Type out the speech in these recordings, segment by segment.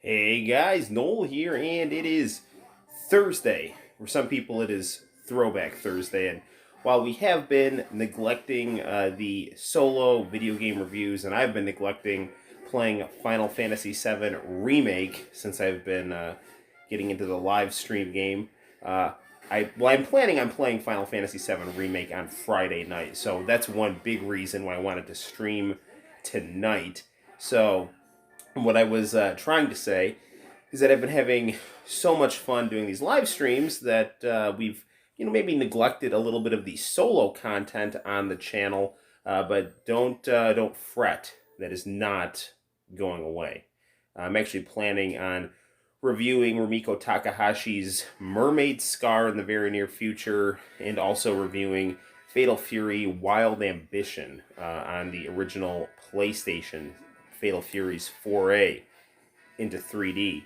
Hey guys, Noel here, and it is Thursday. For some people, it is Throwback Thursday. And while we have been neglecting the solo video game reviews, and I've been neglecting playing Final Fantasy VII Remake since I've been getting into the live stream game, I'm planning on playing Final Fantasy VII Remake on Friday night. So that's one big reason why I wanted to stream tonight. So what I was trying to say is that I've been having so much fun doing these live streams that we've maybe neglected a little bit of the solo content on the channel, but don't fret. That is not going away. I'm actually planning on reviewing Rumiko Takahashi's Mermaid Scar in the very near future, and also reviewing Fatal Fury Wild Ambition on the original PlayStation, Fatal Fury's foray into 3D.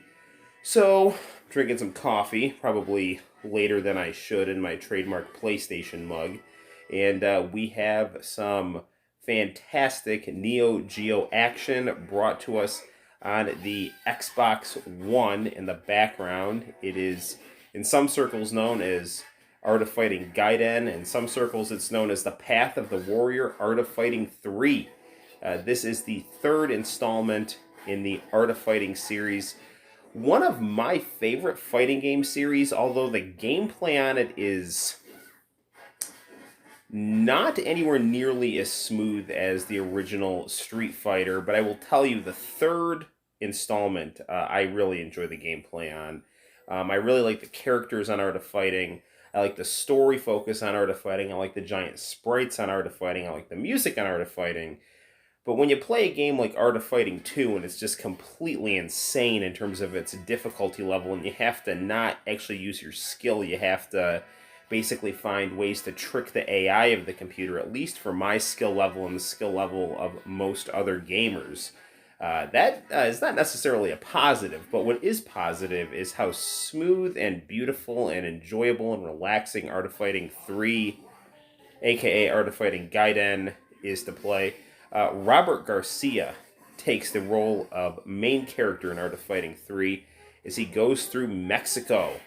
So, drinking some coffee, probably later than I should in my trademark PlayStation mug. And we have some fantastic Neo Geo action brought to us on the Xbox One in the background. It is, in some circles, known as Art of Fighting Gaiden. In some circles, it's known as the Path of the Warrior Art of Fighting 3. This is the third installment in the Art of Fighting series. One of my favorite fighting game series, although the gameplay on it is not anywhere nearly as smooth as the original Street Fighter, but I will tell you the third installment I really enjoy the gameplay on. I really like the characters on Art of Fighting. I like the story focus on Art of Fighting. I like the giant sprites on Art of Fighting. I like the music on Art of Fighting. But when you play a game like Art of Fighting 2, and it's just completely insane in terms of its difficulty level, and you have to not actually use your skill, you have to basically find ways to trick the AI of the computer, at least for my skill level and the skill level of most other gamers. That is not necessarily a positive, but what is positive is how smooth and beautiful and enjoyable and relaxing Art of Fighting 3, aka Art of Fighting Gaiden, is to play. Robert Garcia takes the role of main character in Art of Fighting 3 as he goes through Mexico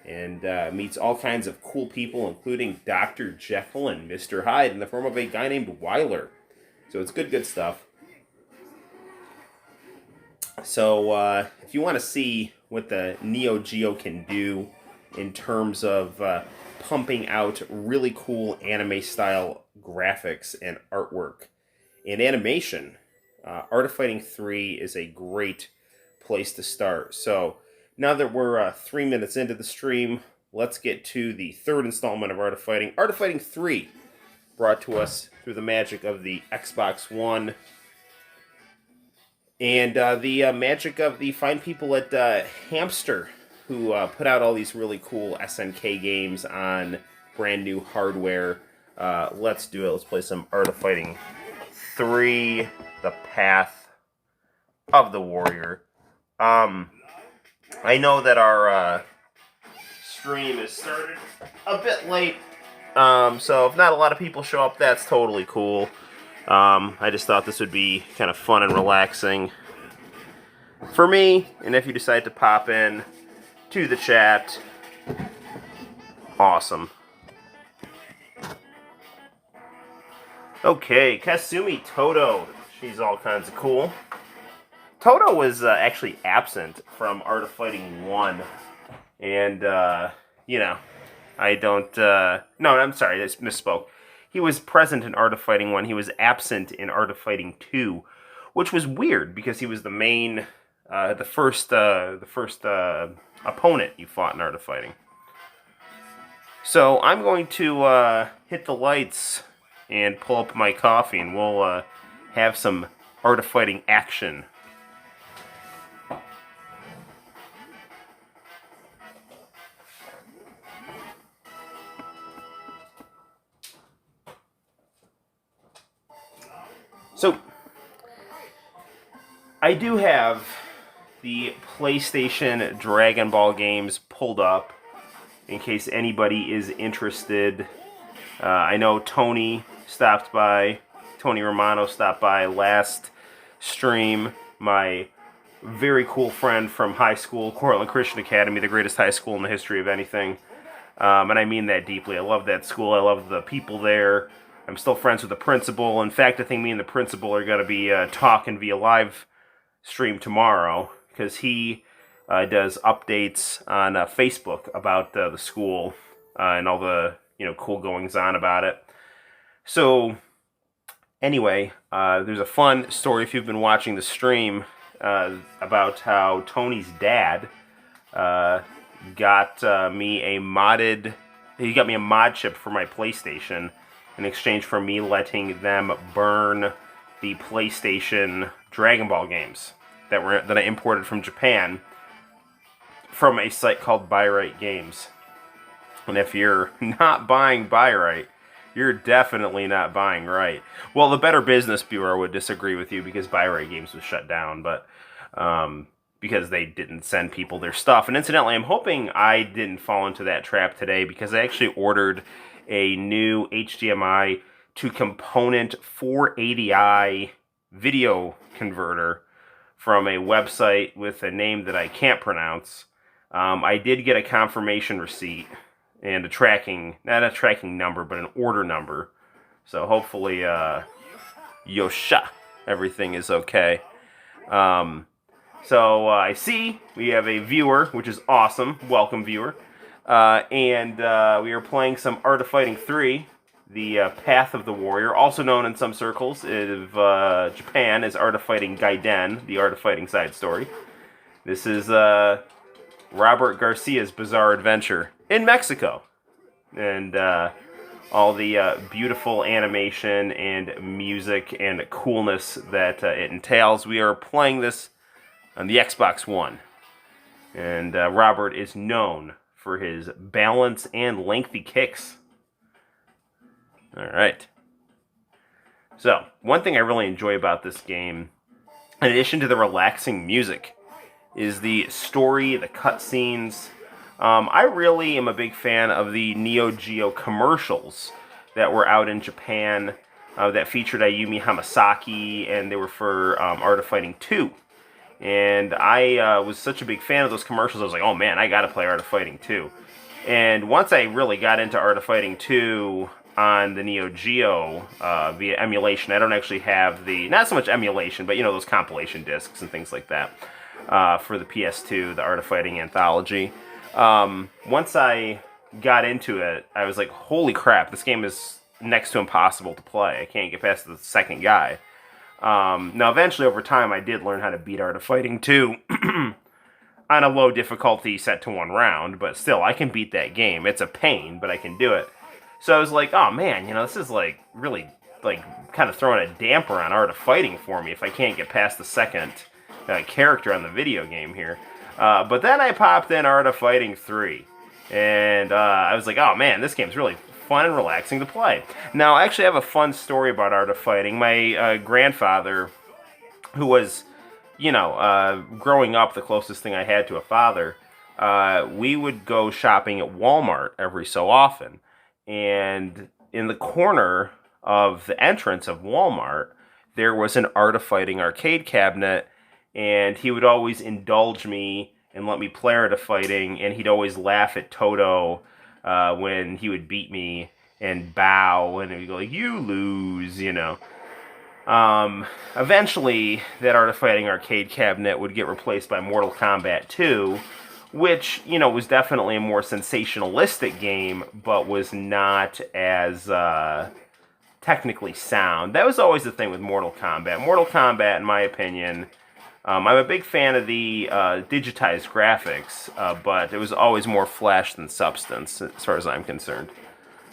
and meets all kinds of cool people, including Dr. Jekyll and Mr. Hyde in the form of a guy named Wyler. So it's good stuff. So if you want to see what the Neo Geo can do in terms of pumping out really cool anime-style graphics and artwork, in animation, Art of Fighting 3 is a great place to start. So now that we're 3 minutes into the stream, let's get to the third installment of Art of Fighting. Art of Fighting 3, brought to us through the magic of the Xbox One and the magic of the fine people at Hamster, who put out all these really cool SNK games on brand new hardware. Let's do it. Let's play some Art of Fighting 3, the Path of the Warrior. I know that our stream is started a bit late, so if not a lot of people show up, that's totally cool. I just thought this would be kind of fun and relaxing for me, and if you decide to pop in to the chat, awesome. Okay, Kasumi Toto. She's all kinds of cool. Toto was actually absent from Art of Fighting 1. And, I don't... no, I'm sorry, I misspoke. He was present in Art of Fighting 1. He was absent in Art of Fighting 2, which was weird because he was the main, the first opponent you fought in Art of Fighting. So I'm going to hit the lights and pull up my coffee, and we'll have some Art of Fighting action. So, I do have the PlayStation Dragon Ball games pulled up in case anybody is interested. I know Tony stopped by, Tony Romano stopped by last stream. My very cool friend from high school, Cortland Christian Academy, the greatest high school in the history of anything. And I mean that deeply. I love that school. I love the people there. I'm still friends with the principal. In fact, I think me and the principal are going to be talking via live stream tomorrow, because he does updates on Facebook about the school and all the cool goings on about it. So anyway, there's a fun story if you've been watching the stream about how Tony's dad got me a modded. He got me a mod chip for my PlayStation in exchange for me letting them burn the PlayStation Dragon Ball games that I imported from Japan from a site called Buy Right Games. And if you're not buying Buy Right, you're definitely not buying right. Well, the Better Business Bureau would disagree with you because Buy Right Games was shut down, but because they didn't send people their stuff. And incidentally, I'm hoping I didn't fall into that trap today, because I actually ordered a new HDMI to component 480i video converter from a website with a name that I can't pronounce. I did get a confirmation receipt and a tracking, not a tracking number, but an order number. So hopefully, Yosha, everything is okay. So I see we have a viewer, which is awesome. Welcome, viewer. And we are playing some Art of Fighting 3, the Path of the Warrior, also known in some circles of Japan as Art of Fighting Gaiden, the Art of Fighting side story. This is Robert Garcia's bizarre adventure in Mexico. And all the beautiful animation and music and coolness that it entails. We are playing this on the Xbox One. And Robert is known for his balance and lengthy kicks. Alright. So, one thing I really enjoy about this game, in addition to the relaxing music, is the story, the cutscenes. I really am a big fan of the Neo Geo commercials that were out in Japan that featured Ayumi Hamasaki, and they were for Art of Fighting 2. And I was such a big fan of those commercials, I was like, oh man, I gotta play Art of Fighting 2. And once I really got into Art of Fighting 2 on the Neo Geo via emulation, I don't actually have the, not so much emulation, but those compilation discs and things like that for the PS2, the Art of Fighting Anthology. Once I got into it, I was like, holy crap, this game is next to impossible to play. I can't get past the second guy. Now, eventually, over time, I did learn how to beat Art of Fighting 2 on a low difficulty set to 1 round, but still, I can beat that game. It's a pain, but I can do it. So I was like, oh man, this is like really kind of throwing a damper on Art of Fighting for me if I can't get past the second character on the video game here. But then I popped in Art of Fighting 3, and I was like, oh man, this game's really fun and relaxing to play. Now, I actually have a fun story about Art of Fighting. My grandfather, who was, growing up the closest thing I had to a father, we would go shopping at Walmart every so often. And in the corner of the entrance of Walmart, there was an Art of Fighting arcade cabinet, and he would always indulge me and let me play Art of Fighting, and he'd always laugh at Toto when he would beat me and bow, and he'd go like, you lose, Eventually, that Art of Fighting arcade cabinet would get replaced by Mortal Kombat 2, which, was definitely a more sensationalistic game, but was not as technically sound. That was always the thing with Mortal Kombat. Mortal Kombat, in my opinion, I'm a big fan of the digitized graphics, but it was always more flash than substance, as far as I'm concerned.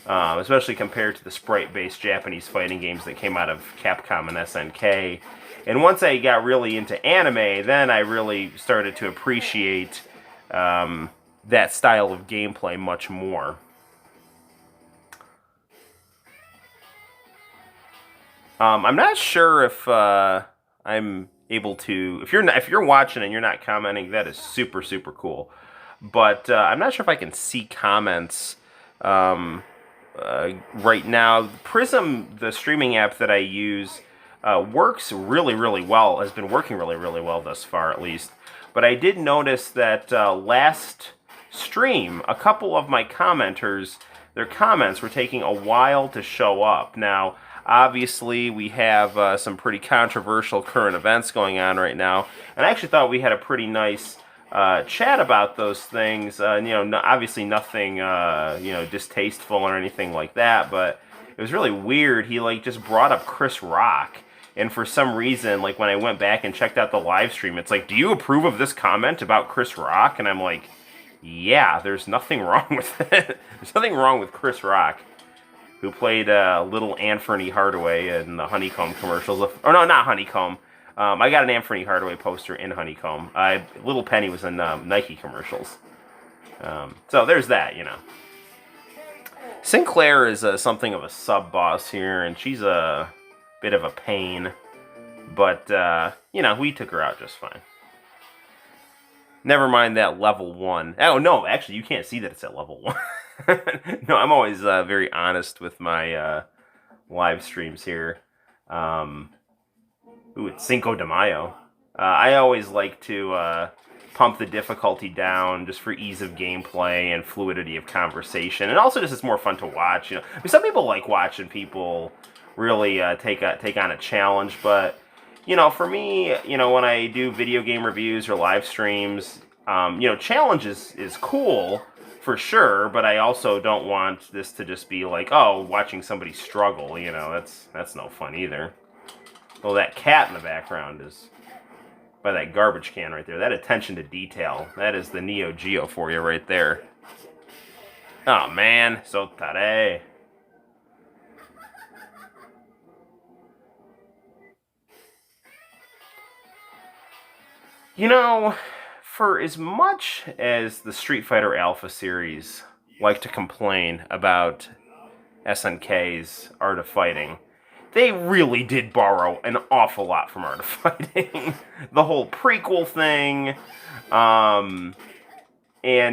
Especially compared to the sprite-based Japanese fighting games that came out of Capcom and SNK. And once I got really into anime, then I really started to appreciate that style of gameplay much more. I'm not sure if I'm able to. If you're watching and you're not commenting, that is super cool. But I'm not sure if I can see comments right now. Prism, the streaming app that I use, works really, really well, has been working really, really well thus far, at least. But I did notice that last stream, a couple of my commenters, their comments were taking a while to show up. Now, obviously, we have some pretty controversial current events going on right now, and I actually thought we had a pretty nice chat about those things. Obviously nothing, distasteful or anything like that, but it was really weird. He, just brought up Chris Rock. And for some reason, when I went back and checked out the live stream, it's like, do you approve of this comment about Chris Rock? And I'm like, yeah, there's nothing wrong with it. There's nothing wrong with Chris Rock, who played little Anthony Hardaway in the Honeycomb commercials. No, not Honeycomb. I got an Anthony Hardaway poster in Honeycomb. Little Penny was in Nike commercials. So there's that, Sinclair is something of a sub-boss here, and she's a bit of a pain, but we took her out just fine. Never mind that level 1. Oh no, actually you can't see that it's at level 1. No, I'm always very honest with my live streams here. It's Cinco de Mayo. I always like to pump the difficulty down just for ease of gameplay and fluidity of conversation, and also just it's more fun to watch. Some people like watching people really take on a challenge, but for me, when I do video game reviews or live streams, challenge is cool for sure, but I also don't want this to just be like, oh, watching somebody struggle. That's no fun either. Well, that cat in the background is by that garbage can right there. That attention to detail, that is the Neo Geo for you right there. Oh man, so tare. For as much as the Street Fighter Alpha series like to complain about SNK's Art of Fighting, they really did borrow an awful lot from Art of Fighting. The whole prequel thing, and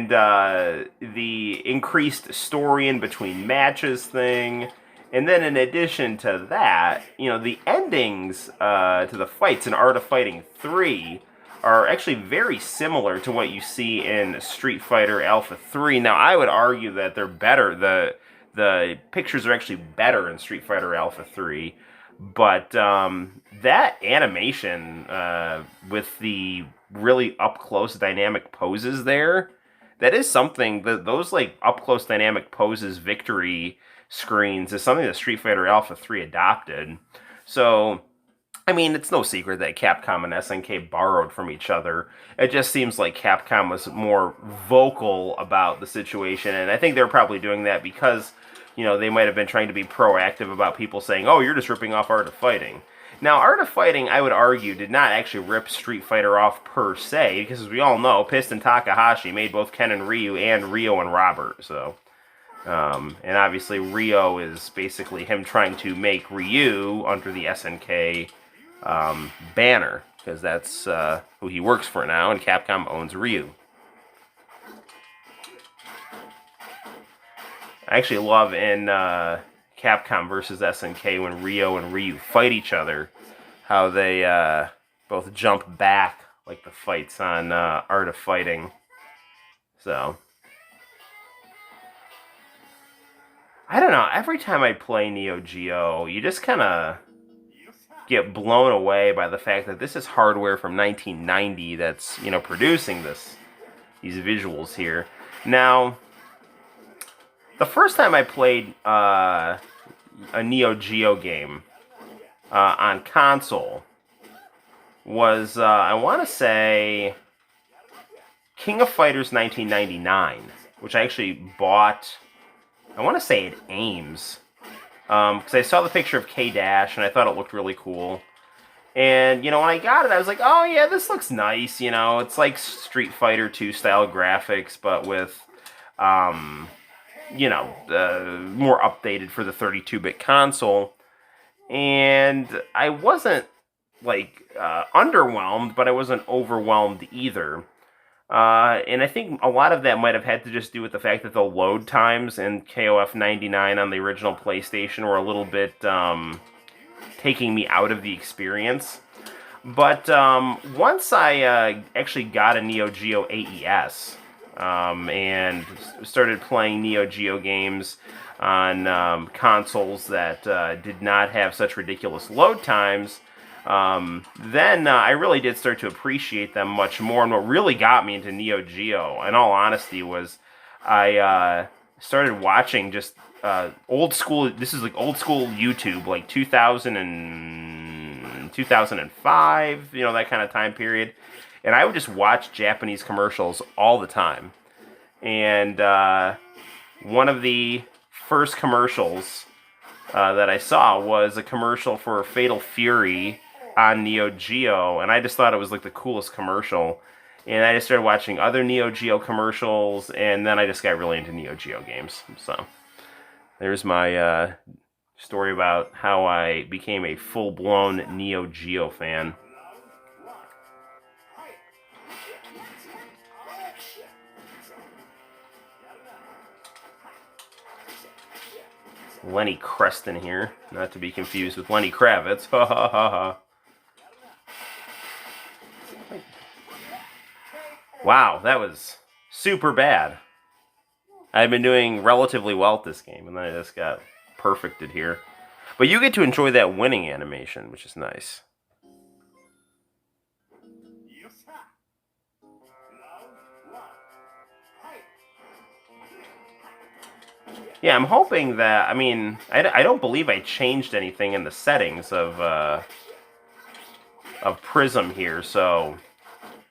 the increased story in between matches thing, and then in addition to that, the endings to the fights in Art of Fighting 3 are actually very similar to what you see in Street Fighter Alpha 3. Now, I would argue that they're better. The pictures are actually better in Street Fighter Alpha 3, but that animation with the really up-close dynamic poses there, that is something, those up-close dynamic poses victory screens is something that Street Fighter Alpha 3 adopted. So, it's no secret that Capcom and SNK borrowed from each other. It just seems like Capcom was more vocal about the situation, and I think they're probably doing that because, they might have been trying to be proactive about people saying, oh, you're just ripping off Art of Fighting. Now, Art of Fighting, I would argue, did not actually rip Street Fighter off per se, because as we all know, Piston Takahashi made both Ken and Ryu and Ryo and Robert, so... and obviously Ryo is basically him trying to make Ryu under the SNK banner, because that's who he works for now, and Capcom owns Ryu. I actually love in Capcom versus SNK when Ryo and Ryu fight each other, how they both jump back like the fights on Art of Fighting. So, I don't know, every time I play Neo Geo, you just kind of get blown away by the fact that this is hardware from 1990 that's, producing these visuals here. Now, the first time I played a Neo Geo game on console was, I want to say, King of Fighters 1999, which I actually bought, I want to say at Ames, because I saw the picture of K-Dash, and I thought it looked really cool. And, when I got it, I was like, oh yeah, this looks nice, it's like Street Fighter 2 style graphics, but with, more updated for the 32-bit console. And I wasn't, underwhelmed, but I wasn't overwhelmed either. And I think a lot of that might have had to just do with the fact that the load times in KOF 99 on the original PlayStation were a little bit taking me out of the experience. But once I actually got a Neo Geo AES and started playing Neo Geo games on consoles that did not have such ridiculous load times, then I really did start to appreciate them much more. And what really got me into Neo Geo, in all honesty, was I started watching just old school. This is like old school YouTube, like 2005, you know, that kind of time period. And I would just watch Japanese commercials all the time. And one of the first commercials that I saw was a commercial for Fatal Fury on Neo Geo, and I just thought it was like the coolest commercial. And I just started watching other Neo Geo commercials, and then I just got really into Neo Geo games. So there's my story about how I became a full-blown Neo Geo fan. Lenny Creston here, not to be confused with Lenny Kravitz. Ha ha ha ha. Wow, that was super bad. I've been doing relatively well at this game, and then I just got perfected here. But you get to enjoy that winning animation, which is nice. Yeah, I'm hoping that, I mean, I don't believe I changed anything in the settings of Prism here, so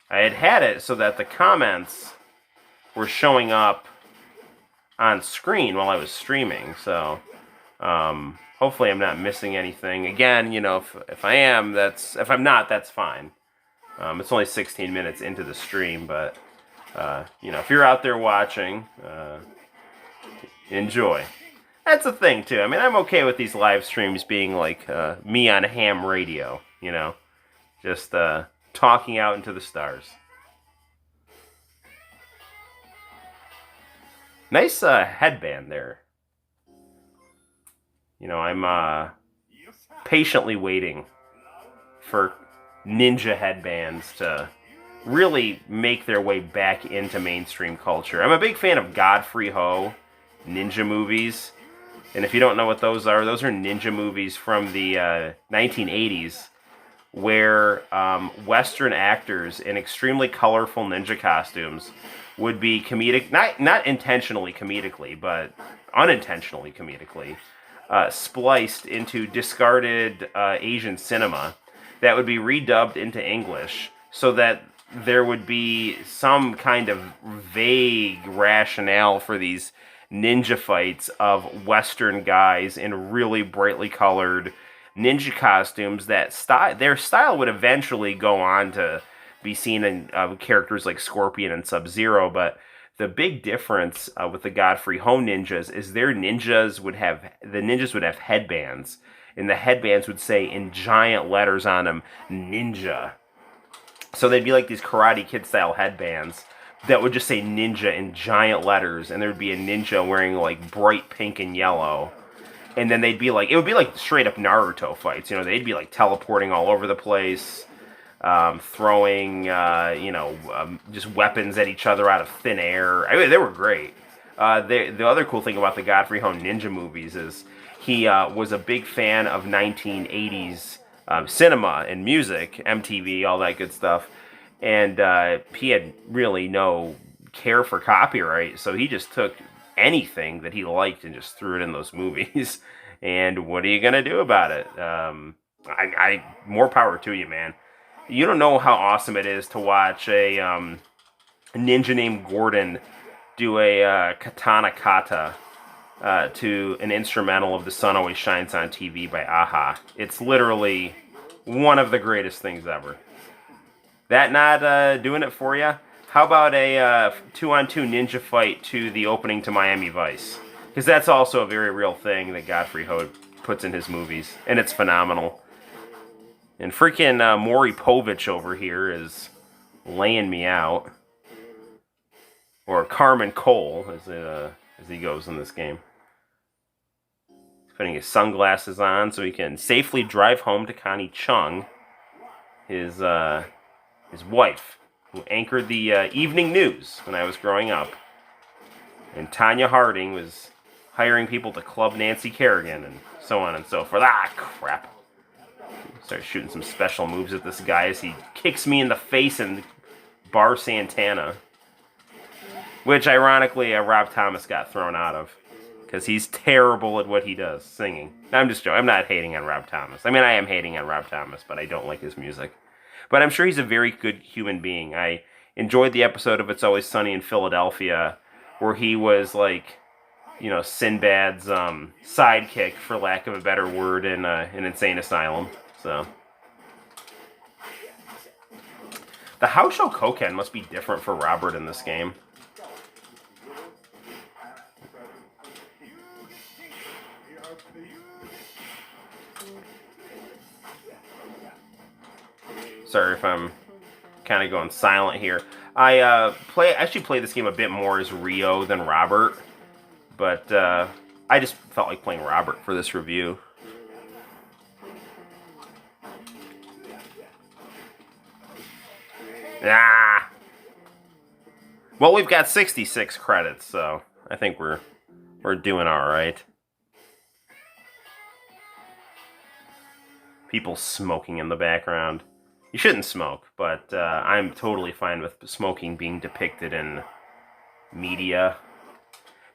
I had it so that the comments were showing up on screen while I was streaming, so hopefully I'm not missing anything. Again, you know, if I am, if I'm not, that's fine. It's only 16 minutes into the stream, but, you know, if you're out there watching, enjoy. That's the thing, too. I mean, I'm okay with these live streams being like me on ham radio, you know, just talking out into the stars. Nice headband there. You know, I'm patiently waiting for ninja headbands to really make their way back into mainstream culture. I'm a big fan of Godfrey Ho ninja movies. And if you don't know what those are ninja movies from the 1980s where Western actors in extremely colorful ninja costumes would be comedic, not intentionally comedically, but unintentionally comedically, spliced into discarded Asian cinema that would be redubbed into English so that there would be some kind of vague rationale for these ninja fights of Western guys in really brightly colored ninja costumes. That their style would eventually go on to be seen in characters like Scorpion and Sub-Zero, but the big difference with the Godfrey Ho ninjas is the ninjas would have headbands, and the headbands would say in giant letters on them, ninja. So they'd be like these Karate Kid style headbands that would just say ninja in giant letters, and there'd be a ninja wearing like bright pink and yellow. And then it would be like straight up Naruto fights. You know, they'd be like teleporting all over the place, throwing, just weapons at each other out of thin air. I mean, they were great. The other cool thing about the Godfrey Ho ninja movies is he was a big fan of 1980s cinema and music, MTV, all that good stuff. And he had really no care for copyright, so he just took anything that he liked and just threw it in those movies. And what are you gonna do about it? I more power to you, man. You don't know how awesome it is to watch a ninja named Gordon do a katana kata to an instrumental of "The Sun Always Shines on TV" by Aha. It's literally one of the greatest things ever. That not doing it for you? How about a 2-on-2 ninja fight to the opening to Miami Vice? Because that's also a very real thing that Godfrey Ho puts in his movies, and it's phenomenal. And freaking Maury Povich over here is laying me out. Or Carmen Cole, as he goes in this game. putting his sunglasses on so he can safely drive home to Connie Chung, his wife, who anchored the evening news when I was growing up. And Tanya Harding was hiring people to club Nancy Kerrigan and so on and so forth. Ah, crap. Start shooting some special moves at this guy as he kicks me in the face and Bar Santana. Which, ironically, Rob Thomas got thrown out of. Because he's terrible at what he does, singing. I'm just joking. I'm not hating on Rob Thomas. I mean, I am hating on Rob Thomas, but I don't like his music. But I'm sure he's a very good human being. I enjoyed the episode of It's Always Sunny in Philadelphia, where he was like, Sinbad's sidekick, for lack of a better word, in an insane asylum. So, the house show Koken must be different for Robert in this game. Sorry if I'm kind of going silent here. I actually play this game a bit more as Rio than Robert, but I just felt like playing Robert for this review. Ah. Well, we've got 66 credits, so I think we're doing all right. People smoking in the background. You shouldn't smoke, but I'm totally fine with smoking being depicted in media.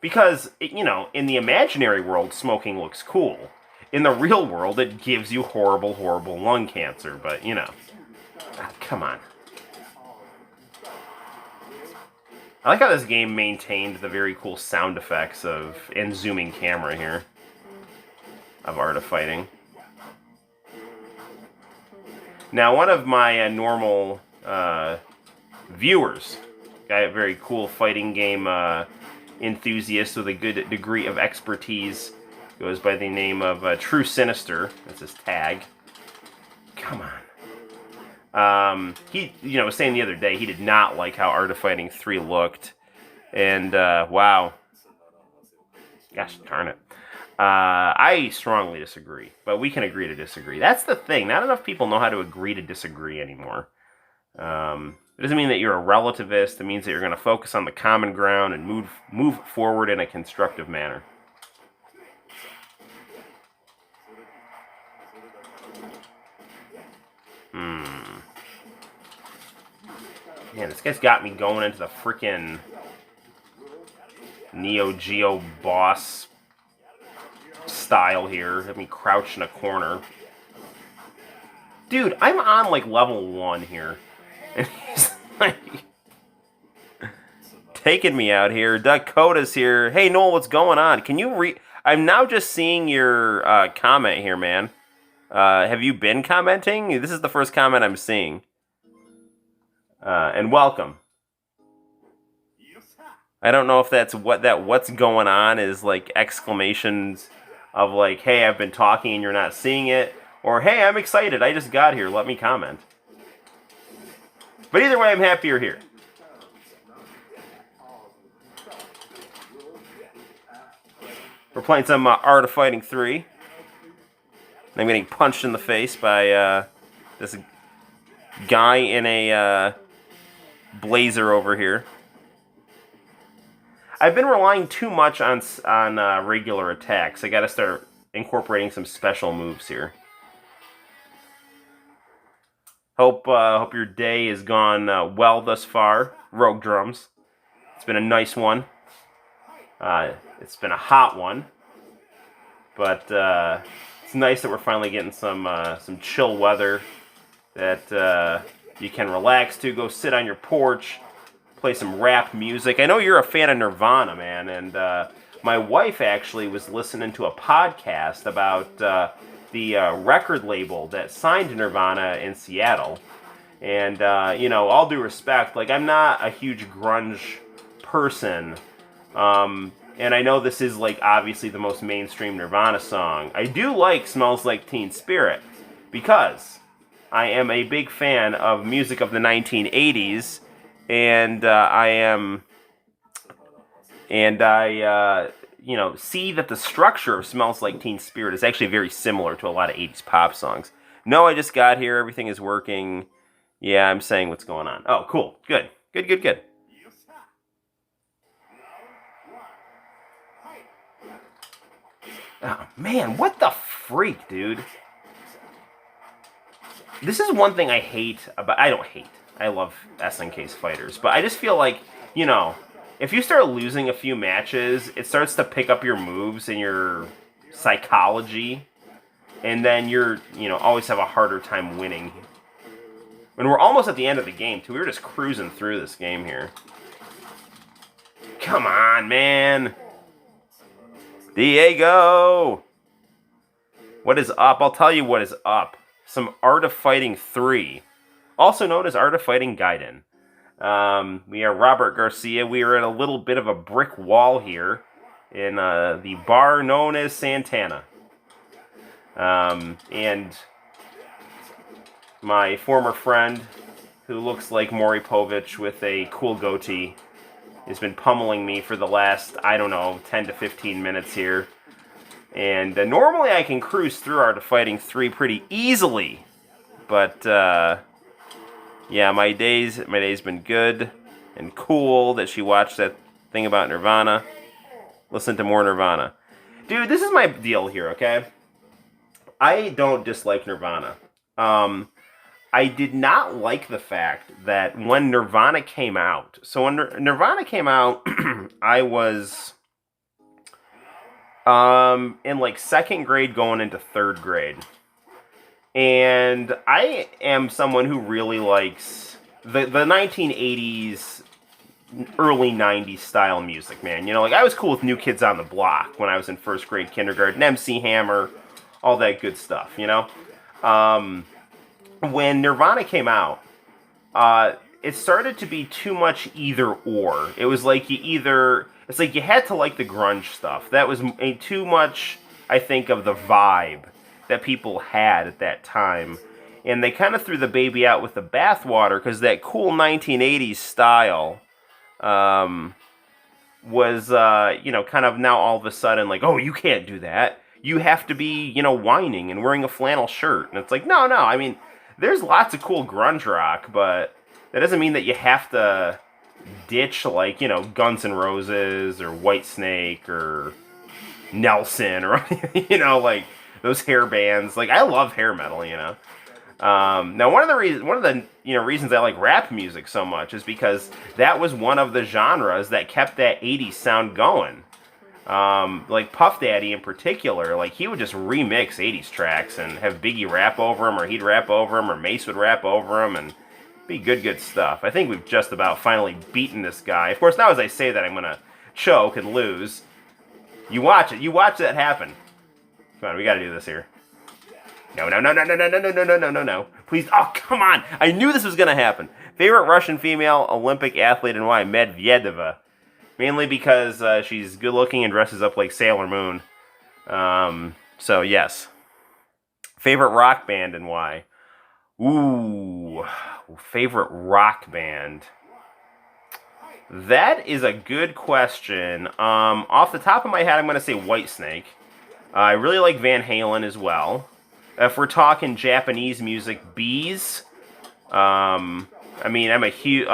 Because, in the imaginary world, smoking looks cool. In the real world, it gives you horrible, horrible lung cancer, but, come on. I like how this game maintained the very cool sound effects and zooming camera here of Art of Fighting. Now, one of my normal viewers, a very cool fighting game enthusiast with a good degree of expertise, goes by the name of True Sinister. That's his tag. Come on. He, was saying the other day he did not like how Art of Fighting 3 looked. And, wow. Gosh darn it. I strongly disagree, but we can agree to disagree. That's the thing. Not enough people know how to agree to disagree anymore. It doesn't mean that you're a relativist. It means that you're going to focus on the common ground and move forward in a constructive manner. Man, this guy's got me going into the frickin' Neo Geo boss style here. Have me crouch in a corner. Dude, I'm on like level 1 here. And he's like taking me out here. Dakota's here. Hey Noel, what's going on? Can you I'm now just seeing your comment here, man. Have you been commenting? This is the first comment I'm seeing. And welcome. I don't know if that's what's going on is like exclamations of like, hey, I've been talking and you're not seeing it, or hey, I'm excited, I just got here, let me comment. But either way, I'm happy you're here. We're playing some Art of Fighting 3. I'm getting punched in the face by this guy in a blazer over here. I've been relying too much on regular attacks. I gotta start incorporating some special moves here. Hope your day has gone well thus far, Rogue Drums. It's been a nice one. It's been a hot one, but it's nice that we're finally getting some chill weather that you can relax to. Go sit on your porch. Play some rap music. I know you're a fan of Nirvana, man, and my wife actually was listening to a podcast about the record label that signed Nirvana in Seattle. And, all due respect, like, I'm not a huge grunge person, and I know this is, like, obviously the most mainstream Nirvana song. I do like Smells Like Teen Spirit, because I am a big fan of music of the 1980s, and I see that the structure of Smells Like Teen Spirit is actually very similar to a lot of 80s pop songs. No, I just got here. Everything is working. Yeah, I'm saying what's going on. Oh, cool. Good. Good. Oh, man, what the freak, dude? This is one thing I hate about... I don't hate. I love SNK's fighters. But I just feel like, if you start losing a few matches, it starts to pick up your moves and your psychology. And then you're, always have a harder time winning. And we're almost at the end of the game, too. We were just cruising through this game here. Come on, man. Diego! What is up? I'll tell you what is up. Some Art of Fighting 3. Also known as Art of Fighting Gaiden. We are Robert Garcia. We are at a little bit of a brick wall here in the bar known as Santana. And my former friend, who looks like Maury Povich with a cool goatee, has been pummeling me for the last, 10 to 15 minutes here. And normally I can cruise through Art of Fighting 3 pretty easily. But, yeah, my day's been good and cool that she watched that thing about Nirvana. Listen to more Nirvana. Dude, this is my deal here, okay? I don't dislike Nirvana. I did not like the fact that when Nirvana came out... So when Nirvana came out, I was in like 2nd grade going into 3rd grade. And I am someone who really likes the 1980s, early 90s style music, man. I was cool with New Kids on the Block when I was in 1st grade kindergarten, MC Hammer, all that good stuff, When Nirvana came out, it started to be too much either or. It was like it's like you had to like the grunge stuff. That was too much, I think, of the vibe that people had at that time. And they kind of threw the baby out with the bathwater, because that cool 1980s style was, kind of now all of a sudden like, oh, you can't do that. You have to be, whining and wearing a flannel shirt. And it's like, no, I mean... There's lots of cool grunge rock, but that doesn't mean that you have to ditch, like, Guns N' Roses or Whitesnake or Nelson or, like those hair bands. Like, I love hair metal, Now, one of the reasons I like rap music so much is because that was one of the genres that kept that 80s sound going. Like Puff Daddy in particular, like he would just remix 80s tracks and have Biggie rap over him, or he'd rap over him, or Mace would rap over him, and be good stuff. I think we've just about finally beaten this guy. Of course, now as I say that, I'm gonna choke and lose. You watch that happen. Come on, we gotta do this here. No. Please, oh, come on! I knew this was gonna happen. Favorite Russian female Olympic athlete and why? Medvedeva. Mainly because she's good-looking and dresses up like Sailor Moon. So, yes. Favorite rock band and why? Ooh, favorite rock band. That is a good question. Off the top of my head, I'm going to say Whitesnake. I really like Van Halen as well. If we're talking Japanese music, Bees. I'm a huge...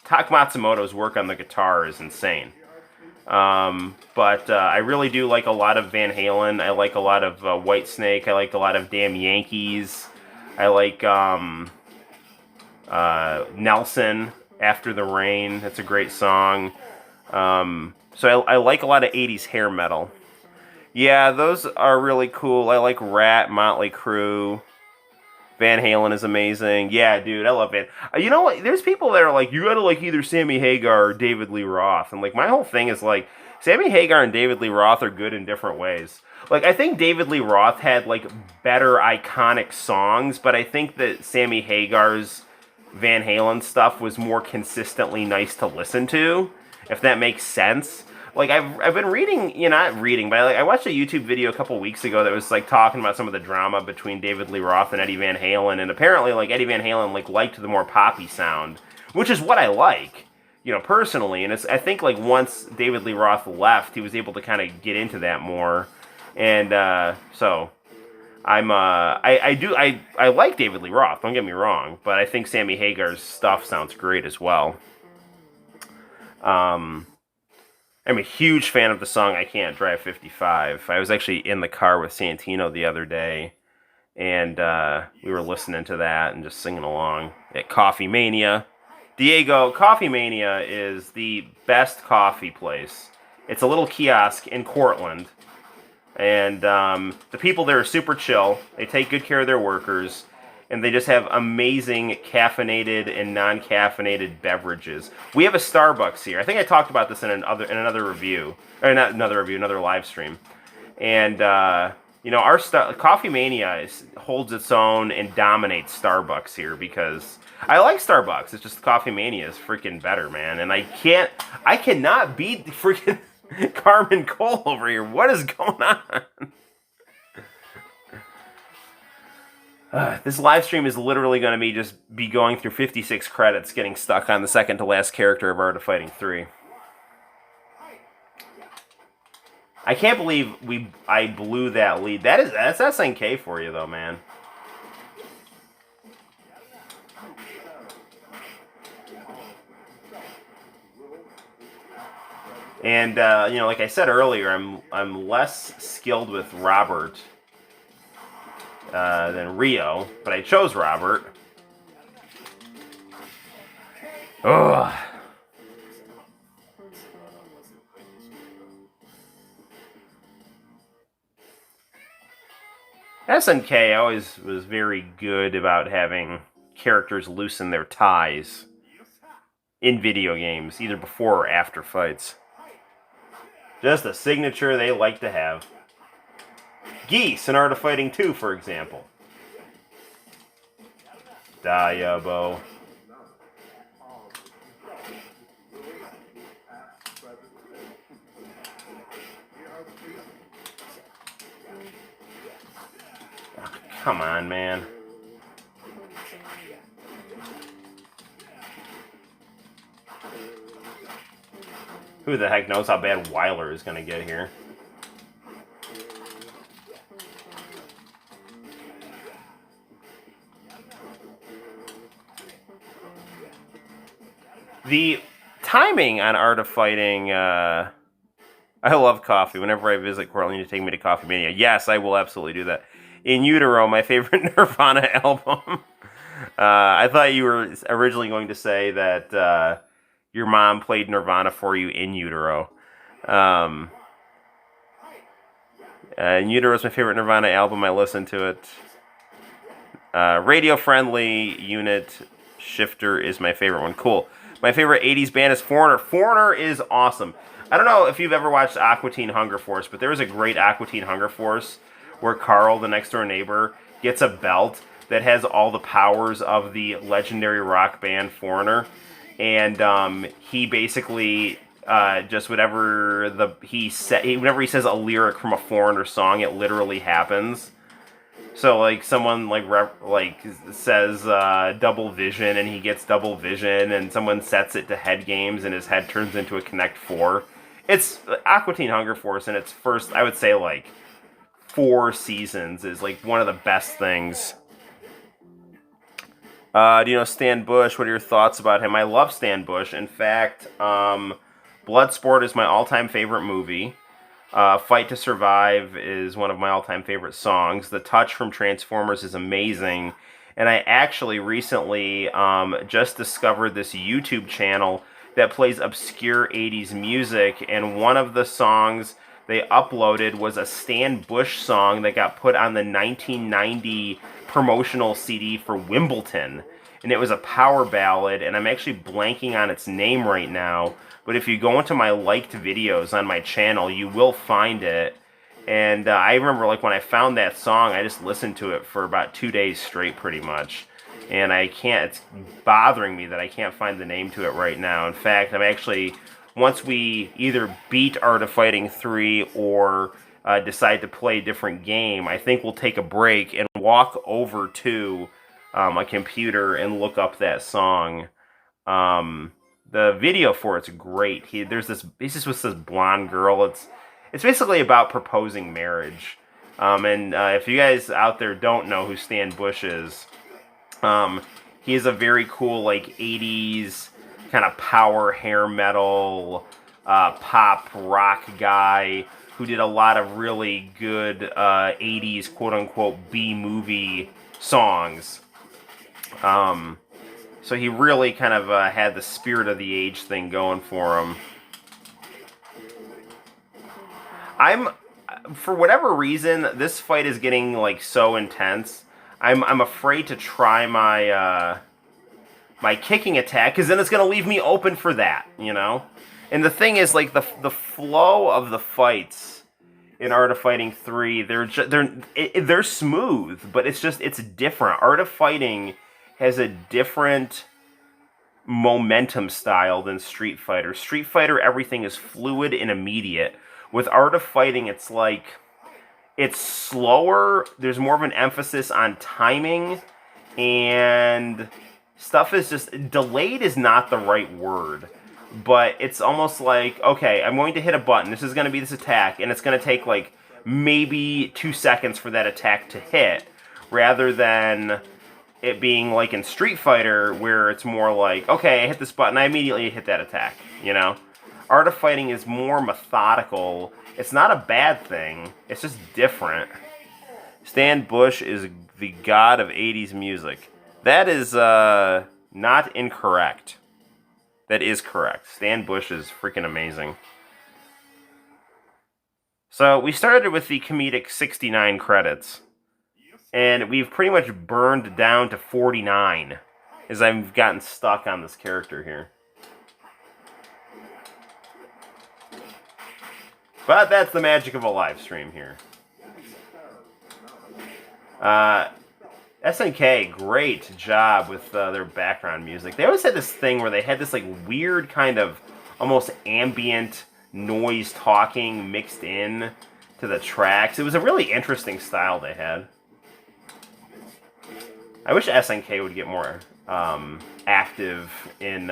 Tak Matsumoto's work on the guitar is insane. But I really do like a lot of Van Halen. I like a lot of Whitesnake. I like a lot of Damn Yankees. I like Nelson, After the Rain. That's a great song. So I like a lot of 80s hair metal. Yeah, those are really cool. I like Rat, Motley Crue. Van Halen is amazing. Yeah, dude, I love Van. You know what? There's people that are like, you gotta like either Sammy Hagar or David Lee Roth. And like, my whole thing is like, Sammy Hagar and David Lee Roth are good in different ways. Like, I think David Lee Roth had like better iconic songs, but I think that Sammy Hagar's Van Halen stuff was more consistently nice to listen to, if that makes sense. Like, I've been reading, not reading, but I watched a YouTube video a couple weeks ago that was, like, talking about some of the drama between David Lee Roth and Eddie Van Halen, and apparently, like, Eddie Van Halen, like, liked the more poppy sound, which is what I like. personally, and I think like once David Lee Roth left, he was able to kind of get into that more, and so I like David Lee Roth. Don't get me wrong, but I think Sammy Hagar's stuff sounds great as well. I'm a huge fan of the song "I Can't Drive 55." I was actually in the car with Santino the other day, and we were listening to that and just singing along at Coffee Mania. Diego, Coffee Mania is the best coffee place. It's a little kiosk in Cortland, and the people there are super chill. They take good care of their workers, and they just have amazing caffeinated and non-caffeinated beverages. We have a Starbucks here. I think I talked about this in another review, or not another review, another live stream. And our Coffee Mania holds its own and dominates Starbucks here because I like Starbucks. It's just Coffee Mania is freaking better, man. And I cannot beat the freaking Carmen Cole over here. What is going on? This live stream is literally going to be going through 56 credits, getting stuck on the second to last character of Art of Fighting 3. I can't believe I blew that lead. That's SNK for you though, man. And like I said earlier, I'm less skilled with Robert than Rio, but I chose Robert. Ugh. SNK always was very good about having characters loosen their ties in video games, either before or after fights. Just a signature they like to have. Geese in Art of Fighting 2, for example. Diabo. Oh, come on, man. Who the heck knows how bad Weiler is going to get here? The timing on Art of Fighting, I love coffee. Whenever I visit Cortland, you take me to Coffee Mania. Yes, I will absolutely do that. In Utero, my favorite Nirvana album. I thought you were originally going to say that your mom played Nirvana for you in Utero. In Utero is my favorite Nirvana album. I listened to it. Radio-friendly unit shifter is my favorite one. Cool. My favorite 80s band is Foreigner. Foreigner is awesome. I don't know if you've ever watched Aqua Teen Hunger Force, but there was a great Aqua Teen Hunger Force where Carl, the next door neighbor, gets a belt that has all the powers of the legendary rock band Foreigner. And he basically just whenever he says a lyric from a Foreigner song, it literally happens. So like someone says double vision and he gets double vision, and someone sets it to head games and his head turns into a Connect 4. It's Aqua Teen Hunger Force in its first, I would say, like 4 seasons is like one of the best things. Do you know Stan Bush? What are your thoughts about him? I love Stan Bush. In fact, Bloodsport is my all-time favorite movie. Fight to Survive is one of my all-time favorite songs. The Touch from Transformers is amazing. And I actually recently just discovered this YouTube channel that plays obscure 80s music. And one of the songs they uploaded was a Stan Bush song that got put on the 1990 promotional CD for Wimbledon. And it was a power ballad, and I'm actually blanking on its name right now. But if you go into my liked videos on my channel, you will find it. And I remember, like, when I found that song, I just listened to it for about 2 days straight, pretty much. And it's bothering me that I can't find the name to it right now. In fact, I'm actually, once we either beat Art of Fighting 3 or decide to play a different game, I think we'll take a break and walk over to a computer and look up that song. the video for it's great. He's just with this blonde girl. It's basically about proposing marriage. And if you guys out there don't know who Stan Bush is, he is a very cool like 80s kind of power hair metal pop rock guy who did a lot of really good 80s quote unquote B movie songs. So he really kind of had the spirit of the age thing going for him. For whatever reason, this fight is getting like so intense. I'm afraid to try my my kicking attack because then it's gonna leave me open for that, you know. And the thing is, like the flow of the fights in Art of Fighting 3, they're smooth, but it's different. Art of Fighting has a different momentum style than Street Fighter. Street Fighter, everything is fluid and immediate. With Art of Fighting, it's like, it's slower, there's more of an emphasis on timing, and stuff is just, delayed is not the right word, but it's almost like, okay, I'm going to hit a button, this is going to be this attack, and it's going to take like maybe 2 seconds for that attack to hit, rather than it being like in Street Fighter, where it's more like, okay, I hit this button, I immediately hit that attack, you know? Art of Fighting is more methodical. It's not a bad thing, it's just different. Stan Bush is the god of 80s music. That is not incorrect. That is correct. Stan Bush is freaking amazing. So we started with the comedic 69 credits. And we've pretty much burned down to 49 as I've gotten stuck on this character here. But that's the magic of a live stream here. SNK, great job with their background music. They always had this thing where they had this like weird kind of almost ambient noise talking mixed in to the tracks. It was a really interesting style they had. I wish SNK would get more active in,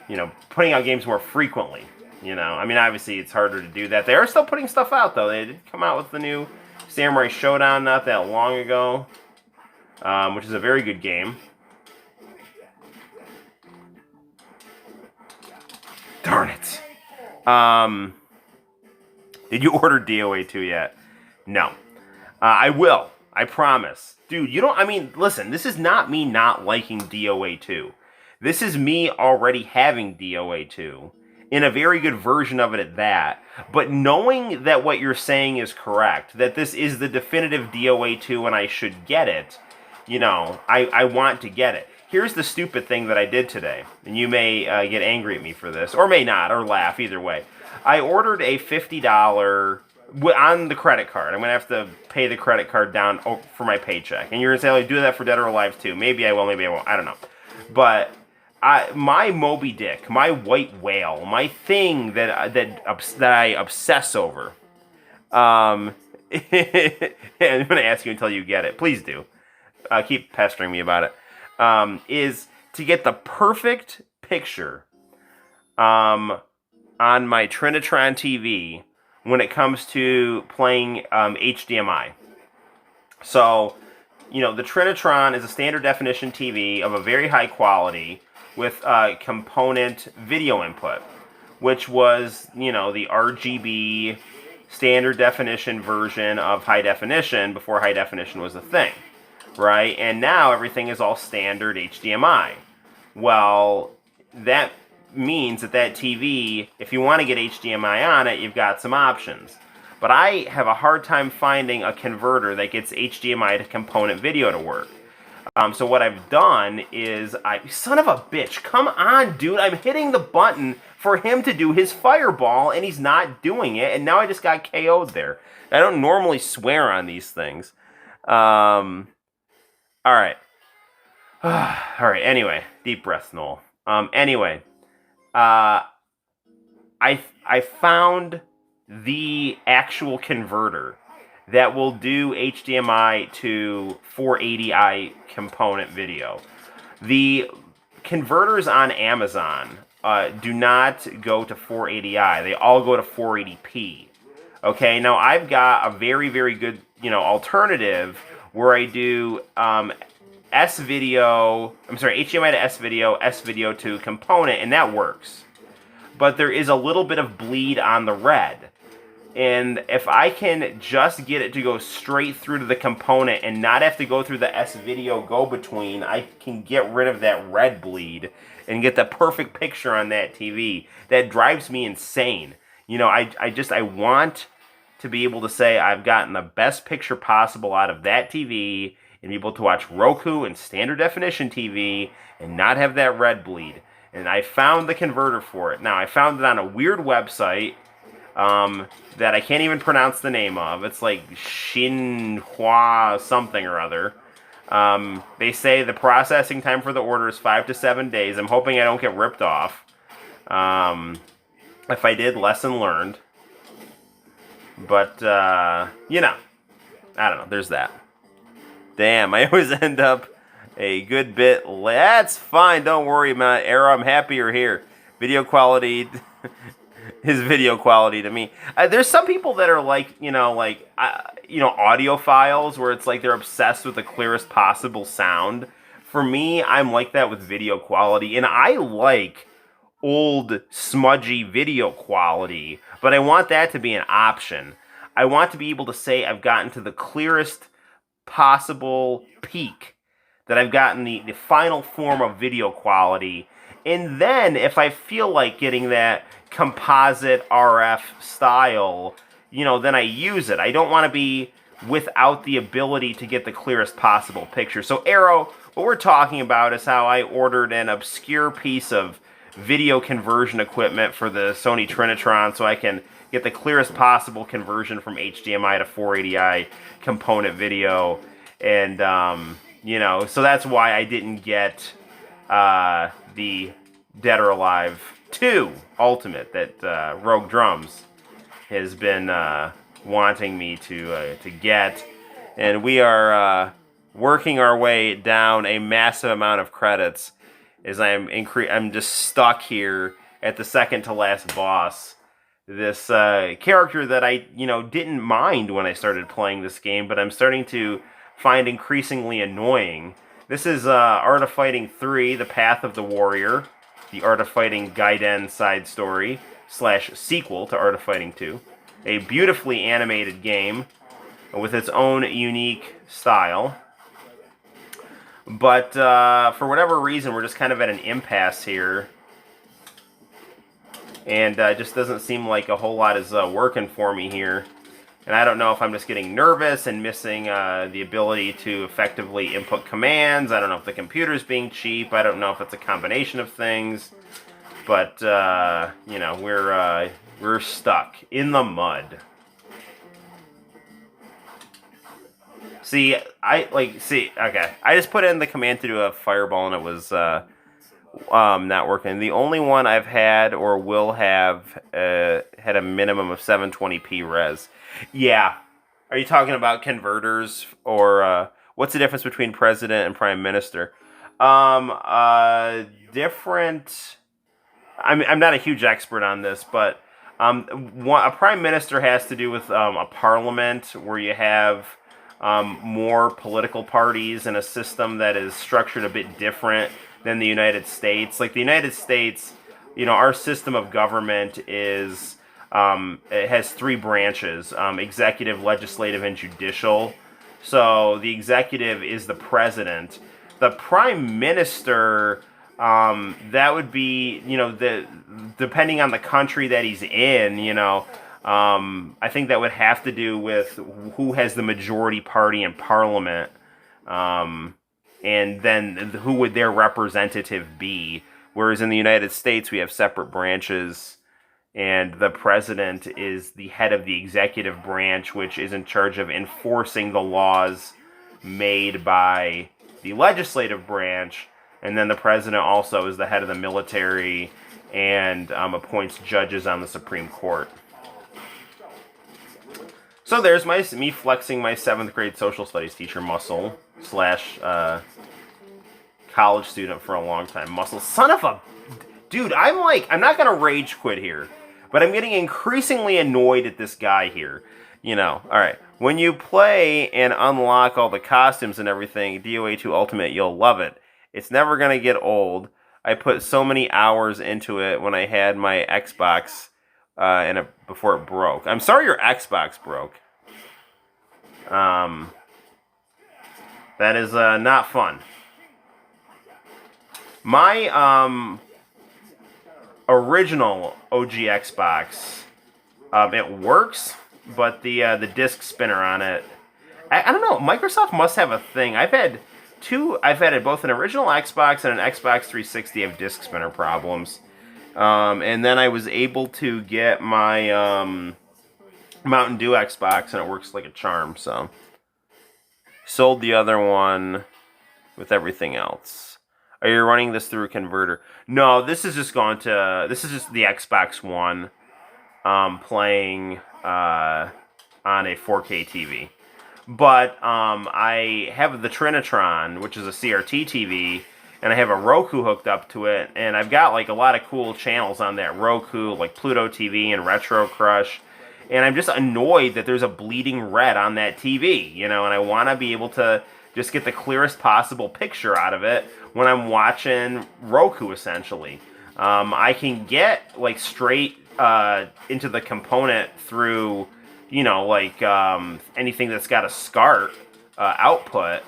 you know, putting out games more frequently. You know, I mean, obviously it's harder to do that. They are still putting stuff out, though. They did come out with the new Samurai Showdown not that long ago, which is a very good game. Darn it. Did you order DOA 2 yet? No. I will. I promise. Dude, you don't... I mean, listen, this is not me not liking DOA 2. This is me already having DOA 2. In a very good version of it at that. But knowing that what you're saying is correct, that this is the definitive DOA 2 and I should get it, you know, I want to get it. Here's the stupid thing that I did today. And you may get angry at me for this, or may not, or laugh, either way. I ordered a $50... on the credit card. I'm going to have to pay the credit card down for my paycheck. And you're going to say, oh, do that for Dead or Alive too. Maybe I will, maybe I won't. I don't know. But my Moby Dick, my white whale, my thing that I obsess over, and I'm going to ask you until you get it. Please do. Keep pestering me about it. Is to get the perfect picture on my Trinitron TV when it comes to playing HDMI. So, you know, the Trinitron is a standard definition TV of a very high quality with component video input, which was, you know, the RGB standard definition version of high definition before high definition was a thing, right? And now everything is all standard HDMI. Well, that means that TV, if you want to get HDMI on it, you've got some options. But I have a hard time finding a converter that gets HDMI to component video to work. So what I've done is, son of a bitch, come on, dude, I'm hitting the button for him to do his fireball, and he's not doing it, and now I just got KO'd there. I don't normally swear on these things. Alright. Alright, anyway, deep breath, Noel. Anyway, I found the actual converter that will do HDMI to 480i component video. The converters on Amazon do not go to 480i. They all go to 480p. Okay, now I've got a very, very good, alternative where I do HDMI to S-video to component, and that works. But there is a little bit of bleed on the red. And if I can just get it to go straight through to the component and not have to go through the S-video go-between, I can get rid of that red bleed and get the perfect picture on that TV. That drives me insane. I want to be able to say I've gotten the best picture possible out of that TV and be able to watch Roku and standard definition TV and not have that red bleed. And I found the converter for it. Now, I found it on a weird website that I can't even pronounce the name of. It's like Xinhua something or other. They say the processing time for the order is 5 to 7 days. I'm hoping I don't get ripped off. If I did, lesson learned. But, I don't know. There's that. Damn, I always end up a good bit. That's fine. Don't worry, man. Arrow, I'm happy you're here. Video quality is video quality to me. There's some people that are like, audiophiles where it's like they're obsessed with the clearest possible sound. For me, I'm like that with video quality. And I like old, smudgy video quality, but I want that to be an option. I want to be able to say I've gotten to the clearest possible peak, that I've gotten the final form of video quality, and then if I feel like getting that composite RF style, then I use it. I don't want to be without the ability to get the clearest possible picture. So Arrow, what we're talking about is how I ordered an obscure piece of video conversion equipment for the Sony Trinitron so I can get the clearest possible conversion from HDMI to 480i component video. And, so that's why I didn't get the Dead or Alive 2 Ultimate that Rogue Drums has been wanting me to get. And we are working our way down a massive amount of credits as I'm just stuck here at the second to last boss. This character that I didn't mind when I started playing this game, but I'm starting to find increasingly annoying. This is Art of Fighting 3: The Path of the Warrior, the Art of Fighting Gaiden side story / sequel to Art of Fighting 2. A beautifully animated game with its own unique style. But for whatever reason, we're just kind of at an impasse here. And it just doesn't seem like a whole lot is working for me here. And I don't know if I'm just getting nervous and missing the ability to effectively input commands. I don't know if the computer's being cheap. I don't know if it's a combination of things. But, we're stuck in the mud. Okay. I just put in the command to do a fireball and it was not working. The only one I've had or will have had a minimum of 720p res. Yeah. Are you talking about converters or what's the difference between president and prime minister? Different. I'm not a huge expert on this, but a prime minister has to do with a parliament where you have more political parties and a system that is structured a bit different than the United States. Like the United States, our system of government is, it has 3 branches, executive, legislative, and judicial. So the executive is the president. The prime minister, that would be, depending on the country that he's in, I think that would have to do with who has the majority party in parliament, and then who would their representative be. Whereas in the United States, we have separate branches, and the president is the head of the executive branch, which is in charge of enforcing the laws made by the legislative branch, and then the president also is the head of the military and appoints judges on the Supreme Court. So there's me flexing my 7th grade social studies teacher muscle / college student for a long time. Muscle, son of a... Dude, I'm not going to rage quit here, but I'm getting increasingly annoyed at this guy here. You know, alright. When you play and unlock all the costumes and everything, DOA 2 Ultimate, you'll love it. It's never going to get old. I put so many hours into it when I had my Xbox before it broke. I'm sorry your Xbox broke. That is not fun. My original OG Xbox, it works, but the disc spinner on it, I don't know. Microsoft must have a thing. I've had both an original Xbox and an Xbox 360 have disc spinner problems. And then I was able to get my Mountain Dew Xbox, and it works like a charm. So sold the other one with everything else. Are you running this through a converter? No, this is just the Xbox One playing on a 4K TV. But I have the Trinitron, which is a CRT TV, and I have a Roku hooked up to it, and I've got like a lot of cool channels on that Roku, like Pluto TV and Retro Crush, and I'm just annoyed that there's a bleeding red on that TV, you know, and I want to be able to just get the clearest possible picture out of it when I'm watching Roku, essentially. I can get like straight into the component through, you know, like anything that's got a SCART output,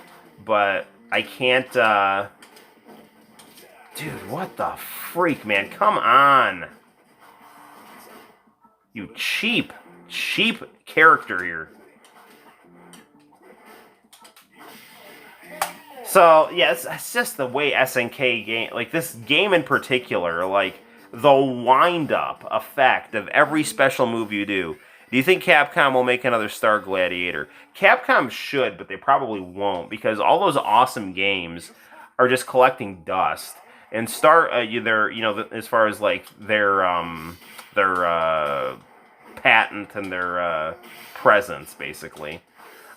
but I can't... Dude, what the freak, man? Come on! You cheap character here. So, yeah, it's just the way SNK game... Like, this game in particular, like, the wind-up effect of every special move you do. Do you think Capcom will make another Star Gladiator? Capcom should, but they probably won't, because all those awesome games are just collecting dust. And either, you know, as far as like their patent and their presence, basically.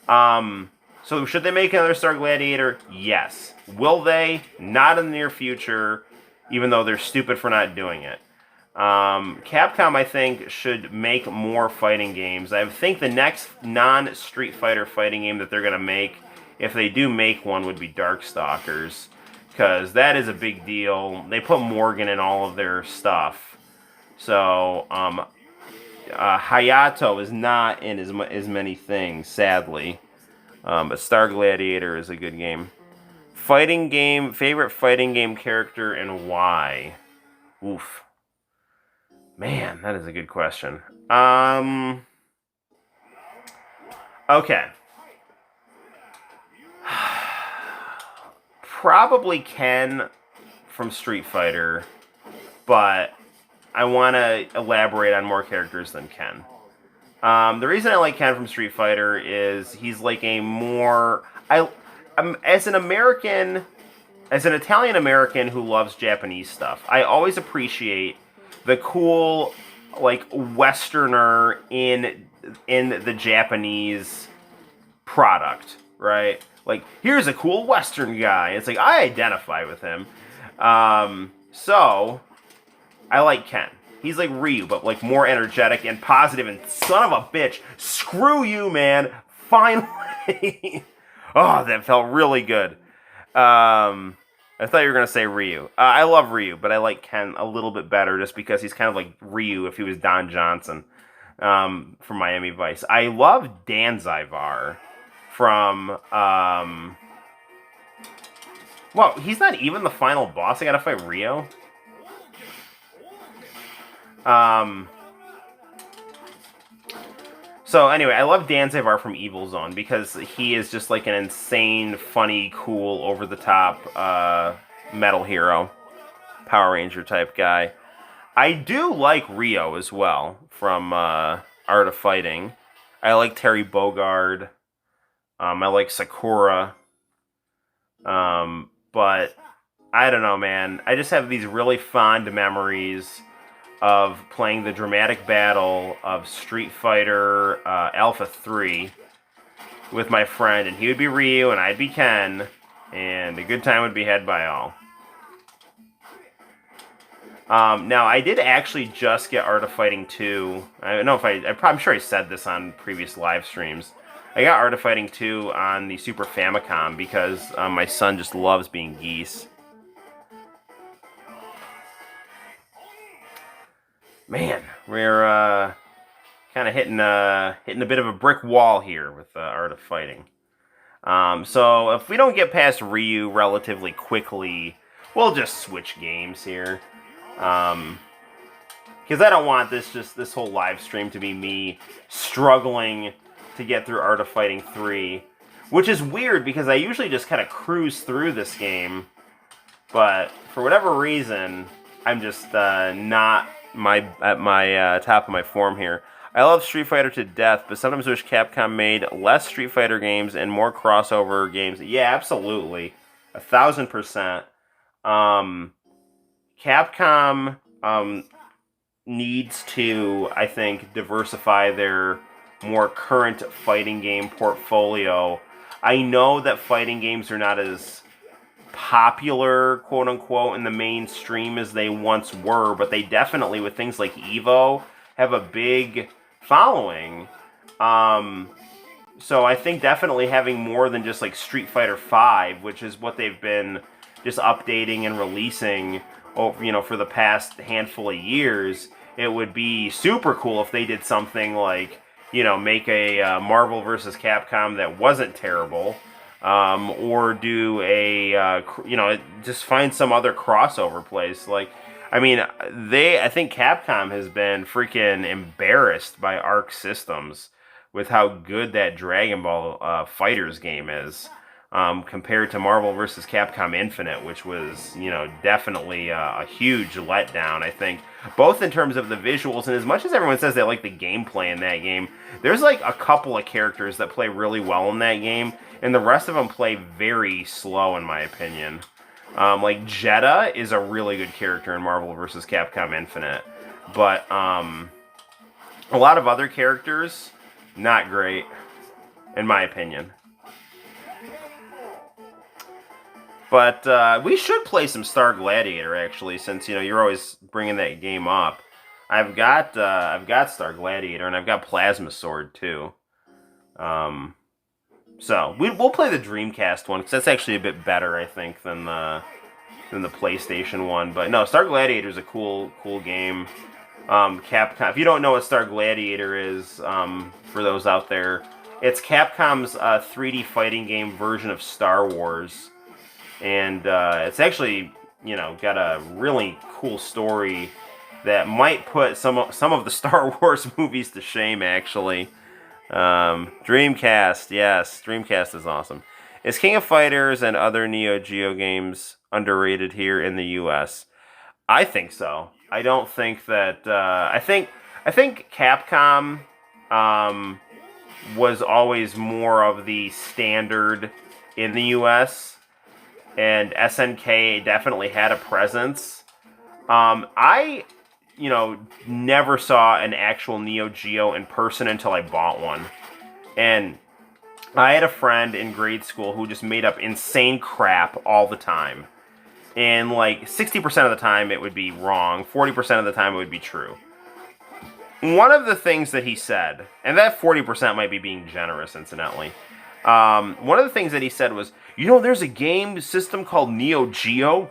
So should they make another Star Gladiator? Yes. Will they? Not in the near future, even though they're stupid for not doing it. Capcom, I think, should make more fighting games. I think the next non-Street Fighter fighting game that they're going to make, if they do make one, would be Darkstalkers. Because that is a big deal. They put Morgan in all of their stuff. So, Hayato is not in as many things, sadly. But Star Gladiator is a good game. Fighting game, favorite fighting game character and why? Oof. Man, that is a good question. Okay. Probably Ken from Street Fighter, but I want to elaborate on more characters than Ken. The reason I like Ken from Street Fighter is he's like a more... as an Italian American who loves Japanese stuff, I always appreciate the cool, like, Westerner in the Japanese product, right? Like, here's a cool Western guy. It's like, I identify with him. So, I like Ken. He's like Ryu, but like more energetic and positive and son of a bitch. Screw you, man. Finally. Oh, that felt really good. I thought you were going to say Ryu. I love Ryu, but I like Ken a little bit better just because he's kind of like Ryu if he was Don Johnson from Miami Vice. I love Dan Zyvar from... well, he's not even the final boss. I gotta fight Rio. So anyway, I love Dan Zyvar from Evil Zone because he is just like an insane, funny, cool, over-the-top metal hero, Power Ranger type guy. I do like Rio as well from Art of Fighting. I like Terry Bogard. I like Sakura. But I don't know, man. I just have these really fond memories of playing the dramatic battle of Street Fighter Alpha 3 with my friend, and he would be Ryu and I'd be Ken, And a good time would be had by all. Now, I did actually just get Art of Fighting 2. I don't know if I'm sure I said this on previous live streams. I got Art of Fighting 2 on the Super Famicom because my son just loves being geese. Man, we're kind of hitting a bit of a brick wall here with Art of Fighting. So if we don't get past Ryu relatively quickly, we'll just switch games here. Because I don't want this whole live stream to be me struggling to get through Art of Fighting 3, which is weird because I usually just kind of cruise through this game, but for whatever reason, I'm just not at my top of my form here. I love Street Fighter to death, but sometimes wish Capcom made less Street Fighter games and more crossover games. Yeah, absolutely. 1,000%. Capcom needs to, I think, diversify their more current fighting game portfolio. I know that fighting games are not as popular, quote-unquote, in the mainstream as they once were, but they definitely, with things like EVO, have a big following. So I think definitely having more than just like Street Fighter V, which is what they've been just updating and releasing over, for the past handful of years, it would be super cool if they did something like, make a Marvel vs. Capcom that wasn't terrible, or do a, just find some other crossover place. Like, I think Capcom has been freaking embarrassed by Arc Systems with how good that Dragon Ball Fighters game is. Compared to Marvel vs. Capcom Infinite, which was, definitely a huge letdown, I think. Both in terms of the visuals, and as much as everyone says they like the gameplay in that game, there's like a couple of characters that play really well in that game, and the rest of them play very slow, in my opinion. Like Jeddah is a really good character in Marvel vs. Capcom Infinite, but a lot of other characters, not great, in my opinion. But we should play some Star Gladiator, actually, since you're always bringing that game up. I've got Star Gladiator, and I've got Plasma Sword too. So we'll play the Dreamcast one because that's actually a bit better, I think, than the PlayStation one. But no, Star Gladiator is a cool game. Capcom. If you don't know what Star Gladiator is, for those out there, it's Capcom's 3D fighting game version of Star Wars. And it's actually, got a really cool story that might put some of the Star Wars movies to shame, actually. Dreamcast, yes, Dreamcast is awesome. Is King of Fighters and other Neo Geo games underrated here in the U.S.? I think so. I don't think that. I think Capcom was always more of the standard in the U.S., and SNK definitely had a presence. I never saw an actual Neo Geo in person until I bought one. And I had a friend in grade school who just made up insane crap all the time. And like 60% of the time it would be wrong, 40% of the time it would be true. One of the things that he said, and that 40% might be being generous, incidentally. One of the things that he said was, there's a game system called Neo Geo,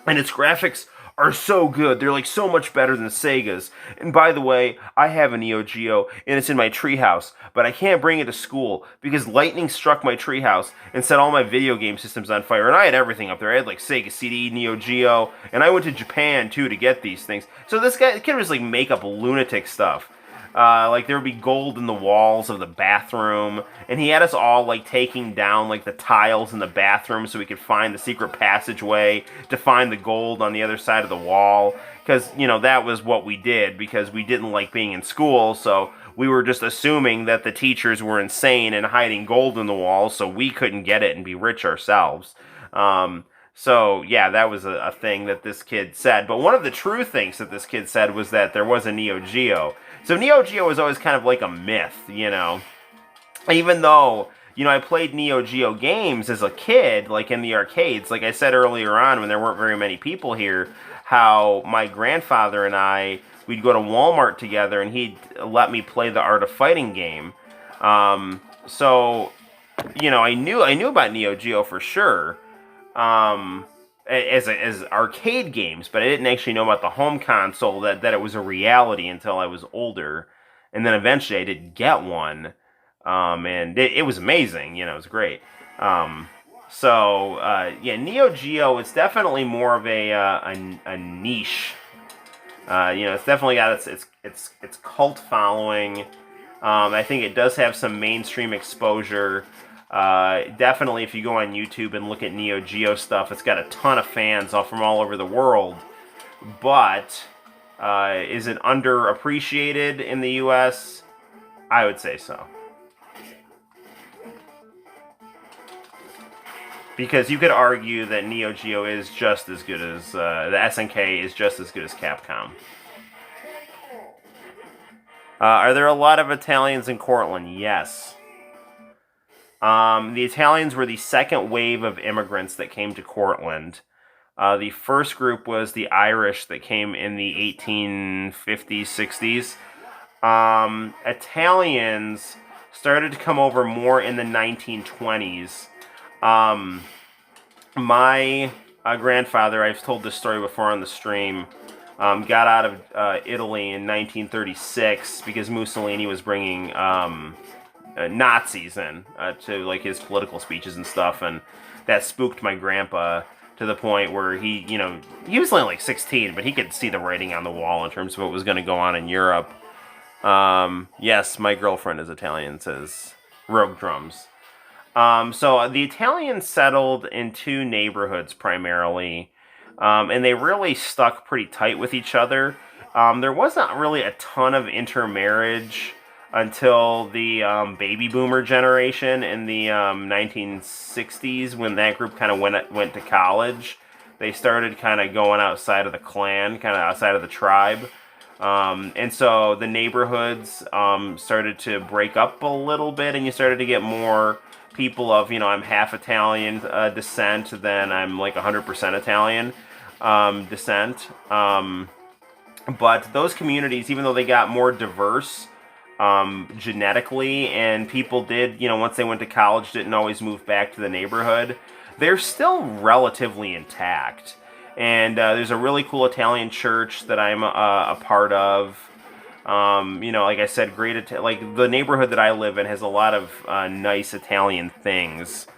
and its graphics are so good. They're like so much better than Sega's. And by the way, I have a Neo Geo, and it's in my treehouse, but I can't bring it to school because lightning struck my treehouse and set all my video game systems on fire. And I had everything up there. I had like Sega CD, Neo Geo, and I went to Japan too to get these things. So the kid was like make up lunatic stuff. Like there would be gold in the walls of the bathroom, and he had us all like taking down like the tiles in the bathroom so we could find the secret passageway to find the gold on the other side of the wall. Because that was what we did because we didn't like being in school, so we were just assuming that the teachers were insane and hiding gold in the walls, so we couldn't get it and be rich ourselves. So, yeah, that was a thing that this kid said. But one of the true things that this kid said was that there was a Neo Geo. So Neo Geo was always kind of like a myth, Even though, I played Neo Geo games as a kid, like in the arcades. Like I said earlier on, when there weren't very many people here, how my grandfather and we'd go to Walmart together, and he'd let me play the Art of Fighting game. So, I knew about Neo Geo for sure, as arcade games, but I didn't actually know about the home console, that it was a reality until I was older, and then eventually I did get one. And it was amazing. It was great. Yeah, Neo Geo is definitely more of a niche. It's definitely got its cult following. I think it does have some mainstream exposure. Definitely, if you go on YouTube and look at Neo Geo stuff, it's got a ton of fans from all over the world. But is it underappreciated in the U.S.? I would say so. Because you could argue that Neo Geo is just as good as, the SNK is just as good as Capcom. Are there a lot of Italians in Cortland? Yes. The Italians were the second wave of immigrants that came to Cortland. The first group was the Irish that came in the 1850s, 60s. Italians started to come over more in the 1920s. My grandfather, I've told this story before on the stream, got out of Italy in 1936 because Mussolini was bringing Nazis in to like his political speeches and stuff, and that spooked my grandpa to the point where he was only like 16, but he could see the writing on the wall in terms of what was going to go on in Europe. Yes, my girlfriend is Italian, says Rogue Drums. So the Italians settled in two neighborhoods primarily, and they really stuck pretty tight with each other. There wasn't really a ton of intermarriage until the baby boomer generation in the 1960s, when that group kind of went to college. They started kind of going outside of the clan, kind of outside of the tribe. And so the neighborhoods started to break up a little bit, and you started to get more people of, I'm half Italian descent than I'm like 100% Italian descent. But those communities, even though they got more diverse genetically, and people did, once they went to college, didn't always move back to the neighborhood, they're still relatively intact. And there's a really cool Italian church that I'm a part of. Like I said, like the neighborhood that I live in has a lot of nice Italian things.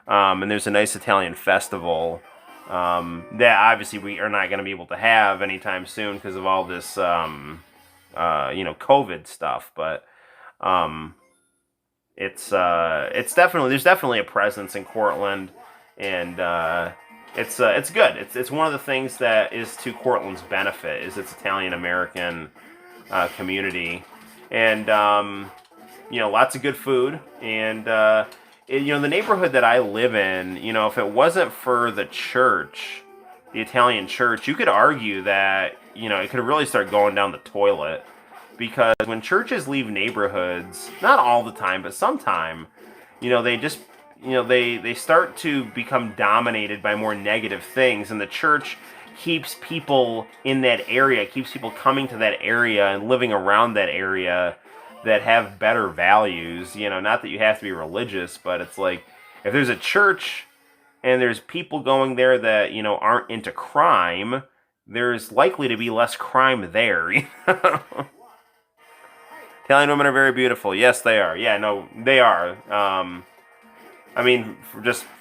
And there's a nice Italian festival that obviously we are not going to be able to have anytime soon because of all this, COVID stuff. But it's definitely, there's definitely a presence in Cortland, and it's good. It's one of the things that is to Cortland's benefit is its Italian American community, and lots of good food, and the neighborhood that I live in, if it wasn't for the church, the Italian church, you could argue that it could really start going down the toilet, because when churches leave neighborhoods, not all the time, but sometime, they just they start to become dominated by more negative things, and the church keeps people in that area, keeps people coming to that area and living around that area that have better values. Not that you have to be religious, but it's like, if there's a church and there's people going there that, aren't into crime, there's likely to be less crime there. Italian women are very beautiful. Yes, they are. Yeah, no, they are.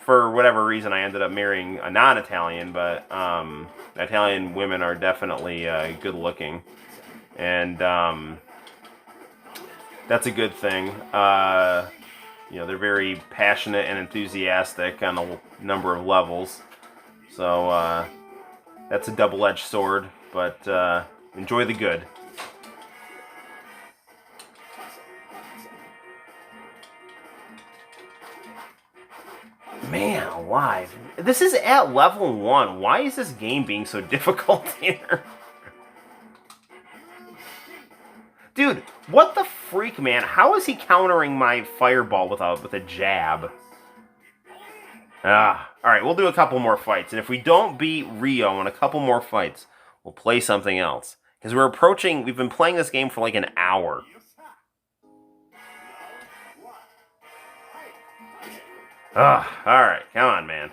For whatever reason, I ended up marrying a non-Italian, but Italian women are definitely good looking, and that's a good thing. They're very passionate and enthusiastic on a number of levels, so that's a double-edged sword, but enjoy the good. Man alive. This is at level 1. Why is this game being so difficult here? Dude, what the freak, man? How is he countering my fireball with a jab? Alright, we'll do a couple more fights. And if we don't beat Rio in a couple more fights, we'll play something else. Because we've been playing this game for like an hour. Alright, come on, man.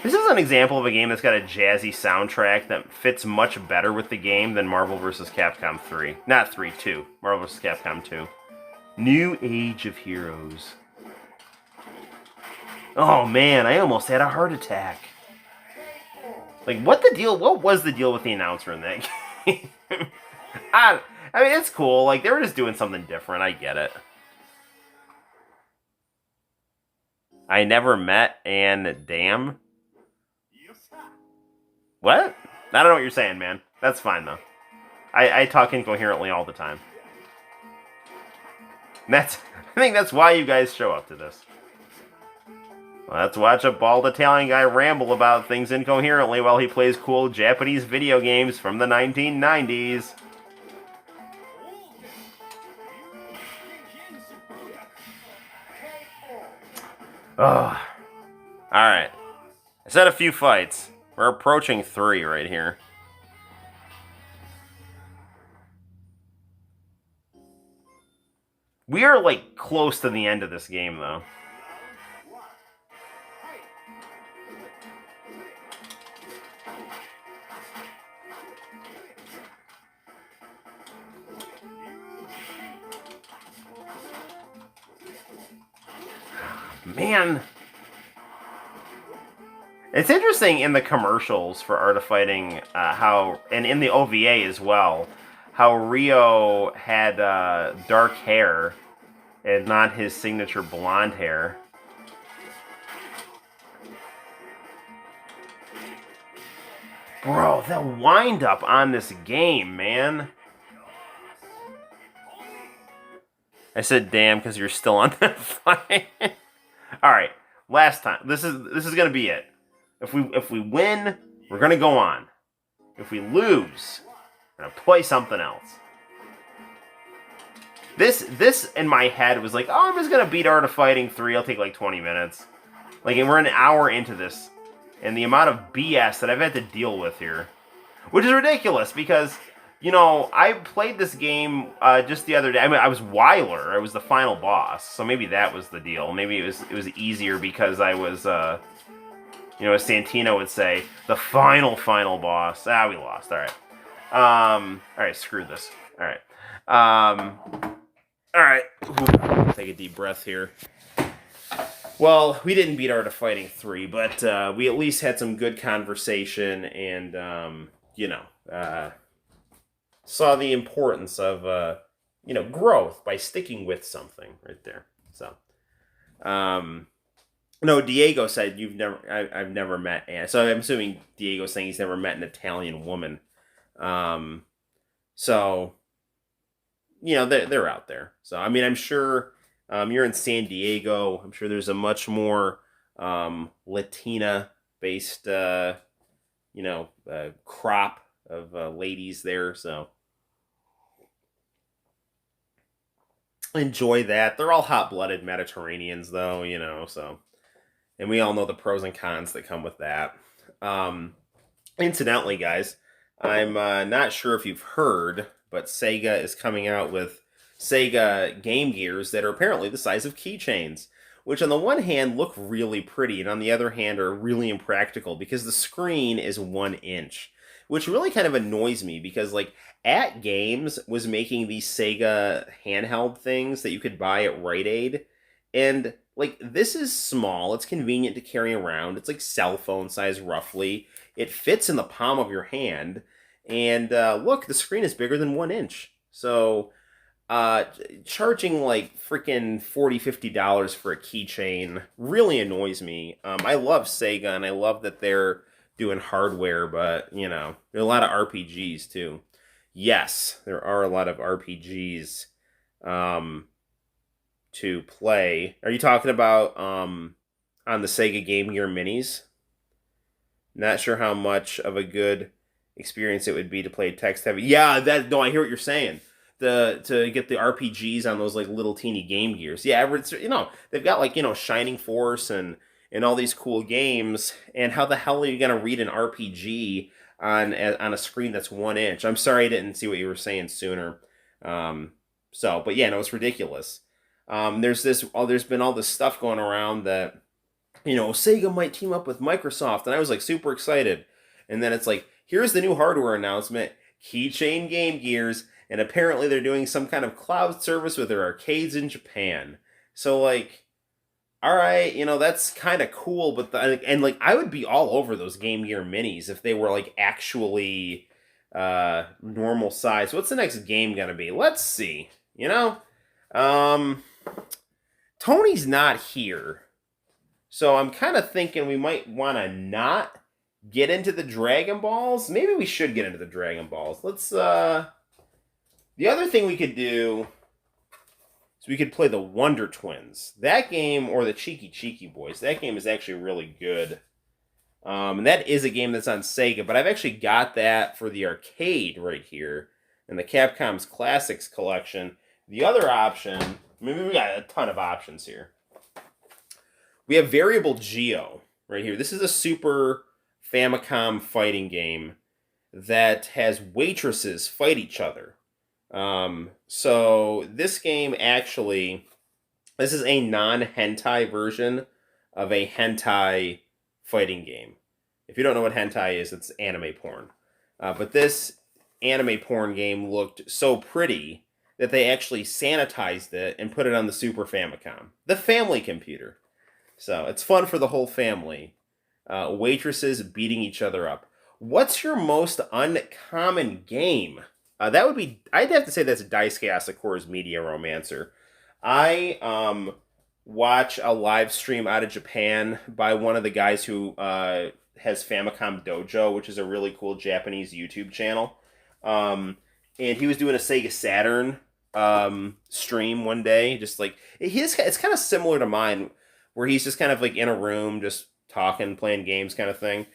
This is an example of a game that's got a jazzy soundtrack that fits much better with the game than Marvel vs. Capcom 3. Not 3, 2. Marvel vs. Capcom 2. New Age of Heroes. Oh man, I almost had a heart attack. Like, what was the deal with the announcer in that game? I mean, it's cool. Like, they were just doing something different. I get it. I never met and damn. What? I don't know what you're saying, man. That's fine, though. I talk incoherently all the time. I think that's why you guys show up to this. Let's watch a bald Italian guy ramble about things incoherently while he plays cool Japanese video games from the 1990s. Ugh. Alright. I said a few fights. We're approaching 3 right here. We are, like, close to the end of this game, though. Man. It's interesting in the commercials for Art of Fighting, and in the OVA as well, how Rio had dark hair and not his signature blonde hair. Bro, the wind-up on this game, man. I said damn because you're still on that fight. Alright, last time. This is gonna be it. If we win, we're gonna go on. If we lose, we're gonna play something else. This in my head was like, oh, I'm just gonna beat Art of Fighting 3. It'll take like 20 minutes. Like, and we're an hour into this, and the amount of BS that I've had to deal with here, which is ridiculous because, you know, I played this game just the other day. I mean, I was Weiler. I was the final boss, so maybe that was the deal. Maybe it was easier because I was, you know, as Santino would say, the final boss. We lost. All right. All right. Screw this. All right. All right. Take a deep breath here. Well, we didn't beat Art of Fighting 3, but we at least had some good conversation and, you know, saw the importance of, you know, growth by sticking with something right there. So, no, Diego said I've never met Anne. So I'm assuming Diego's saying he's never met an Italian woman. So, you know, they're out there. So, I mean, I'm sure you're in San Diego. I'm sure there's a much more Latina-based, you know, crop of ladies there. So, enjoy that. They're all hot-blooded Mediterraneans, though, you know, so... And we all know the pros and cons that come with that. Incidentally, guys, I'm not sure if you've heard, but Sega is coming out with Sega Game Gears that are apparently the size of keychains, which on the one hand look really pretty, and on the other hand are really impractical because the screen is 1 inch, which really kind of annoys me because, like, At Games was making these Sega handheld things that you could buy at Rite Aid, and... like, this is small. It's convenient to carry around. It's like cell phone size, roughly. It fits in the palm of your hand. And, look, the screen is bigger than 1 inch. So, charging, like, freaking $40, $50 for a keychain really annoys me. I love Sega, and I love that they're doing hardware, but, you know, there are a lot of RPGs, too. Yes, there are a lot of RPGs, to play. Are you talking about on the Sega Game Gear Minis? Not sure how much of a good experience it would be to play text heavy. Yeah, that no, I hear what you're saying. To get the RPGs on those like little teeny Game Gears. Yeah, they've got like Shining Force and all these cool games. And how the hell are you gonna read an RPG on a screen that's 1 inch? I'm sorry I didn't see what you were saying sooner. Um, but yeah, no, it's ridiculous. There's been all this stuff going around that Sega might team up with Microsoft, and I was like super excited. And then it's like, here's the new hardware announcement: keychain Game Gears, and apparently they're doing some kind of cloud service with their arcades in Japan. So like, all right, that's kind of cool, but I would be all over those Game Gear Minis if they were like actually normal size. What's the next game gonna be? Let's see. Um, Tony's not here. So I'm kind of thinking we might want to not get into the Dragon Balls. Maybe we should get into the Dragon Balls. The other thing we could do is we could play the Wonder Twins. That game, or the Cheeky Cheeky Boys. That game is actually really good. And that is a game that's on Sega, but I've actually got that for the arcade right here in the Capcom's Classics collection. The other option, maybe we got a ton of options here. We have Variable Geo right here. This is a Super Famicom fighting game that has waitresses fight each other. So this game this is a non-hentai version of a hentai fighting game. If you don't know what hentai is, it's anime porn. But this anime porn game looked so pretty that they actually sanitized it and put it on the Super Famicom, the family computer. So it's fun for the whole family. Waitresses beating each other up. What's your most uncommon game? I'd have to say that's Daisuke Asakura's Media Romancer. I watch a live stream out of Japan by one of the guys who has Famicom Dojo, which is a really cool Japanese YouTube channel. And he was doing a Sega Saturn stream one day. Just like, it's kind of similar to mine, where he's just kind of like in a room, just talking, playing games kind of thing.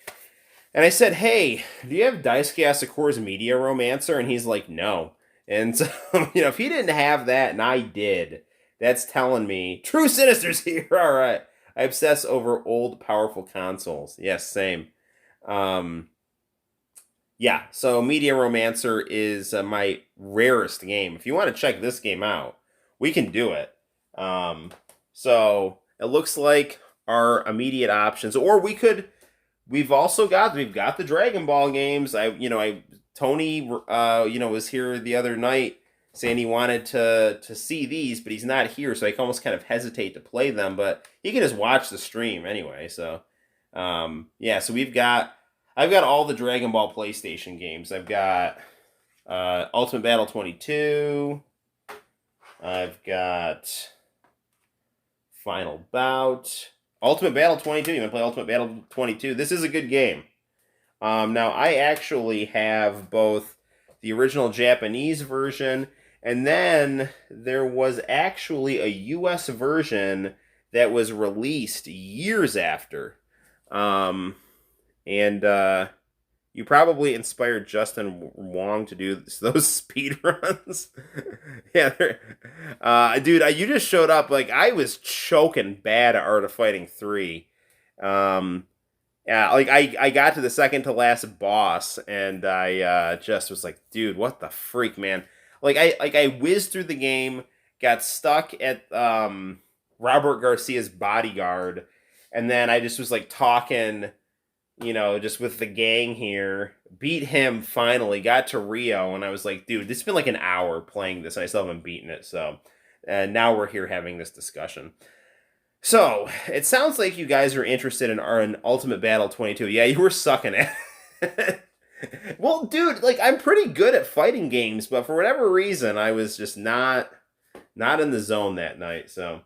And I said, hey, do you have Daisuke Asakura's Media Romancer? And he's like, no. And so, if he didn't have that and I did, that's telling me, True Sinister's here, all right. I obsess over old, powerful consoles. Yes, same. Yeah, so Media Romancer is my rarest game. If you want to check this game out, we can do it. So it looks like our immediate options, or we've got the Dragon Ball games. Tony was here the other night saying he wanted to see these, but he's not here, so I almost kind of hesitate to play them, but he can just watch the stream anyway. So so I've got all the Dragon Ball PlayStation games. I've got Ultimate Battle 22. I've got Final Bout. Ultimate Battle 22. You want to play Ultimate Battle 22? This is a good game. Now, I actually have both the original Japanese version, and then there was actually a US version that was released years after. You probably inspired Justin Wong to do those speed runs. Yeah, dude, you just showed up. Like, I was choking bad at Art of Fighting 3. Yeah, like I got to the second to last boss, and I just was like, dude, what the freak, man? I whizzed through the game, got stuck at Robert Garcia's bodyguard, and then I just was like talking, just with the gang here, beat him finally, got to Rio, and I was like, dude, this has been like an hour playing this, and I still haven't beaten it, so now we're here having this discussion. So, it sounds like you guys are interested in Ultimate Battle 22. Yeah, you were sucking at it. Well, dude, like, I'm pretty good at fighting games, but for whatever reason, I was just not in the zone that night, so...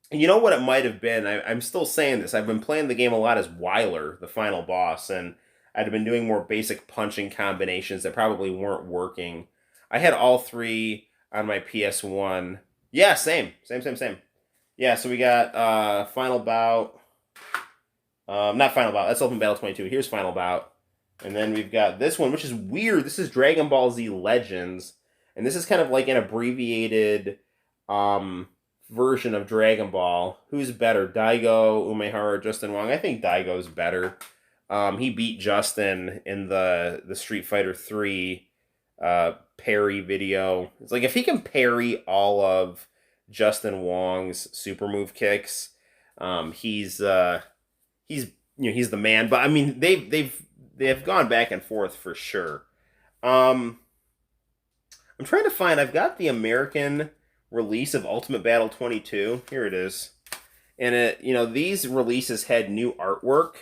You know what it might have been? I'm still saying this. I've been playing the game a lot as Weiler, the final boss, and I'd been doing more basic punching combinations that probably weren't working. I had all three on my PS1. Yeah, same. Yeah, so we got Final Bout. Not Final Bout. That's Ultimate Battle 22. Here's Final Bout. And then we've got this one, which is weird. This is Dragon Ball Z Legends. And this is kind of like an abbreviated version of Dragon Ball. Who's better, Daigo, Umehara, Justin Wong? I think Daigo's better. He beat Justin in the Street Fighter 3 parry video. It's like if he can parry all of Justin Wong's super move kicks, he's the man. But I mean, they've gone back and forth for sure. I'm trying to find. I've got the American release of Ultimate Battle 22. Here it is, and these releases had new artwork.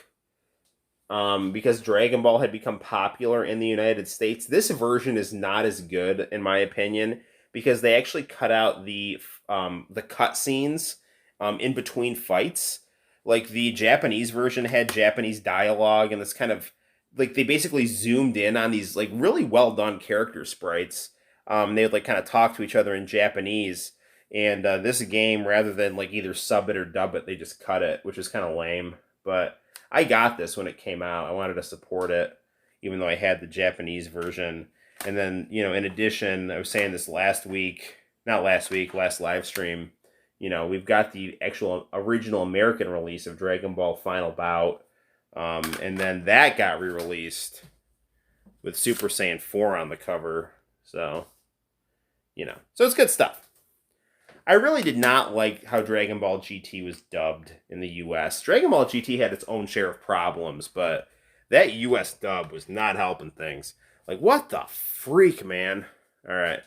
Because Dragon Ball had become popular in the United States. This version is not as good, in my opinion, because they actually cut out the cutscenes in between fights. Like, the Japanese version had Japanese dialogue, and this kind of, like, they basically zoomed in on these, like, really well-done character sprites. They would, like, kind of talk to each other in Japanese, and this game, rather than, like, either sub it or dub it, they just cut it, which is kind of lame, but I got this when it came out. I wanted to support it, even though I had the Japanese version. And then, in addition, I was saying this last live stream, we've got the actual original American release of Dragon Ball Final Bout. And then that got re-released with Super Saiyan 4 on the cover. So, so it's good stuff. I really did not like how Dragon Ball GT was dubbed in the US. Dragon Ball GT had its own share of problems, but that US dub was not helping things. Like, what the freak, man? All right.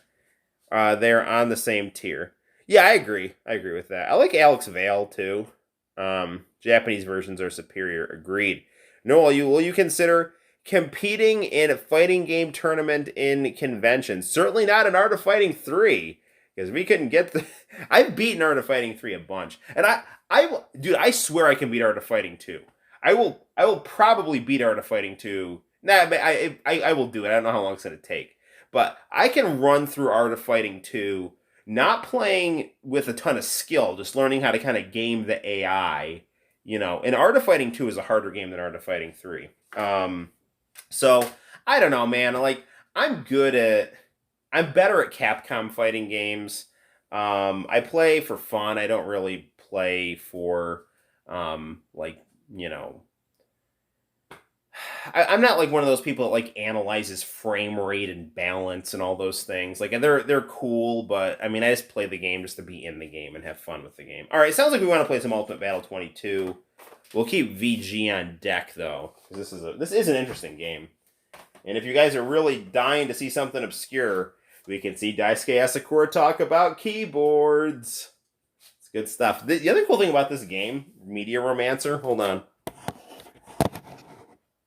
They're on the same tier. Yeah, I agree. I agree with that. I like Alex Vale, too. Japanese versions are superior. Agreed. Noel, will you consider competing in a fighting game tournament in convention? Certainly not in Art of Fighting 3. Because we couldn't get the... I've beaten Art of Fighting 3 a bunch. And I swear I can beat Art of Fighting 2. I will probably beat Art of Fighting 2. Nah, but I will do it. I don't know how long it's going to take. But I can run through Art of Fighting 2, not playing with a ton of skill, just learning how to kind of game the AI. And Art of Fighting 2 is a harder game than Art of Fighting 3. So, I don't know, man. Like, I'm better at Capcom fighting games. I play for fun. I don't really play for, I'm not like one of those people that like analyzes frame rate and balance and all those things. Like, they're cool, but I mean, I just play the game just to be in the game and have fun with the game. All right, sounds like we want to play some Ultimate Battle 22. We'll keep VG on deck though, because this is an interesting game. And if you guys are really dying to see something obscure, we can see Daisuke Asakura talk about keyboards. It's good stuff. The other cool thing about this game, Media Romancer, hold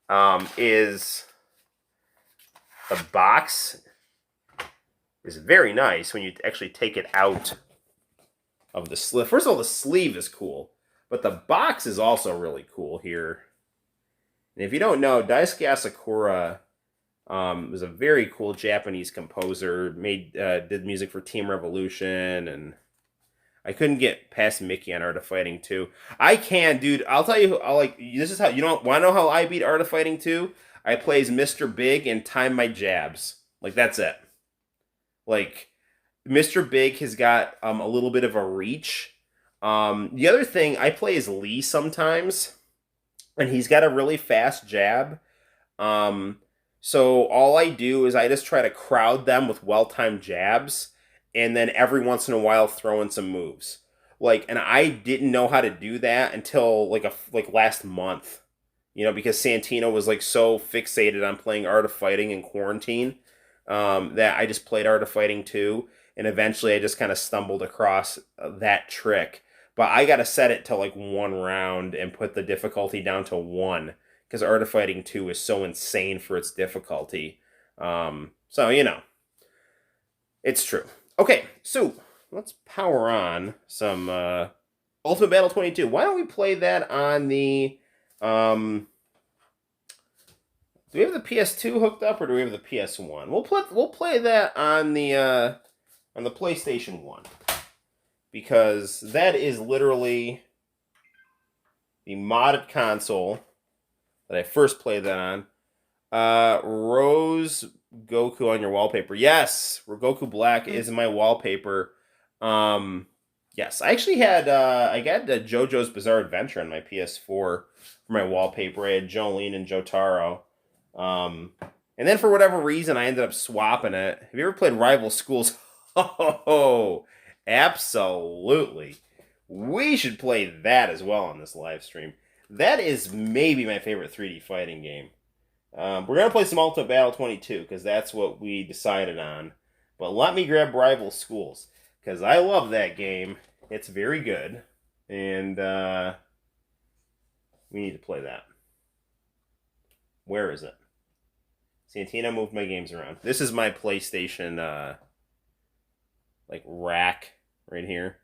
on, is the box is very nice when you actually take it out of the sleeve. First of all, the sleeve is cool, but the box is also really cool here. And if you don't know, Daisuke Asakura was a very cool Japanese composer. Did music for Team Revolution, and I couldn't get past Mickey on Art of Fighting 2. I can, dude. I'll tell you. This is how you don't want to know how I beat Art of Fighting 2. I play as Mr. Big and time my jabs. Like, that's it. Like, Mr. Big has got a little bit of a reach. The other thing, I play as Lee sometimes, and he's got a really fast jab. So all I do is I just try to crowd them with well-timed jabs, and then every once in a while throw in some moves. Like, and I didn't know how to do that until like last month, because Santino was like so fixated on playing Art of Fighting in quarantine, that I just played Art of Fighting 2, and eventually I just kind of stumbled across that trick. But I got to set it to like 1 round and put the difficulty down to 1. Because Art of Fighting 2 is so insane for its difficulty. So, it's true. Okay, so let's power on some Ultimate Battle 22. Why don't we play that on the... do we have the PS2 hooked up, or do we have the PS1? We'll play that on the PlayStation 1. Because that is literally the modded console that I first played that on. Rose Goku on your wallpaper. Yes, Goku Black is in my wallpaper. Yes, I actually had I got JoJo's Bizarre Adventure on my PS4 for my wallpaper. I had Jolene and Jotaro. And then for whatever reason, I ended up swapping it. Have you ever played Rival Schools? Oh, absolutely. We should play that as well on this live stream. That is maybe my favorite 3D fighting game. We're going to play some Ultimate Battle 22 because that's what we decided on. But let me grab Rival Schools because I love that game. It's very good. And we need to play that. Where is it? Santino moved my games around. This is my PlayStation like rack right here.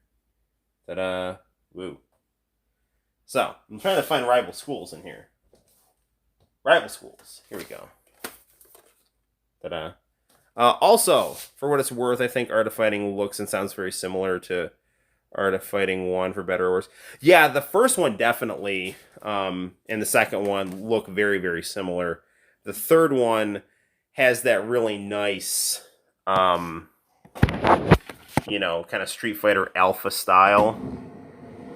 Ta-da. Woo. So, I'm trying to find Rival Schools in here. Rival Schools. Here we go. Ta-da. Also, for what it's worth, I think Art of Fighting looks and sounds very similar to Art of Fighting 1, for better or worse. Yeah, the first one definitely, and the second one look very, very similar. The third one has that really nice, you know, kind of Street Fighter Alpha style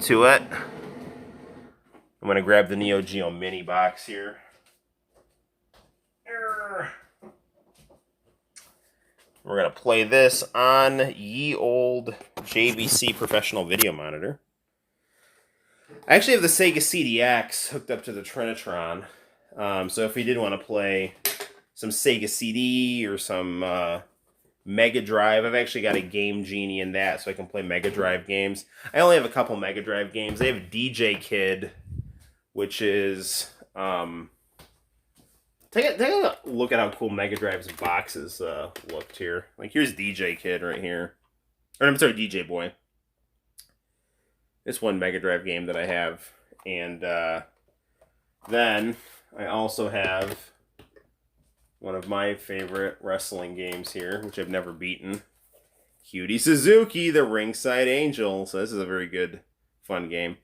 to it. I'm going to grab the Neo Geo mini box here. We're going to play this on ye old JVC professional video monitor. I actually have the Sega CDX hooked up to the Trinitron. So if we did want to play some Sega CD or some Mega Drive, I've actually got a Game Genie in that, so I can play Mega Drive games. I only have a couple Mega Drive games. I have DJ Kid, which is... Take a look at how cool Mega Drive's boxes looked here. Like, here's DJ Kid right here. Or, I'm sorry, DJ Boy. This one Mega Drive game that I have. And then I also have one of my favorite wrestling games here, which I've never beaten. Cutie Suzuki, the Ringside Angel. So this is a very good, fun game.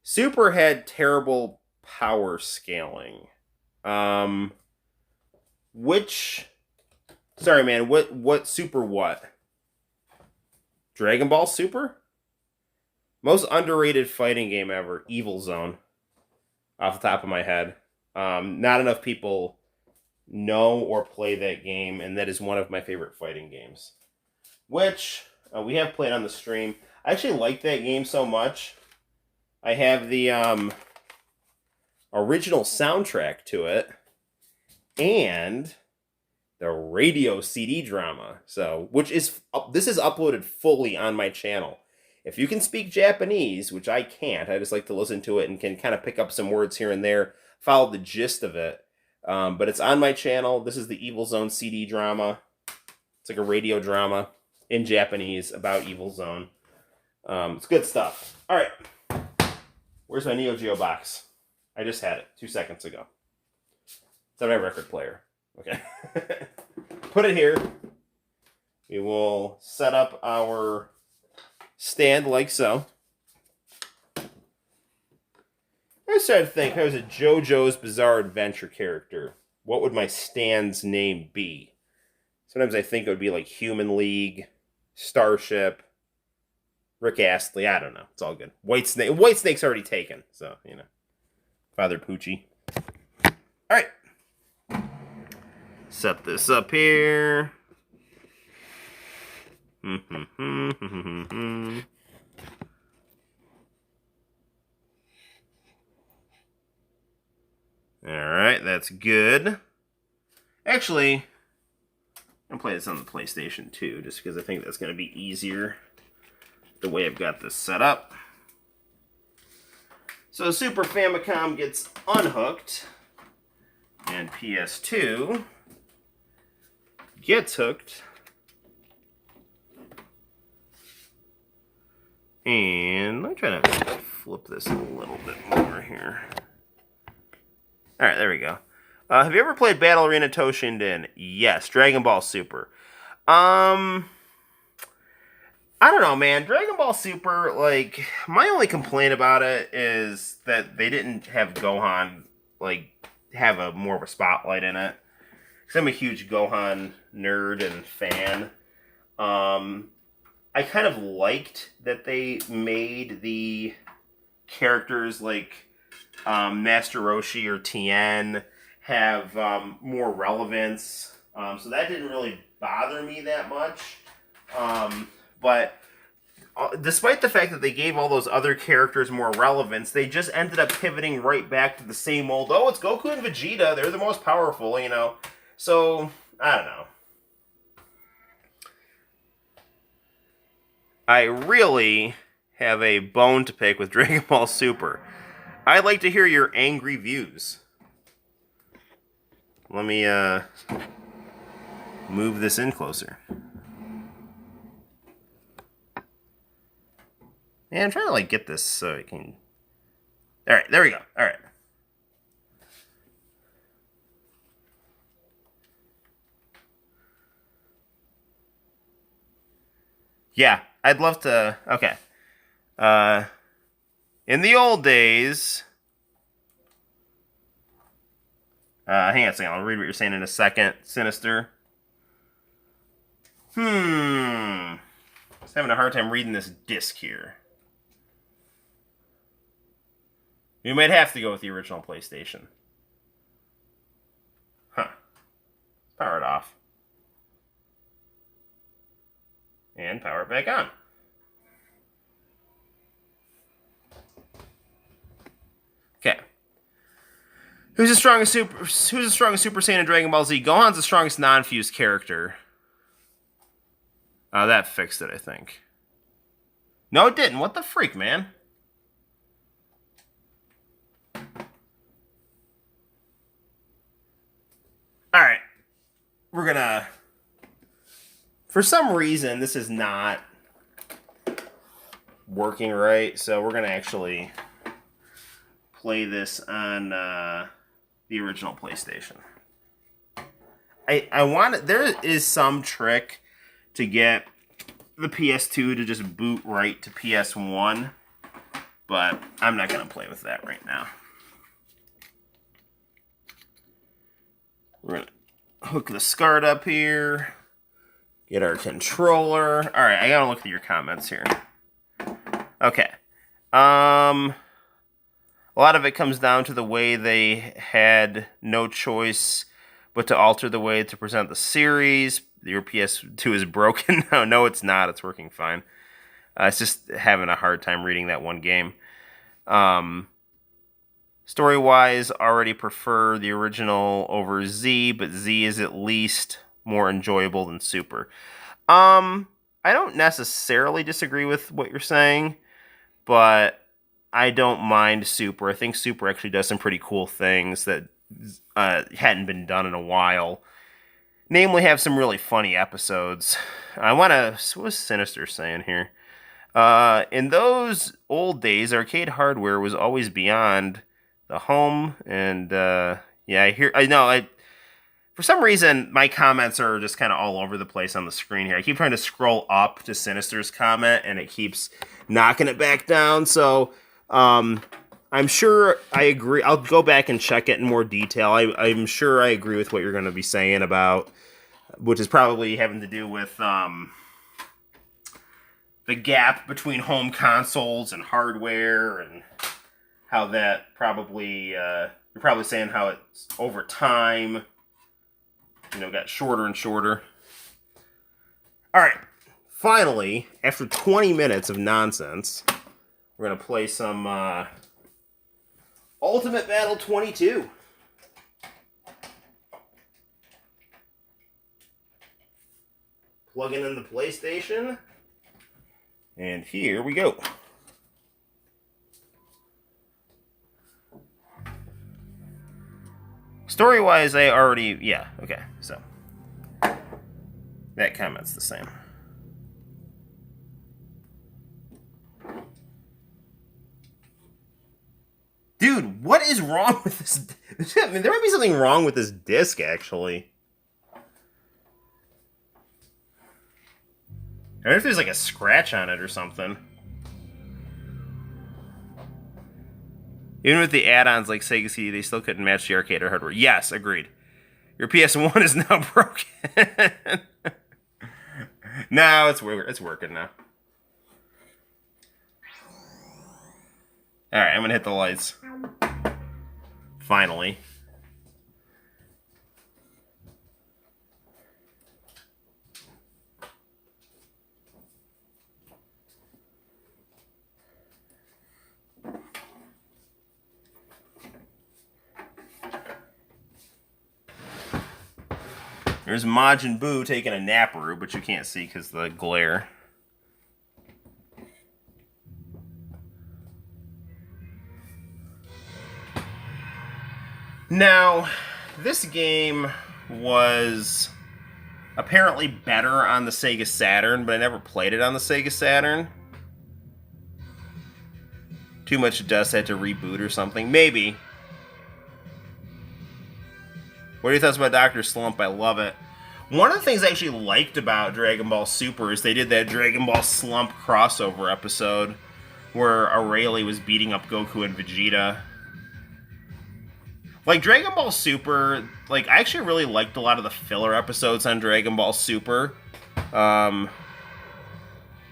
Super had terrible power scaling. Sorry, man, what Super what? Dragon Ball Super? Most underrated fighting game ever, Evil Zone. Off the top of my head. Not enough people know or play that game, and that is one of my favorite fighting games. Which, we have played on the stream. I actually like that game so much. I have the original soundtrack to it, and the radio CD drama. So, this is uploaded fully on my channel. If you can speak Japanese, which I can't, I just like to listen to it and can kind of pick up some words here and there, follow the gist of it. But it's on my channel. This is the Evil Zone CD drama. It's like a radio drama in Japanese about Evil Zone. It's good stuff. All right. Where's my Neo Geo box? I just had it 2 seconds ago. It's on my record player. Okay. Put it here. We will set up our stand like so. I started to think, if I was a JoJo's Bizarre Adventure character, what would my stand's name be? Sometimes I think it would be like Human League, Starship, Rick Astley. I don't know. It's all good. White Snake's already taken, so, you know. Father Poochie. All right. Set this up here. Alright, that's good. Actually, I'm going to play this on the PlayStation 2, just because I think that's going to be easier the way I've got this set up. So Super Famicom gets unhooked, and PS2 gets hooked. And I'm trying to flip this a little bit more here. Alright, there we go. Have you ever played Battle Arena Toshinden? Yes. Dragon Ball Super. I don't know, man. Dragon Ball Super, like, my only complaint about it is that they didn't have Gohan, like, have a more of a spotlight in it. Because I'm a huge Gohan nerd and fan. I kind of liked that they made the characters like Master Roshi or Tien have more relevance. So that didn't really bother me that much. But despite the fact that they gave all those other characters more relevance, they just ended up pivoting right back to the same old, oh, it's Goku and Vegeta. They're the most powerful, you know. So, I don't know. I really have a bone to pick with Dragon Ball Super. I'd like to hear your angry views. Let me move this in closer. Yeah, I'm trying to like get this so I can. All right, there we go. All right. Yeah, I'd love to. Okay. In the old days. Hang on a second. I'll read what you're saying in a second. Sinister. I was having a hard time reading this disc here. You might have to go with the original PlayStation. Huh. Let's power it off. And power it back on. Okay. Who's the strongest Super Saiyan in Dragon Ball Z? Gohan's the strongest non-fused character. That fixed it, I think. No, it didn't. What the freak, man? Alright. We're gonna... For some reason, this is not working right, so we're gonna actually play this on the original PlayStation. I want... There is some trick to get the PS2 to just boot right to PS1, but I'm not going to play with that right now. We're going to hook the SCART up here, get our controller. All right, I got to look at your comments here. Okay. A lot of it comes down to the way they had no choice but to alter the way to present the series. Your PS2 is broken. No, it's not. It's working fine. It's just having a hard time reading that one game. Story-wise, already prefer the original over Z, but Z is at least more enjoyable than Super. I don't necessarily disagree with what you're saying, but I don't mind Super. I think Super actually does some pretty cool things that hadn't been done in a while. Namely, have some really funny episodes. I want to... What's Sinister saying here? In those old days, arcade hardware was always beyond the home, and yeah, for some reason, my comments are just kind of all over the place on the screen here. I keep trying to scroll up to Sinister's comment, and it keeps knocking it back down, so I'm sure I agree. I'll go back and check it in more detail. I'm sure I agree with what you're going to be saying about, which is probably having to do with the gap between home consoles and hardware, and how that probably, you're probably saying how it's over time, got shorter and shorter. All right, finally, after 20 minutes of nonsense, we're going to play some Ultimate Battle 22. Plugging in the PlayStation. And here we go. Story-wise, I already... Yeah, okay, so. That comment's the same. Dude, what is wrong with this? I mean, there might be something wrong with this disc, actually. wonder if there's like a scratch on it or something. Even with the add-ons like Sega CD, they still couldn't match the arcade or hardware. Yes, agreed. Your PS1 is now broken. No, it's working now. Alright, I'm gonna hit the lights. Finally. There's Majin Buu taking a naparoo, but you can't see because of the glare. Now, this game was apparently better on the Sega Saturn, but I never played it on the Sega Saturn. Too much dust, had to reboot or something. Maybe. What are your thoughts about Dr. Slump? I love it. One of the things I actually liked about Dragon Ball Super is they did that Dragon Ball Slump crossover episode where Aurelie was beating up Goku and Vegeta. Like, Dragon Ball Super, like, I actually really liked a lot of the filler episodes on Dragon Ball Super.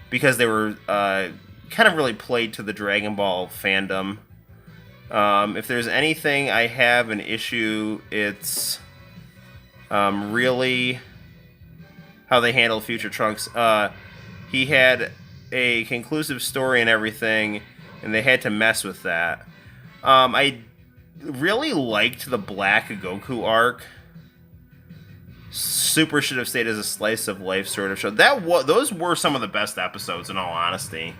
Because they were kind of really played to the Dragon Ball fandom. If there's anything I have an issue, it's really how they handle Future Trunks. He had a conclusive story and everything, and they had to mess with that. I really liked the Black Goku arc. Super should have stayed as a slice of life sort of show. Those were some of the best episodes, in all honesty.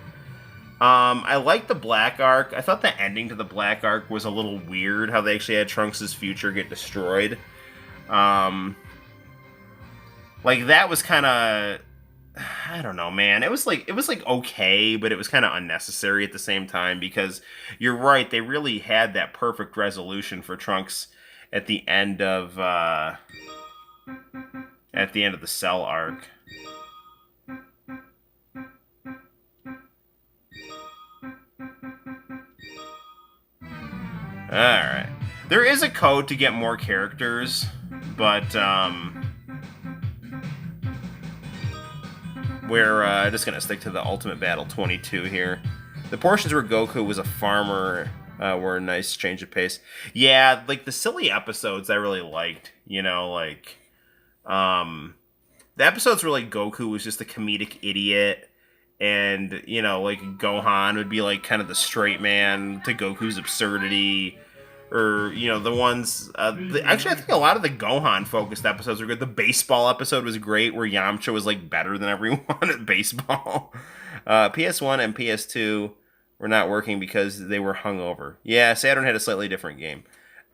I liked the Black arc. I thought the ending to the Black arc was a little weird, how they actually had Trunks' future get destroyed. Like, that was kind of, I don't know, man. It was like okay, but it was kind of unnecessary at the same time, because you're right, they really had that perfect resolution for Trunks at the end of the Cell arc. Alright. There is a code to get more characters, but, we're just gonna stick to the Ultimate Battle 22 here. The portions where Goku was a farmer were a nice change of pace. Yeah, like, the silly episodes I really liked, you know, like, the episodes where, like, Goku was just a comedic idiot, and, you know, like, Gohan would be, like, kind of the straight man to Goku's absurdity, or, you know, the ones, actually, I think a lot of the Gohan-focused episodes were good. The baseball episode was great, where Yamcha was, like, better than everyone at baseball. PS1 and PS2 were not working because they were hungover. Yeah, Saturn had a slightly different game.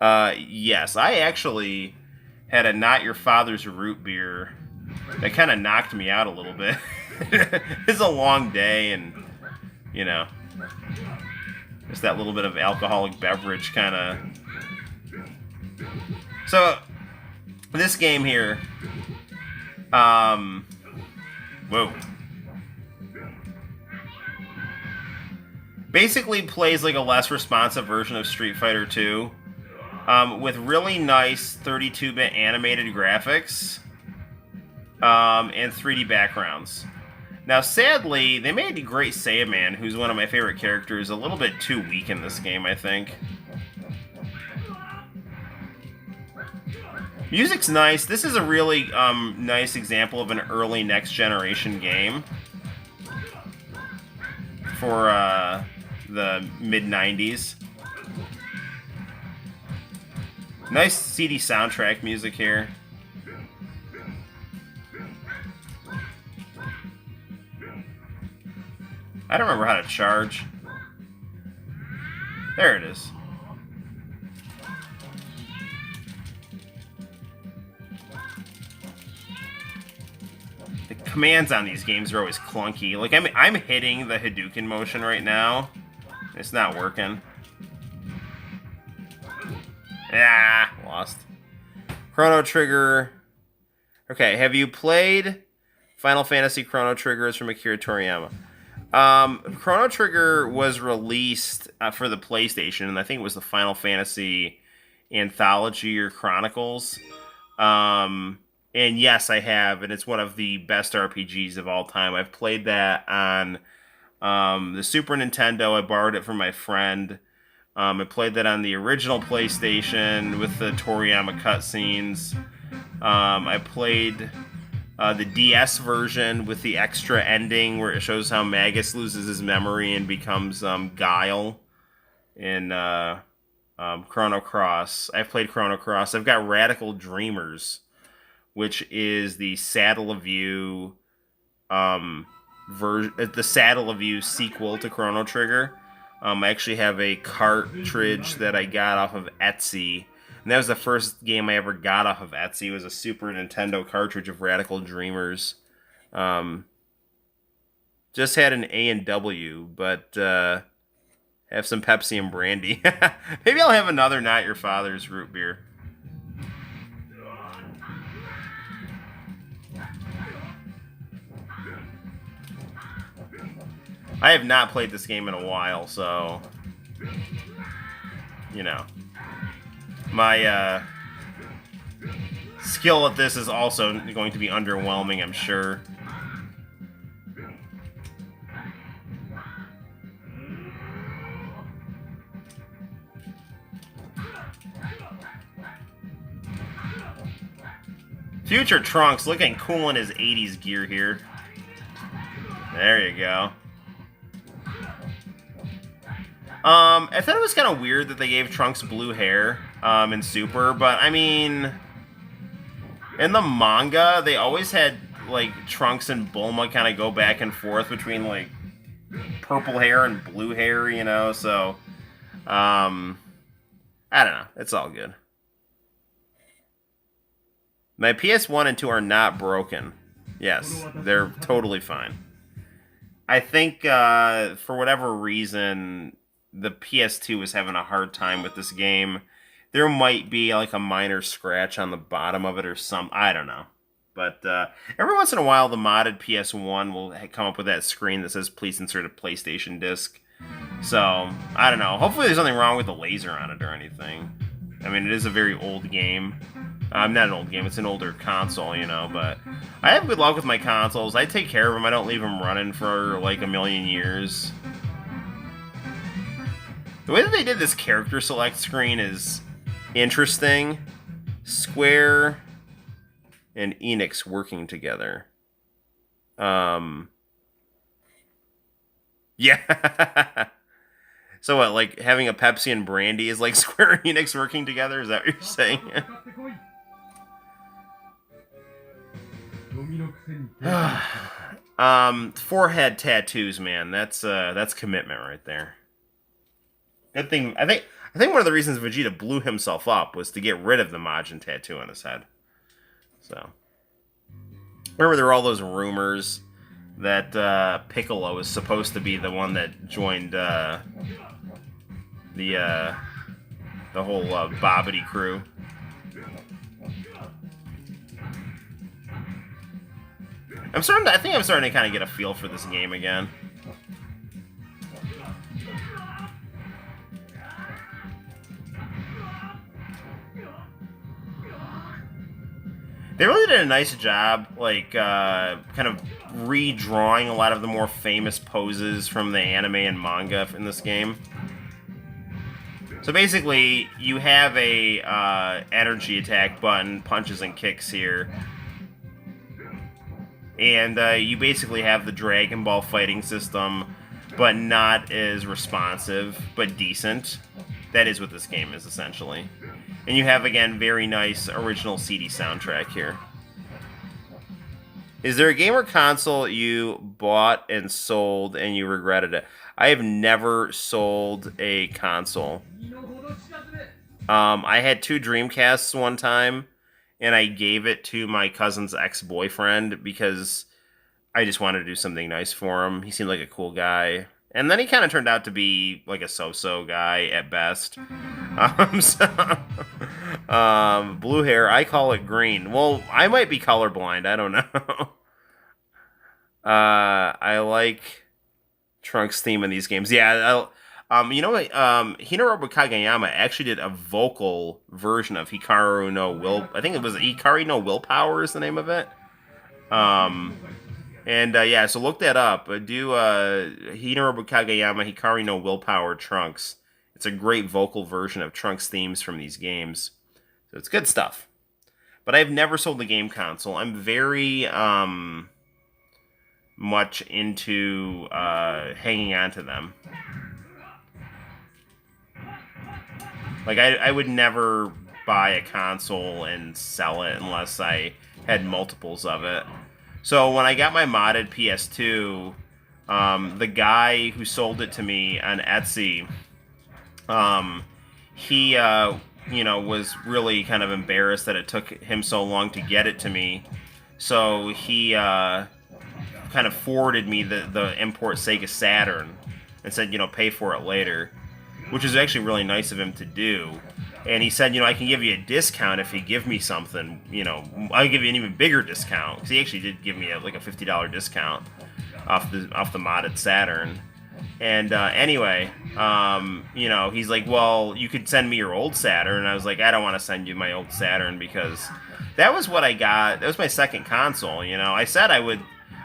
Yes, I actually had a Not Your Father's root beer that kind of knocked me out a little bit. It's a long day, and, you know, just that little bit of alcoholic beverage kind of. So, this game here, whoa. Basically plays like a less responsive version of Street Fighter 2, with really nice 32-bit animated graphics, and 3D backgrounds. Now, sadly, they made Great Saiyaman, who's one of my favorite characters, a little bit too weak in this game, I think. Music's nice. This is a really nice example of an early next-generation game for the mid-90s. Nice CD soundtrack music here. I don't remember how to charge. There it is. The commands on these games are always clunky. Like, I'm hitting the Hadouken motion right now. It's not working. Ah, lost. Chrono Trigger. Okay, have you played Final Fantasy Chrono Trigger is from Akira Toriyama. Chrono Trigger was released for the PlayStation, and I think it was the Final Fantasy Anthology or Chronicles. And yes, I have, and it's one of the best RPGs of all time. I've played that on the Super Nintendo. I borrowed it from my friend. I played that on the original PlayStation with the Toriyama cutscenes. I played the DS version with the extra ending where it shows how Magus loses his memory and becomes Guile in Chrono Cross. I've played Chrono Cross. I've got Radical Dreamers, which is the Saddle of You the Saddle of You sequel to Chrono Trigger. I actually have a cartridge that I got off of Etsy. And that was the first game I ever got off of Etsy. It was a Super Nintendo cartridge of Radical Dreamers. Just had an A&W, but have some Pepsi and brandy. Maybe I'll have another Not Your Father's root beer. I have not played this game in a while, so, you know, my skill at this is also going to be underwhelming, I'm sure. Future Trunks looking cool in his 80s gear here. There you go. I thought it was kind of weird that they gave Trunks blue hair in Super, but I mean, in the manga, they always had like Trunks and Bulma kind of go back and forth between like purple hair and blue hair, you know, so I don't know. It's all good. My PS1 and 2 are not broken. Yes, they're totally fine. I think for whatever reason, the PS2 is having a hard time with this game. There might be like a minor scratch on the bottom of it or something. I don't know. But every once in a while, the modded PS1 will come up with that screen that says, please insert a PlayStation disc. So, I don't know. Hopefully there's nothing wrong with the laser on it or anything. I mean, it is a very old game. Not an old game, it's an older console, you know, but I have good luck with my consoles. I take care of them. I don't leave them running for like a million years. The way that they did this character select screen is interesting. Square and Enix working together. Yeah. So what, like having a Pepsi and brandy is like Square and Enix working together? Is that what you're saying? Forehead tattoos, man. That's commitment right there. Good thing. I think one of the reasons Vegeta blew himself up was to get rid of the Majin tattoo on his head. So, remember there were all those rumors that Piccolo is supposed to be the one that joined the whole Bobbity crew. I think I'm starting to kind of get a feel for this game again. They really did a nice job, like, kind of redrawing a lot of the more famous poses from the anime and manga in this game. So basically, you have a energy attack button, punches and kicks here. And you basically have the Dragon Ball fighting system, but not as responsive, but decent. That is what this game is, essentially. And you have, again, very nice original CD soundtrack here. Is there a game or console you bought and sold and you regretted it? I have never sold a console. I had 2 Dreamcasts one time, and I gave it to my cousin's ex-boyfriend because I just wanted to do something nice for him. He seemed like a cool guy. And then he kind of turned out to be like a so-so guy at best. Blue hair, I call it green. Well, I might be colorblind. I don't know. I like Trunks' theme in these games. Yeah, you know what? Hinorobu Kageyama actually did a vocal version of Hikaru no Will. I think it was Hikaru no Willpower is the name of it. Um, and yeah, so look that up. Do Hinorobu Kageyama Hikaru no Willpower Trunks. It's a great vocal version of Trunks themes from these games. So it's good stuff. But I've never sold the game console. I'm very much into hanging on to them. Like, I would never buy a console and sell it unless I had multiples of it. So when I got my modded PS2, the guy who sold it to me on Etsy, he, was really kind of embarrassed that it took him so long to get it to me. So he kind of forwarded me the import Sega Saturn and said, pay for it later, which is actually really nice of him to do. And he said, I can give you a discount if you give me something, I'll give you an even bigger discount. Because he actually did give me a $50 discount off the modded Saturn. And anyway, he's like, well, you could send me your old Saturn. And I was like, I don't want to send you my old Saturn because that was what I got. That was my second console, I said I would.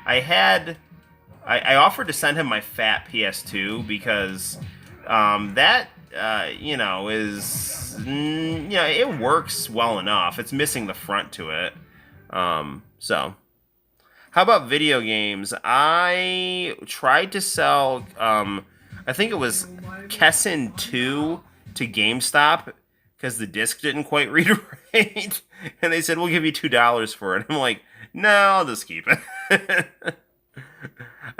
I offered to send him my fat PS2 because that is, it works well enough. It's missing the front to it. So, how about video games? I tried to sell, I think it was Kessen 2 to GameStop because the disc didn't quite read right. And they said, we'll give you $2 for it. I'm like, no, I'll just keep it.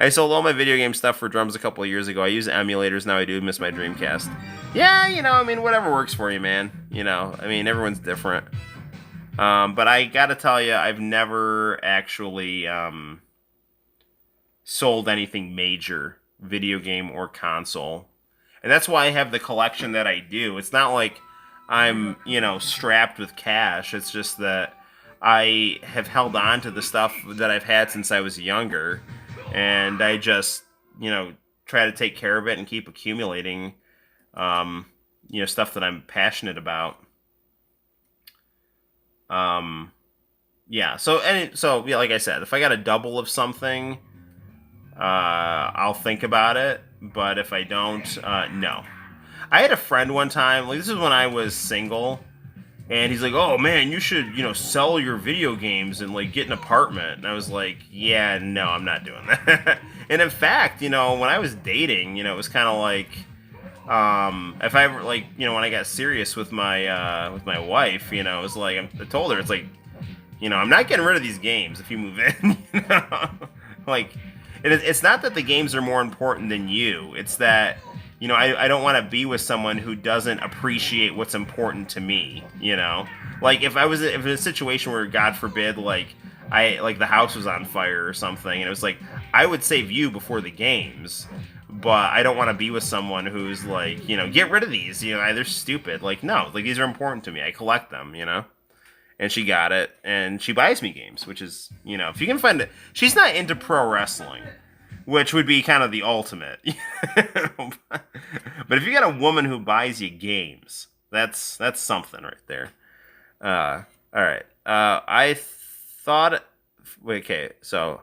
I sold all my video game stuff for drums a couple of years ago. I use emulators now. I do miss my Dreamcast. Yeah, whatever works for you, man. Everyone's different. But I gotta tell you, I've never actually sold anything major, video game or console. And that's why I have the collection that I do. It's not like I'm, strapped with cash. It's just that I have held on to the stuff that I've had since I was younger. And I just, try to take care of it and keep accumulating, stuff that I'm passionate about. So like I said, if I got a double of something, I'll think about it. But if I don't, no. I had a friend one time, this is when I was single, and he's like, oh man, you should, sell your video games and get an apartment. And I was like, yeah, no, I'm not doing that. And in fact, when I was dating, it was kind of like, if I ever, when I got serious with my wife, it was like, I told her, it's like, I'm not getting rid of these games if you move in, it's not that the games are more important than you. It's that, I don't want to be with someone who doesn't appreciate what's important to me, if I was in a situation where, God forbid, the house was on fire or something, and it was like, I would save you before the games, but I don't want to be with someone who's like, get rid of these, they're stupid. No, these are important to me. I collect them, And she got it, and she buys me games, which is, if you can find it. She's not into pro wrestling, which would be kind of the ultimate. But if you got a woman who buys you games, that's something right there. All right. I thought. Okay, so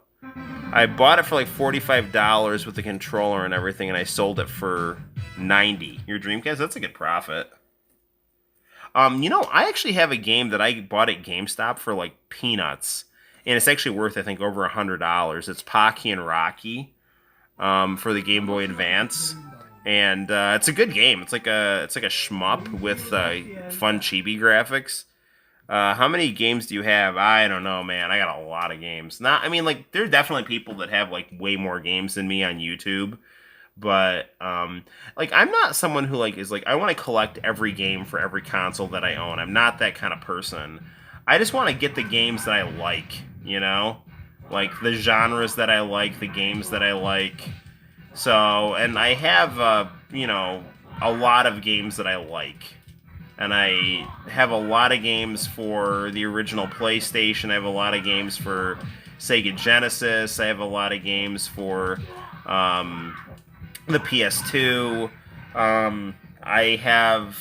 I bought it for $45 with the controller and everything, and I sold it for $90. Your Dreamcast? That's a good profit. I actually have a game that I bought at GameStop for peanuts, and it's actually worth, I think, over $100. It's Pocky and Rocky. For the Game Boy Advance, and it's a good game. It's like a shmup with fun chibi graphics. How many games do you have? I don't know, man. I got a lot of games. There are definitely people that have way more games than me on YouTube, but I'm not someone who is I want to collect every game for every console that I own. I'm not that kind of person. I just want to get the games that I like, the genres that I like, the games that I like. So, and I have, a lot of games that I like. And I have a lot of games for the original PlayStation. I have a lot of games for Sega Genesis. I have a lot of games for the PS2. I have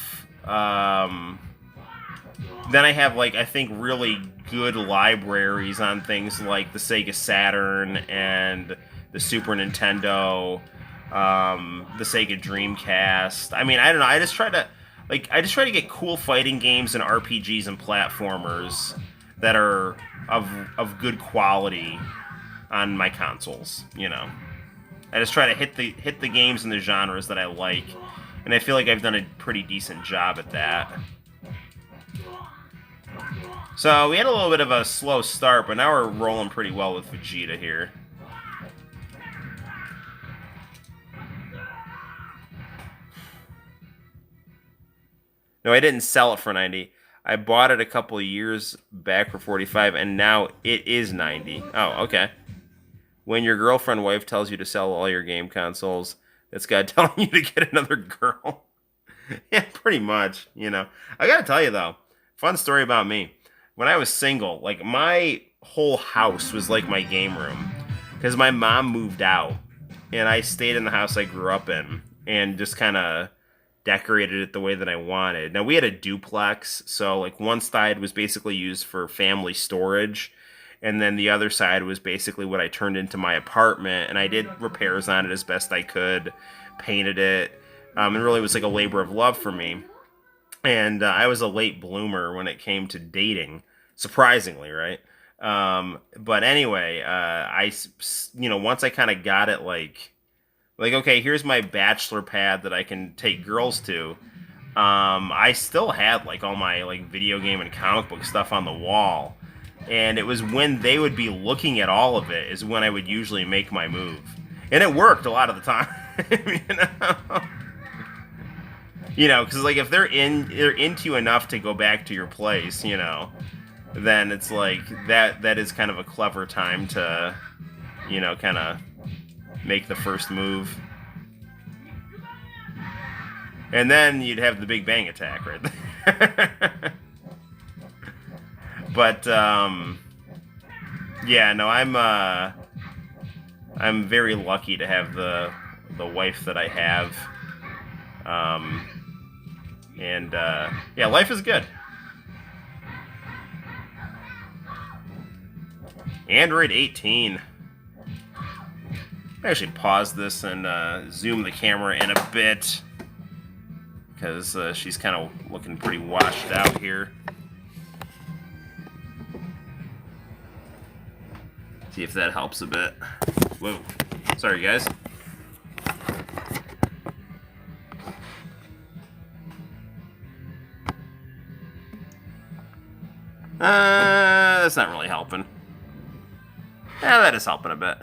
then I have, like, I think really good libraries on things like the Sega Saturn and the Super Nintendo, the Sega Dreamcast. I mean, I don't know. I just try to get cool fighting games and RPGs and platformers that are of good quality on my consoles. You know, I just try to hit the games and the genres that I like, and I feel like I've done a pretty decent job at that. So we had a little bit of a slow start, but now we're rolling pretty well with Vegeta here. No, I didn't sell it for 90. I bought it a couple of years back for 45, and now it is 90. Oh, okay. When your girlfriend wife tells you to sell all your game consoles, it's God telling you to get another girl. Yeah, pretty much, you know. I gotta tell you, though, fun story about me. When I was single, like, my whole house was like my game room. Because my mom moved out, and I stayed in the house I grew up in, and just kind of decorated it the way that I wanted. Now, we had a duplex, so, like, one side was basically used for family storage, and then the other side was basically what I turned into my apartment, and I did repairs on it as best I could, painted it, and really was like a labor of love for me. And I was a late bloomer when it came to dating, surprisingly, right? But anyway, once I kind of got it, like, okay, here's my bachelor pad that I can take girls to. I still had, like, all my, like, video game and comic book stuff on the wall. And it was when they would be looking at all of it is when I would usually make my move. And it worked a lot of the time, you know? You know, because, like, if they're into you enough to go back to your place, you know, then it's like that is kind of a clever time to, you know, kind of make the first move. And then you'd have the Big Bang attack right there. But yeah, no, I'm very lucky to have the wife that I have. Yeah, life is good. Android 18. I actually pause this and zoom the camera in a bit because she's kind of looking pretty washed out here. See if that helps a bit. Whoa. Sorry, guys. That's not really helping. Yeah, that is helping a bit.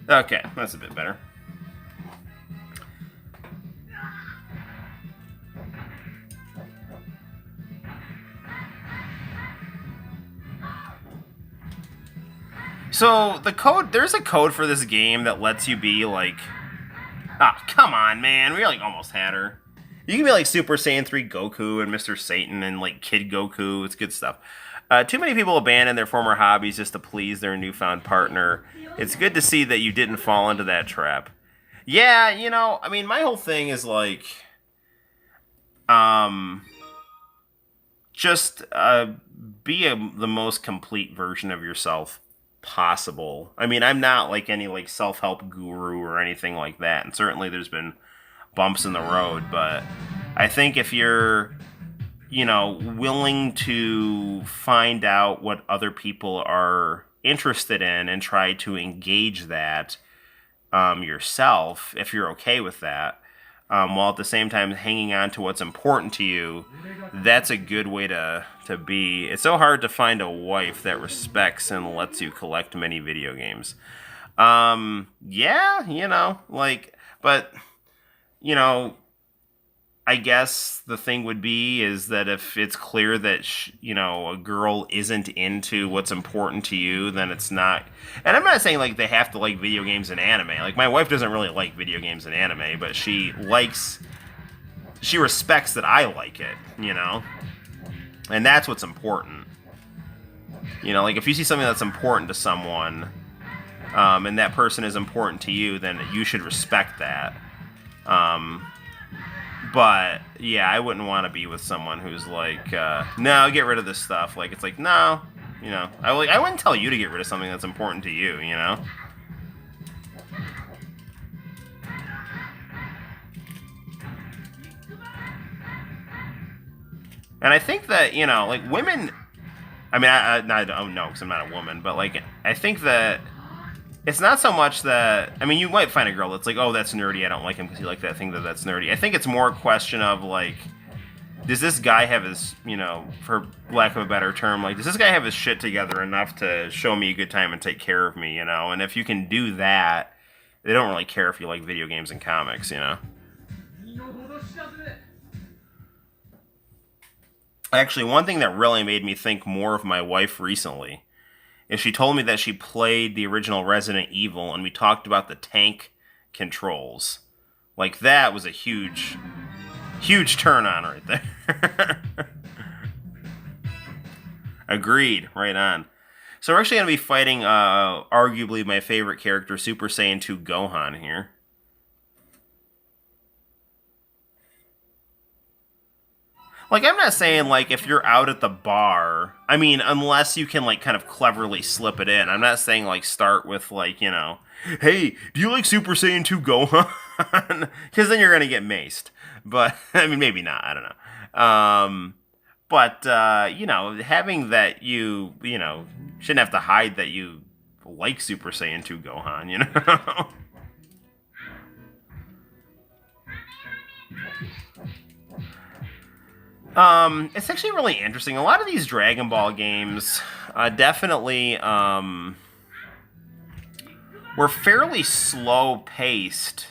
Okay, that's a bit better. So, there's a code for this game that lets you be like... Ah, come on, man, we like almost had her. You can be like Super Saiyan 3 Goku and Mr. Satan and like Kid Goku. It's good stuff. Too many people abandon their former hobbies just to please their newfound partner. It's good to see that you didn't fall into that trap. Yeah, you know, I mean, my whole thing is like, just be the most complete version of yourself possible. I mean, I'm not like any like self-help guru or anything like that, and certainly there's been bumps in the road, but I think if you're, you know, willing to find out what other people are interested in and try to engage that yourself, if you're okay with that, while at the same time hanging on to what's important to you, that's a good way to be. It's so hard to find a wife that respects and lets you collect many video games. Yeah, you know, like, but... You know, I guess the thing would be is that if it's clear that, you know, a girl isn't into what's important to you, then it's not... And I'm not saying, like, they have to like video games and anime. Like, my wife doesn't really like video games and anime, but she respects that I like it, you know? And that's what's important. You know, like if you see something that's important to someone, and that person is important to you, then you should respect that. But yeah, I wouldn't want to be with someone who's like, no, get rid of this stuff. Like, it's like, no, you know, I wouldn't tell you to get rid of something that's important to you, you know? And I think that, you know, like, women, I mean, I don't know because I'm not a woman, but, like, I think that it's not so much that, I mean, you might find a girl that's like, oh, that's nerdy, I don't like him because you like that thing that's nerdy. I think it's more a question of, like, does this guy have his, you know, for lack of a better term, like, does this guy have his shit together enough to show me a good time and take care of me, you know? And if you can do that, they don't really care if you like video games and comics, you know? Actually, one thing that really made me think more of my wife recently is she told me that she played the original Resident Evil, and we talked about the tank controls. Like, that was a huge turn on right there. Agreed, right on. So we're actually going to be fighting, arguably my favorite character, Super Saiyan 2 Gohan here. Like, I'm not saying, like, if you're out at the bar, I mean, unless you can, like, kind of cleverly slip it in. I'm not saying, like, start with, like, you know, hey, do you like Super Saiyan 2 Gohan? Because then you're going to get maced. But, I mean, maybe not, I don't know. But, you know, having that you know, shouldn't have to hide that you like Super Saiyan 2 Gohan, you know? It's actually really interesting. A lot of these Dragon Ball games definitely were fairly slow-paced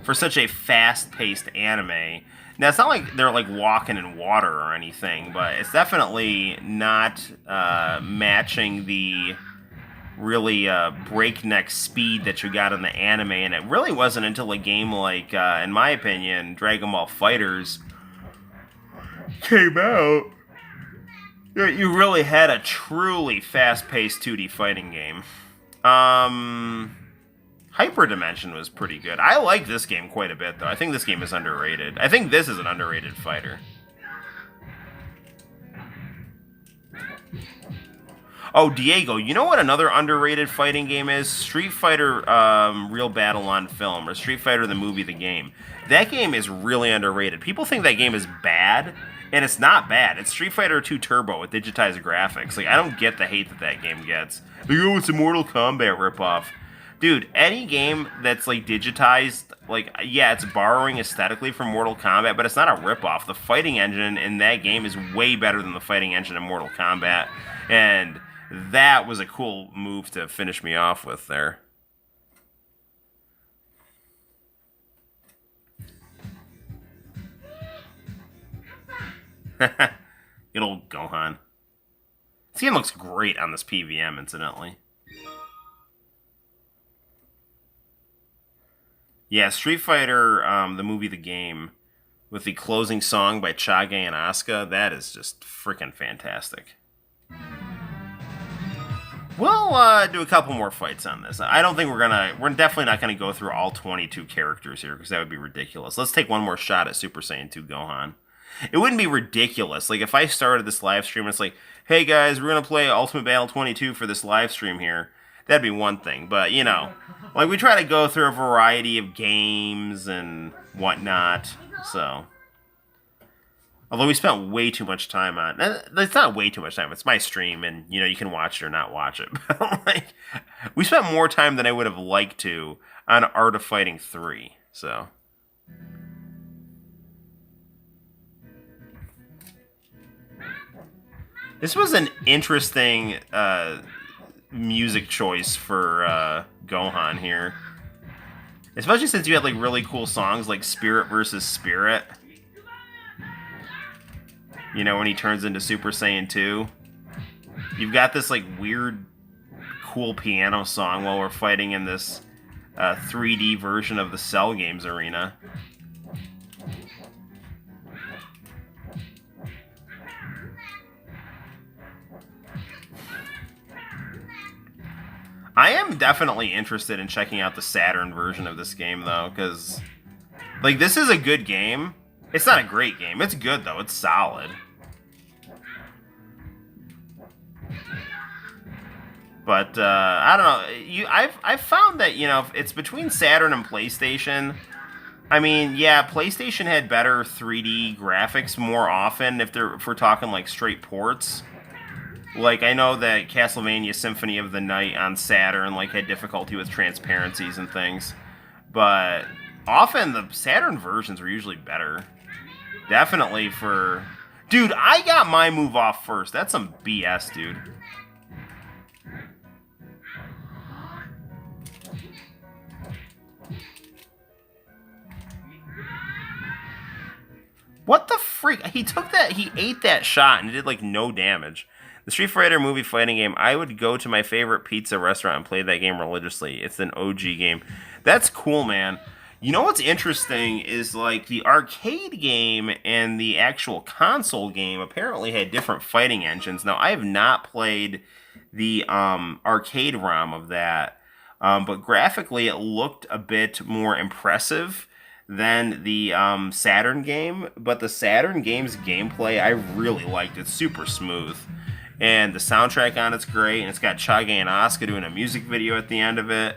for such a fast-paced anime. Now, it's not like they're like walking in water or anything, but it's definitely not matching the really breakneck speed that you got in the anime, and it really wasn't until a game like, in my opinion, Dragon Ball FighterZ came out, you really had a truly fast-paced 2D fighting game. Hyper Dimension was pretty good. I like this game quite a bit, though. I think this game is underrated. I think this is an underrated fighter. Oh, Diego, you know what another underrated fighting game is? Street Fighter Real Battle on Film, or Street Fighter the movie, the game. That game is really underrated. People think that game is bad, and it's not bad. It's Street Fighter 2 Turbo with digitized graphics. Like, I don't get the hate that game gets. Like, oh, it's a Mortal Kombat ripoff. Dude, any game that's, like, digitized, like, yeah, it's borrowing aesthetically from Mortal Kombat, but it's not a ripoff. The fighting engine in that game is way better than the fighting engine in Mortal Kombat, and that was a cool move to finish me off with there. Good old Gohan. This game looks great on this PVM, incidentally. Yeah, Street Fighter, the movie, the game, with the closing song by Chage and Asuka, that is just freaking fantastic. We'll do a couple more fights on this. I don't think we're definitely not gonna go through all 22 characters here, because that would be ridiculous. Let's take one more shot at Super Saiyan 2 Gohan. It wouldn't be ridiculous. Like, if I started this live stream, it's like, hey guys, we're gonna play Ultimate Battle 22 for this live stream here. That'd be one thing, but, you know, like, we try to go through a variety of games and whatnot, so. Although we spent way too much time on it's not way too much time, it's my stream, and, you know, you can watch it or not watch it. But, like, we spent more time than I would have liked to on Art of Fighting 3, so. This was an interesting music choice for Gohan here. Especially since you had, like, really cool songs like Spirit vs. Spirit. You know, when he turns into Super Saiyan 2. You've got this, like, weird, cool piano song while we're fighting in this 3D version of the Cell Games arena. I am definitely interested in checking out the Saturn version of this game, though, because, like, this is a good game. It's not a great game. It's good, though. It's solid. But, I don't know. I've found that, you know, it's between Saturn and PlayStation. I mean, yeah, PlayStation had better 3D graphics more often if we're talking, like, straight ports. Like, I know that Castlevania Symphony of the Night on Saturn, like, had difficulty with transparencies and things. But often the Saturn versions were usually better. Definitely for... Dude, I got my move off first. That's some BS, dude. What the freak? He took that, he ate that shot and it did, like, no damage. The Street Fighter movie fighting game, I would go to my favorite pizza restaurant and play that game religiously. It's an OG game. That's cool, man. You know what's interesting is, like, the arcade game and the actual console game apparently had different fighting engines. Now, I have not played the arcade ROM of that, but graphically it looked a bit more impressive than the Saturn game. But the Saturn game's gameplay, I really liked. It's super smooth. And the soundtrack on it's great, and it's got Chage and Asuka doing a music video at the end of it.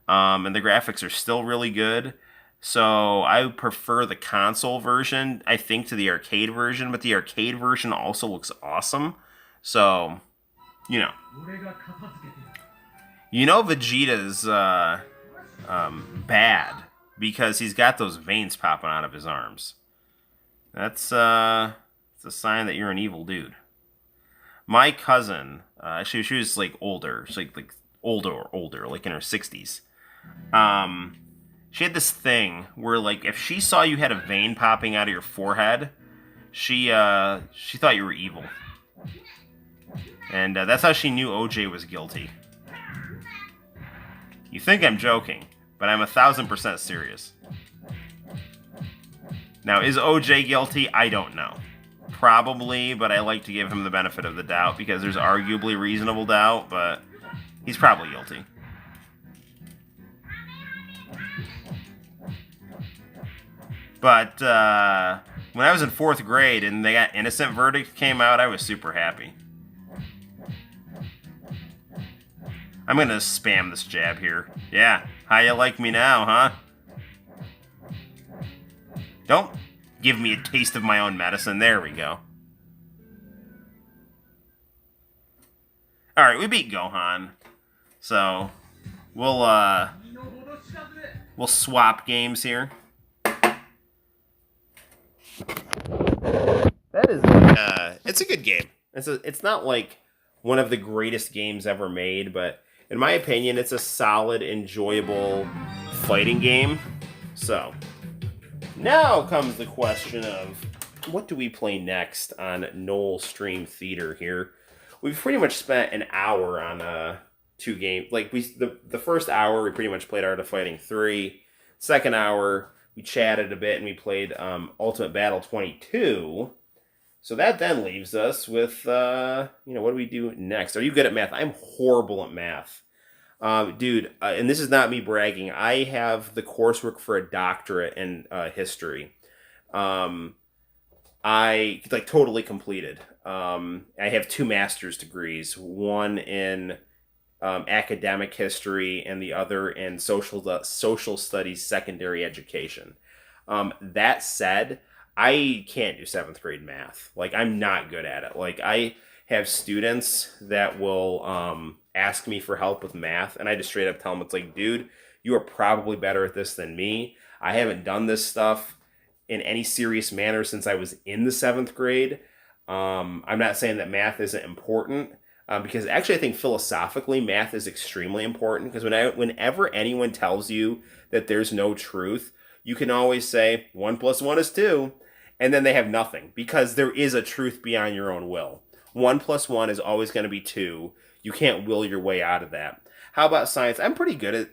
And the graphics are still really good. So I prefer the console version, I think, to the arcade version, but the arcade version also looks awesome. So, you know. You know Vegeta's bad because he's got those veins popping out of his arms. That's it's a sign that you're an evil dude. My cousin, she was like older, she's like older, like in her 60s. She had this thing where, like, if she saw you had a vein popping out of your forehead, she thought you were evil, and that's how she knew OJ was guilty. You think I'm joking, but I'm 1,000% serious. Now, is OJ guilty? I don't know. Probably, but I like to give him the benefit of the doubt because there's arguably reasonable doubt, but he's probably guilty. But when I was in 4th grade and they got innocent verdict came out, I was super happy. I'm gonna spam this jab here. Yeah, how you like me now, huh? Don't give me a taste of my own medicine. There we go. Alright, we beat Gohan. So, we'll swap games here. That is, it's a good game. It's not like one of the greatest games ever made, but in my opinion, it's a solid, enjoyable fighting game. So, now comes the question of what do we play next on Noel Stream Theater here. We've pretty much spent an hour on 2 games. Like, the first hour, we pretty much played Art of Fighting 3. Second hour, we chatted a bit and we played Ultimate Battle 22. So that then leaves us with, what do we do next? Are you good at math? I'm horrible at math. Dude, and this is not me bragging. I have the coursework for a doctorate in history. I totally completed. I have 2 master's degrees, one in academic history and the other in social studies secondary education. That said, I can't do 7th grade math. Like, I'm not good at it. Like, I have students that will ask me for help with math, and I just straight up tell them, it's like, dude, you are probably better at this than me. I haven't done this stuff in any serious manner since I was in the 7th grade. I'm not saying that math isn't important, because actually I think philosophically math is extremely important, because whenever anyone tells you that there's no truth, you can always say 1 + 1 is 2, and then they have nothing, because there is a truth beyond your own will. 1 + 1 is always going to be 2. You can't will your way out of that. How about science? I'm pretty good at,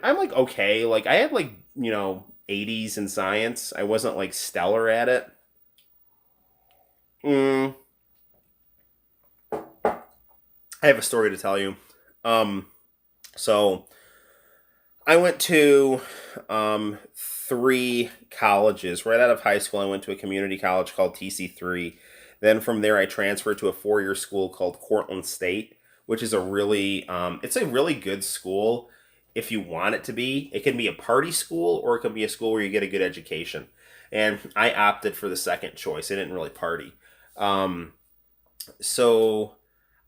I'm like okay. Like, I had 80s in science. I wasn't like stellar at it. I have a story to tell you. So I went to 3 colleges. Right out of high school, I went to a community college called TC3. Then from there, I transferred to a 4-year school called Cortland State, which is it's a really good school if you want it to be. It can be a party school or it can be a school where you get a good education. And I opted for the second choice. I didn't really party. Um, so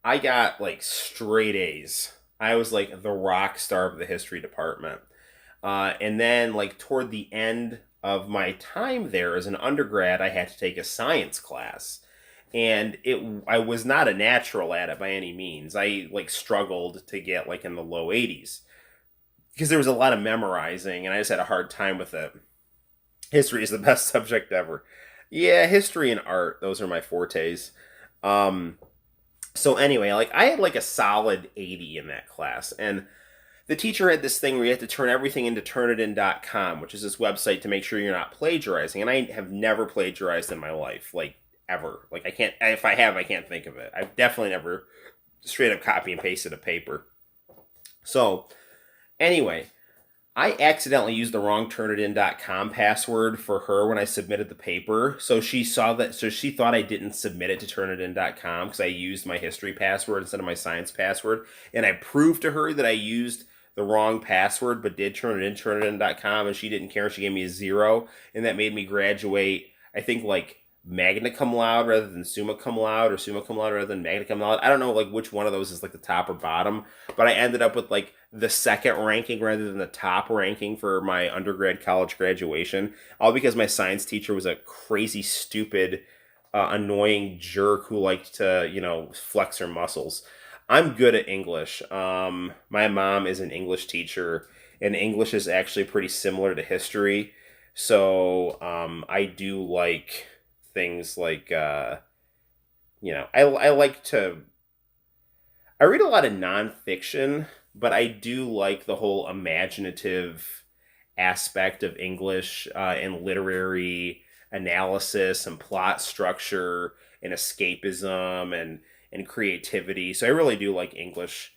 I got like straight A's. I was like the rock star of the history department. And then, like, toward the end of my time there as an undergrad, I had to take a science class. And I was not a natural at it by any means. I, like, struggled to get, like, in the low 80s because there was a lot of memorizing, and I just had a hard time with it. History is the best subject ever. Yeah, history and art, those are my fortes. Um, so anyway, like, I had, like, a solid 80 in that class, and the teacher had this thing where you have to turn everything into turnitin.com, which is this website to make sure you're not plagiarizing. And I have never plagiarized in my life, like, ever. Like, I can't, if I have, I can't think of it. I've definitely never straight up copy and pasted a paper. So, anyway, I accidentally used the wrong turnitin.com password for her when I submitted the paper. So she saw that, so she thought I didn't submit it to turnitin.com because I used my history password instead of my science password. And I proved to her that I used the wrong password but did turnitin.com, and she didn't care. She gave me a 0, and that made me graduate, I think, like, magna cum laude rather than summa cum laude, or summa cum laude rather than magna cum laude. I don't know, like, which one of those is, like, the top or bottom, but I ended up with, like, the second ranking rather than the top ranking for my undergrad college graduation, all because my science teacher was a crazy, stupid, annoying jerk who liked to, flex her muscles. I'm good at English. My mom is an English teacher, and English is actually pretty similar to history. So I do like things like, I like to. I read a lot of nonfiction, but I do like the whole imaginative aspect of English and literary analysis and plot structure and escapism and creativity. So I really do like English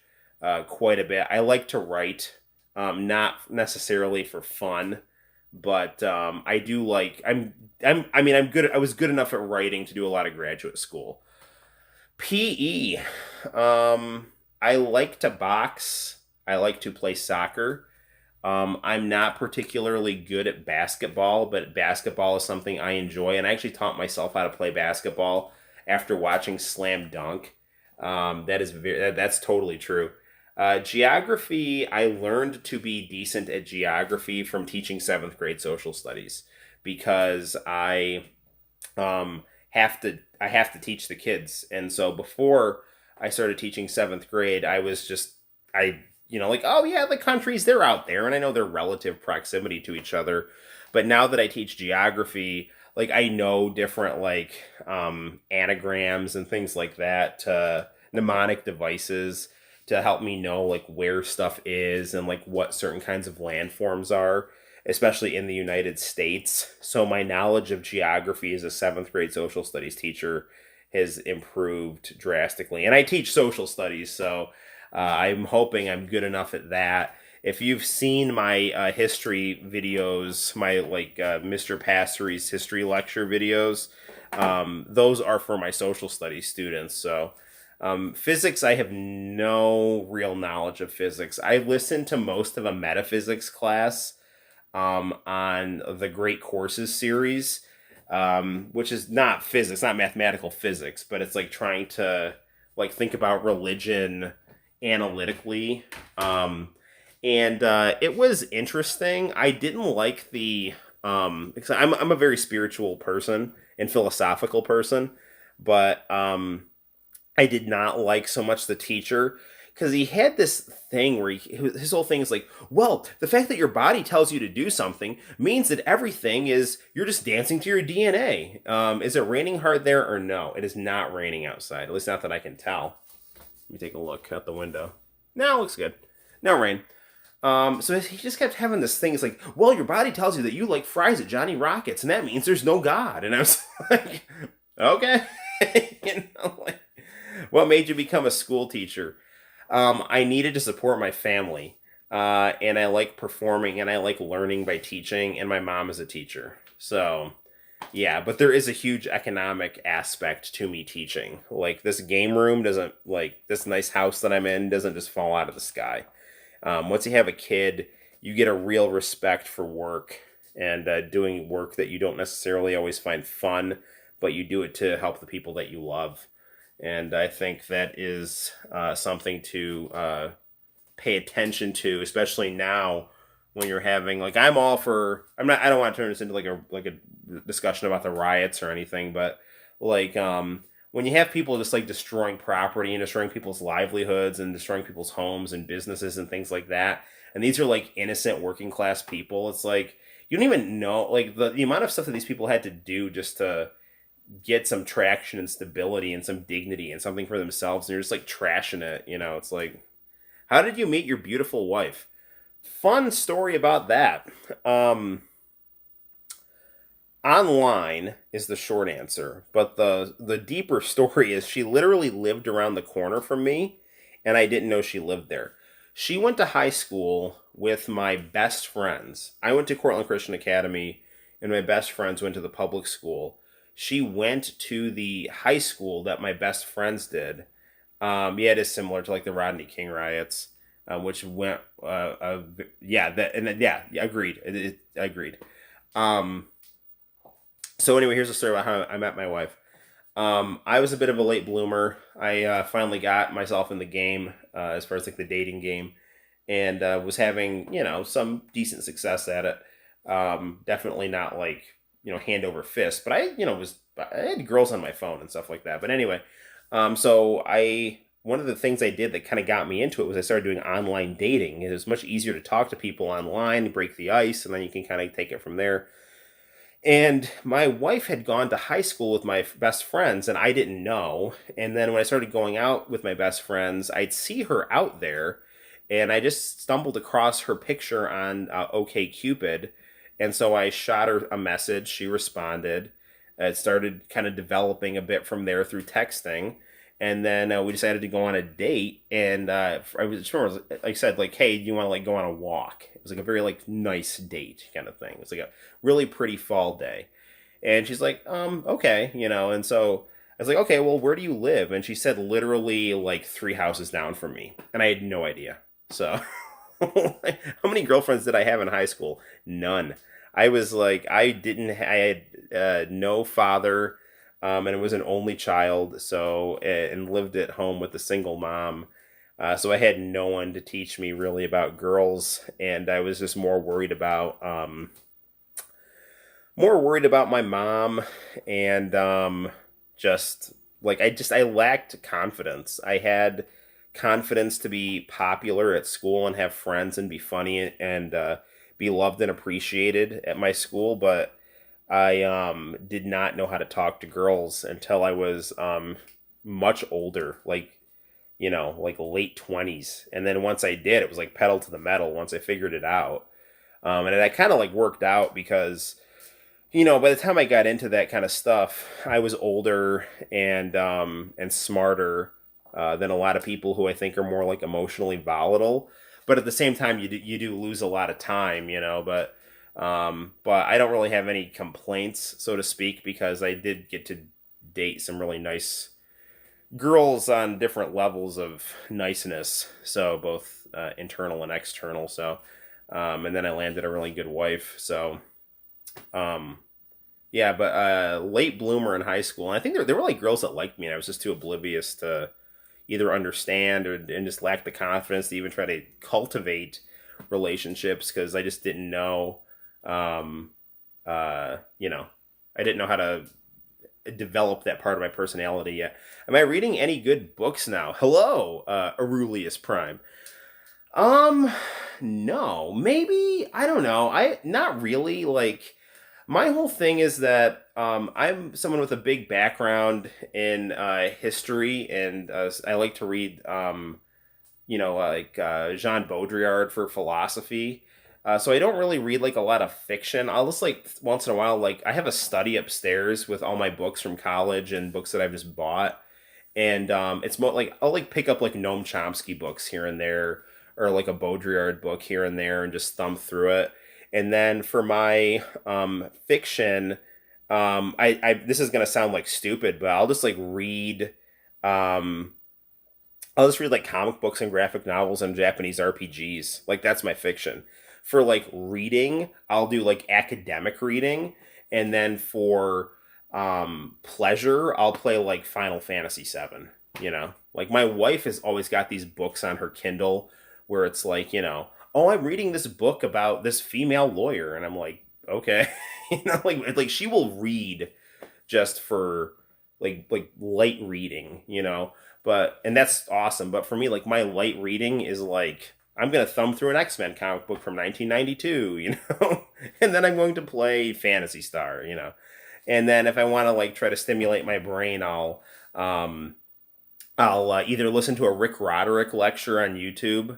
quite a bit. I like to write, not necessarily for fun, but I do like. I'm good. I was good enough at writing to do a lot of graduate school. PE. I like to box. I like to play soccer. I'm not particularly good at basketball, but basketball is something I enjoy, and I actually taught myself how to play basketball after watching Slam Dunk. That's totally true. Geography, I learned to be decent at geography from teaching 7th grade social studies because um, I have to teach the kids. And so before I started teaching 7th grade, I was just I like, oh yeah, the countries, they're out there, and I know their relative proximity to each other. But now that I teach geography, like, I know different, like, anagrams and things like that, mnemonic devices to help me know, like, where stuff is and, like, what certain kinds of landforms are, especially in the United States. So my knowledge of geography as a 7th grade social studies teacher has improved drastically. And I teach social studies, so I'm hoping I'm good enough at that. If you've seen my history videos, my, like, Mr. Passery's history lecture videos, those are for my social studies students. So physics, I have no real knowledge of physics. I listened to most of a metaphysics class on the Great Courses series, which is not physics, not mathematical physics, but it's like trying to, like, think about religion analytically. And it was interesting. I didn't like because I'm a very spiritual person and philosophical person, but I did not like so much the teacher because he had this thing where his whole thing is like, well, the fact that your body tells you to do something means that everything is, you're just dancing to your DNA. Is it raining hard there or no? It is not raining outside, at least not that I can tell. Let me take a look out the window. No, it looks good. No rain. So he just kept having this thing. It's like, well, your body tells you that you like fries at Johnny Rockets, and that means there's no God. And I was like, okay. Like, what made you become a school teacher? I needed to support my family, and I like performing and I like learning by teaching. And my mom is a teacher, so yeah. But there is a huge economic aspect to me teaching. Like this game room doesn't like this nice house that I'm in doesn't just fall out of the sky. Once you have a kid, you get a real respect for work and doing work that you don't necessarily always find fun, but you do it to help the people that you love. And I think that is something to pay attention to, especially now when you're having like I'm all for I'm not I don't want to turn this into like a discussion about the riots or anything, but like when you have people just like destroying property and destroying people's livelihoods and destroying people's homes and businesses and things like that, and these are like innocent working class people, it's like you don't even know like the amount of stuff that these people had to do just to get some traction and stability and some dignity and something for themselves, and you're just like trashing it. It's like, how did you meet your beautiful wife? Fun story about that. Um, Online is the short answer, but the deeper story is she literally lived around the corner from me, and I didn't know she lived there. She went to high school with my best friends. I went to Cortland Christian Academy, and my best friends went to the public school. She went to the high school that my best friends did. Yeah, it is similar to like the Rodney King riots, which went, yeah, yeah, agreed. Agreed. Um, so anyway, here's a story about how I met my wife. I was a bit of a late bloomer. I finally got myself in the game as far as like the dating game, and was having some decent success at it. Definitely not like hand over fist, but I had girls on my phone and stuff like that. But anyway, so I one of the things I did that kind of got me into it was I started doing online dating. It was much easier to talk to people online, break the ice, and then you can kind of take it from there. And my wife had gone to high school with my best friends, and I didn't know. And then when I started going out with my best friends, I'd see her out there, and I just stumbled across her picture on OkCupid. And so I shot her a message. She responded. It started kind of developing a bit from there through texting. And then we decided to go on a date. And I was just remember, like I said, like, hey, do you want to like go on a walk? It was like a very like nice date kind of thing. It was like a really pretty fall day. And she's like, okay, And so I was like, okay, well, where do you live? And she said literally like 3 houses down from me. And I had no idea. So how many girlfriends did I have in high school? None. I was like, I had no father, and it was an only child, so, and lived at home with a single mom. So I had no one to teach me really about girls, and I was just more worried about my mom, and just like I lacked confidence. I had confidence to be popular at school and have friends and be funny and be loved and appreciated at my school, but I did not know how to talk to girls until I was much older, like late 20s. And then once I did, it was like pedal to the metal once I figured it out. And that kind of like worked out because by the time I got into that kind of stuff, I was older and smarter than a lot of people who I think are more like emotionally volatile. But at the same time, you do lose a lot of time, but I don't really have any complaints, so to speak, because I did get to date some really nice girls on different levels of niceness. So both internal and external. So, and then I landed a really good wife. So, um, yeah, but late bloomer in high school. And I think there were like girls that liked me, and I was just too oblivious to either understand and just lack the confidence to even try to cultivate relationships because I just didn't know, um, I didn't know how to develop that part of my personality yet. Am I reading any good books now? Hello, Aurelius Prime. Um, no, maybe I don't know. I not really like my whole thing is that I'm someone with a big background in history, and I like to read, like Jean Baudrillard for philosophy. So I don't really read like a lot of fiction. I'll just like once in a while, like I have a study upstairs with all my books from college and books that I've just bought, and it's more like I'll like pick up like Noam Chomsky books here and there, or like a Baudrillard book here and there, and just thumb through it. And then for my fiction, I this is gonna sound like stupid, but I'll just like read. Um, I'll just read like comic books and graphic novels and Japanese RPGs. Like that's my fiction. For like reading, I'll do like academic reading, and then for pleasure, I'll play like Final Fantasy 7, you know? Like my wife has always got these books on her Kindle where it's like, oh, I'm reading this book about this female lawyer, and I'm like, okay. Like she will read just for like light reading, But and that's awesome. But for me, like my light reading is like I'm gonna thumb through an X-Men comic book from 1992, and then I'm going to play Phantasy Star. And then if I want to like try to stimulate my brain, I'll either listen to a Rick Roderick lecture on YouTube,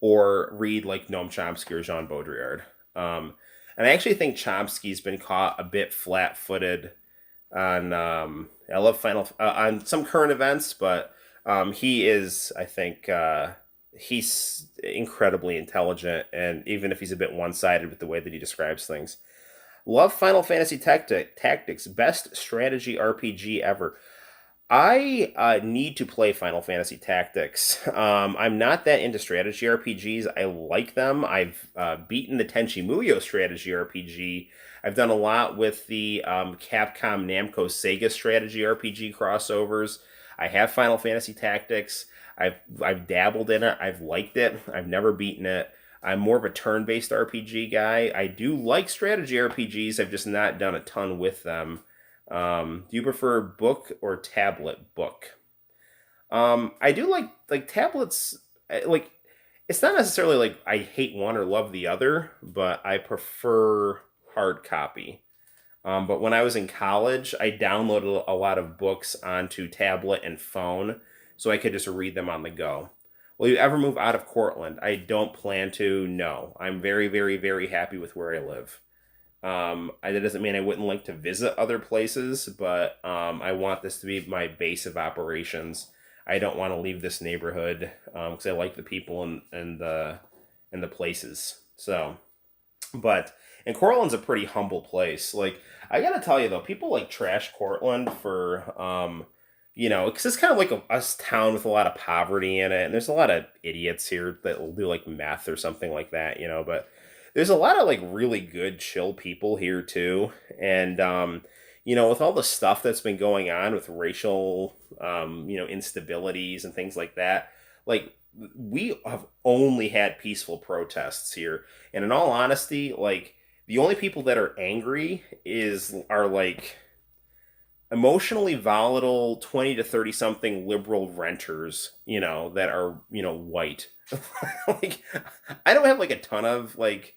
or read like Noam Chomsky or Jean Baudrillard. And I actually think Chomsky's been caught a bit flat-footed on I love Final on some current events, but he is, I think, he's incredibly intelligent, and even if he's a bit one-sided with the way that he describes things. Love Final Fantasy Tactics, best strategy RPG ever. I need to play Final Fantasy Tactics. I'm not that into strategy RPGs. I like them. I've beaten the Tenchi Muyo strategy RPG. I've done a lot with the Capcom Namco Sega strategy RPG crossovers. I have Final Fantasy Tactics. I've dabbled in it. I've liked it. I've never beaten it. I'm more of a turn-based RPG guy. I do like strategy RPGs. I've just not done a ton with them. Do you prefer book or tablet book? I do like tablets. Like it's not necessarily like I hate one or love the other, but I prefer hard copy. But when I was in college, I downloaded a lot of books onto tablet and phone, so I could just read them on the go. Will you ever move out of Cortland? I don't plan to. No, I'm very, very, very happy with where I live. That doesn't mean I wouldn't like to visit other places, but I want this to be my base of operations. I don't want to leave this neighborhood because I like the people and the places. So, and Cortland's a pretty humble place. Like I gotta tell you though, people like trash Cortland for because it's kind of like a town with a lot of poverty in it, and there's a lot of idiots here that will do like meth or something like that, but there's a lot of like really good chill people here too. And with all the stuff that's been going on with racial instabilities and things like that, like we have only had peaceful protests here. And in all honesty, like the only people that are angry are like emotionally volatile 20 to 30 something liberal renters, that are, white. Like I don't have like a ton of like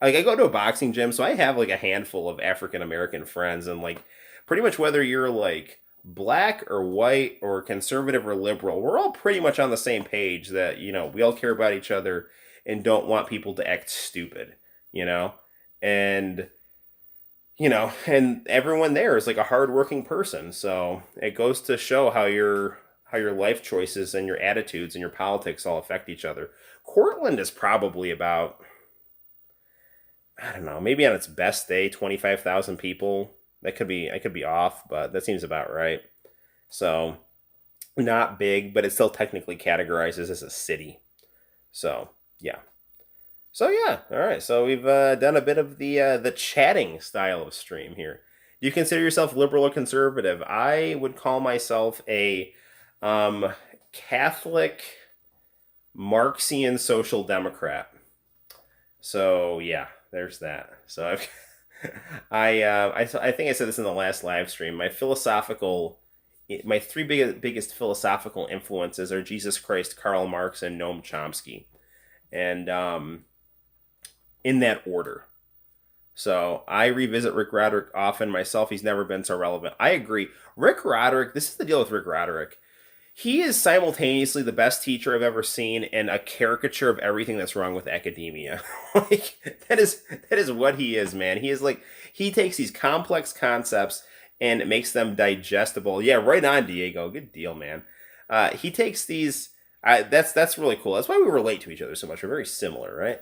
I go to a boxing gym, so I have like a handful of African American friends, and like pretty much whether you're like black or white or conservative or liberal, we're all pretty much on the same page that, we all care about each other and don't want people to act stupid, and and everyone there is like a hardworking person. So it goes to show how your life choices and your attitudes and your politics all affect each other. Cortland is probably about, I don't know, maybe on its best day, 25,000 people. I could be off, but that seems about right. So not big, but it still technically categorizes as a city. So yeah. So yeah, all right. So we've done a bit of the chatting style of stream here. Do you consider yourself liberal or conservative? I would call myself a um, Catholic Marxian social democrat. So yeah, there's that. So I think I said this in the last live stream. My three biggest philosophical influences are Jesus Christ, Karl Marx, and Noam Chomsky, and in that order. So I revisit Rick Roderick often myself. He's never been so relevant. I agree. Rick Roderick. This is the deal with Rick Roderick. He is simultaneously the best teacher I've ever seen and a caricature of everything that's wrong with academia. Like that is what he is, man. He is like he takes these complex concepts and it makes them digestible. Yeah, right on, Diego. Good deal, man. He takes these. That's really cool. That's why we relate to each other so much. We're very similar, right?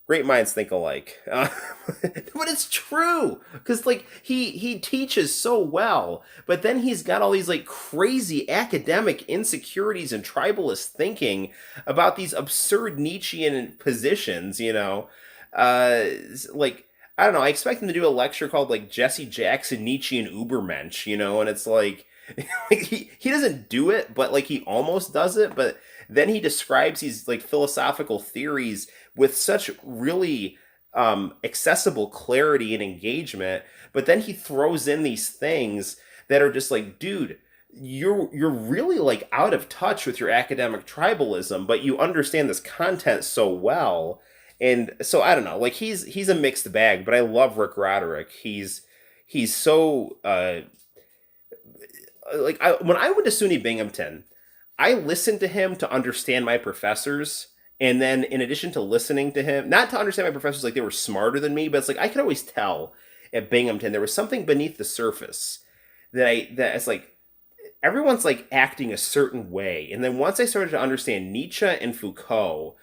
Great minds think alike. But it's true because like he teaches so well, but then he's got all these like crazy academic insecurities and tribalist thinking about these absurd Nietzschean positions. Like I don't know. I expect him to do a lecture called like Jesse Jackson Nietzschean Ubermensch, and it's like like he doesn't do it, but like he almost does it. But then he describes these like philosophical theories with such really accessible clarity and engagement. But then he throws in these things that are just like, dude, you're really like out of touch with your academic tribalism, but you understand this content so well. And so I don't know, like he's a mixed bag, but I love Rick Roderick. He's so when I went to SUNY Binghamton, I listened to him to understand my professors. And then in addition to listening to him, not to understand my professors like they were smarter than me, but it's like I could always tell at Binghamton there was something beneath the surface that it's like everyone's like acting a certain way. And then once I started to understand Nietzsche and Foucault,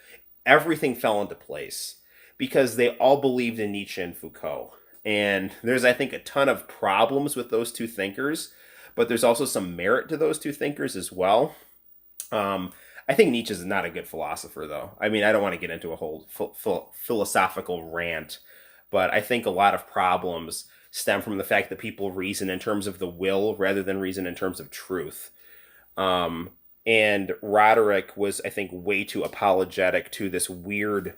everything fell into place because they all believed in Nietzsche and Foucault. And there's, I think, a ton of problems with those two thinkers, but there's also some merit to those two thinkers as well. I think Nietzsche's not a good philosopher, though. I mean, I don't want to get into a whole philosophical rant, but I think a lot of problems stem from the fact that people reason in terms of the will rather than reason in terms of truth. And Roderick was, I think, way too apologetic to this weird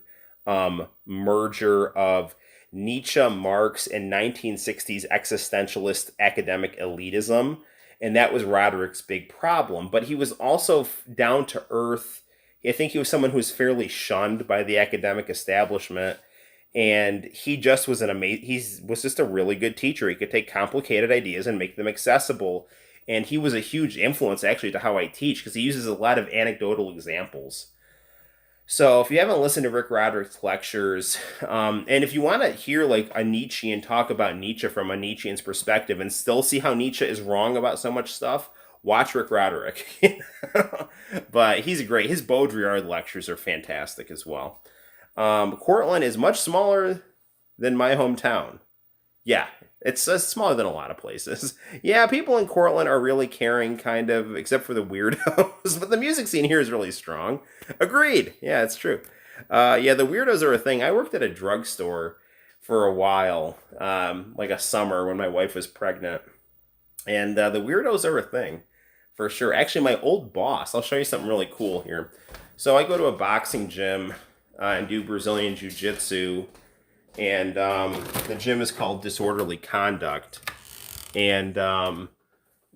merger of Nietzsche, Marx, and 1960s existentialist academic elitism. And that was Roderick's big problem. But he was also down to earth. I think he was someone who was fairly shunned by the academic establishment. And he just was he was just a really good teacher. He could take complicated ideas and make them accessible. And he was a huge influence, actually, to how I teach, because he uses a lot of anecdotal examples. So if you haven't listened to Rick Roderick's lectures, and if you want to hear like a Nietzschean talk about Nietzsche from a Nietzschean's perspective and still see how Nietzsche is wrong about so much stuff, watch Rick Roderick. But he's great. His Baudrillard lectures are fantastic as well. Cortland is much smaller than my hometown. Yeah, it's smaller than a lot of places. Yeah, people in Cortland are really caring, kind of, except for the weirdos. But the music scene here is really strong. Agreed. Yeah, it's true. Yeah, the weirdos are a thing. I worked at a drugstore for a while, like a summer when my wife was pregnant. And the weirdos are a thing, for sure. Actually, my old boss, I'll show you something really cool here. So I go to a boxing gym and do Brazilian Jiu-Jitsu. And the gym is called Disorderly Conduct. And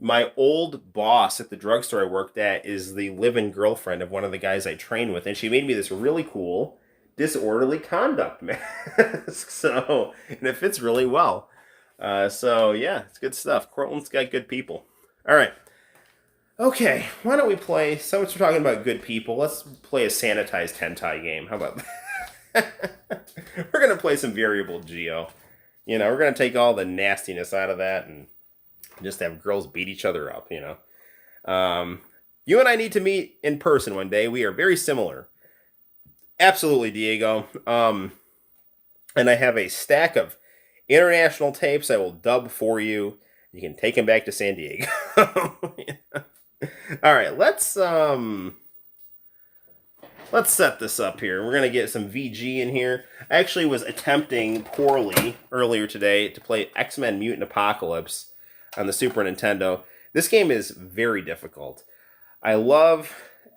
my old boss at the drugstore I worked at is the live-in girlfriend of one of the guys I train with. And she made me this really cool Disorderly Conduct mask. So, and it fits really well. So, yeah, it's good stuff. Cortland's got good people. All right. Okay, why don't we play, since we're talking about good people, let's play a sanitized hentai game. How about that? We're going to play some variable geo. We're going to take all the nastiness out of that and just have girls beat each other up, You and I need to meet in person one day. We are very similar. Absolutely, Diego. And I have a stack of international tapes I will dub for you. You can take them back to San Diego. All right, let's set this up here. We're going to get some VG in here. I actually was attempting poorly earlier today to play X-Men Mutant Apocalypse on the Super Nintendo. This game is very difficult. I love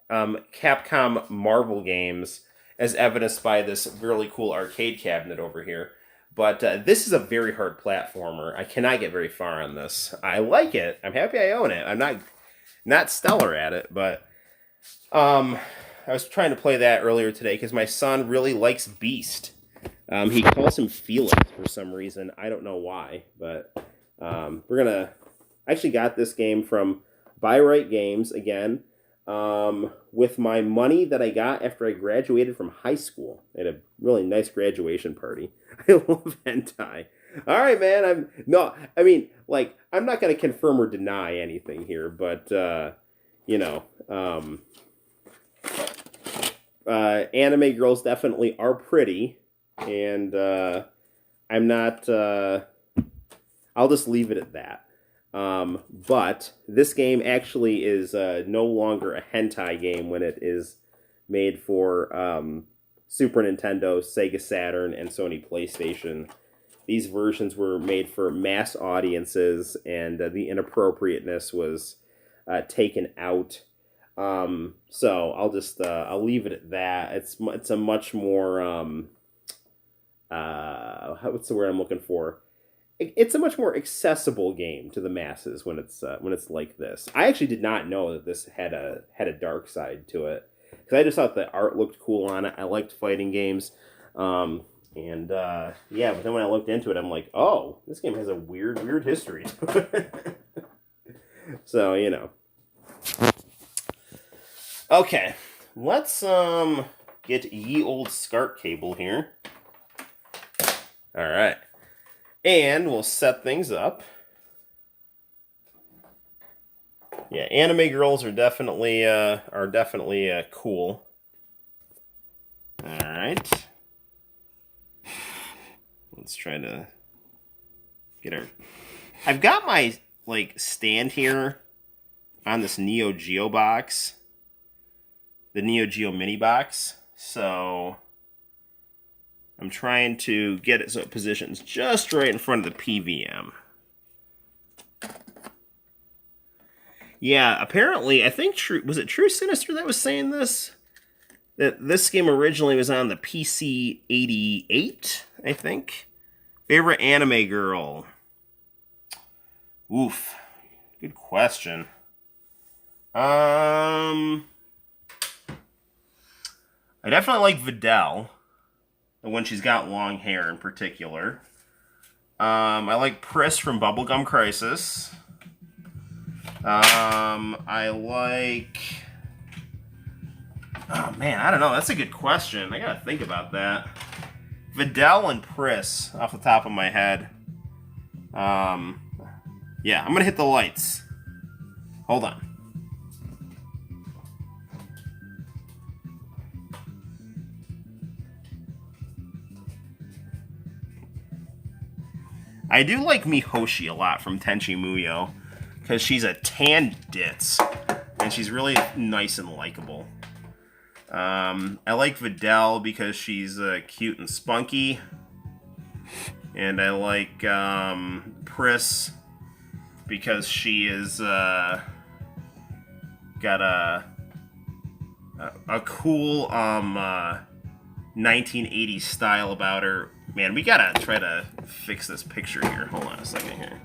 Capcom Marvel games, as evidenced by this really cool arcade cabinet over here. But this is a very hard platformer. I cannot get very far on this. I like it. I'm happy I own it. I'm not stellar at it, but I was trying to play that earlier today because my son really likes Beast. He calls him Felix for some reason. I don't know why, but we're going to... I actually got this game from Buy Right Games again with my money that I got after I graduated from high school. I had a really nice graduation party. I love hentai. All right, man. I mean, like, I'm not going to confirm or deny anything here, but you know, anime girls definitely are pretty, and I'm not. I'll just leave it at that. But this game actually is no longer a hentai game when it is made for Super Nintendo, Sega Saturn, and Sony PlayStation. These versions were made for mass audiences, and the inappropriateness was taken out. So I'll leave it at that. It's a much more what's the word I'm looking for? It's a much more accessible game to the masses when it's like this. I actually did not know that this had a dark side to it, because I just thought the art looked cool on it. I liked fighting games, yeah. But then when I looked into it, I'm like, oh, this game has a weird history. So Okay, let's get ye old SCART cable here. All right. And we'll set things up. Yeah, anime girls are definitely cool. All right. Let's try to get her. I've got my stand here on this Neo Geo box, the Neo Geo mini box. So I'm trying to get it so it positions just right in front of the PVM. Yeah, apparently, I think was it True Sinister that was saying this? That this game originally was on the PC 88, I think. Favorite anime girl? Oof. Good question. I definitely like Videl, when she's got long hair in particular. I like Pris from Bubblegum Crisis. I like... Oh, man, I don't know. That's a good question. I gotta think about that. Videl and Pris, off the top of my head. Yeah, I'm gonna hit the lights. Hold on. I do like Mihoshi a lot from Tenchi Muyo, because she's a tan ditz, and she's really nice and likable. I like Videl because she's cute and spunky, and I like Pris because she is got a cool 1980s style about her. Man, we gotta try to fix this picture here. Hold on a second here.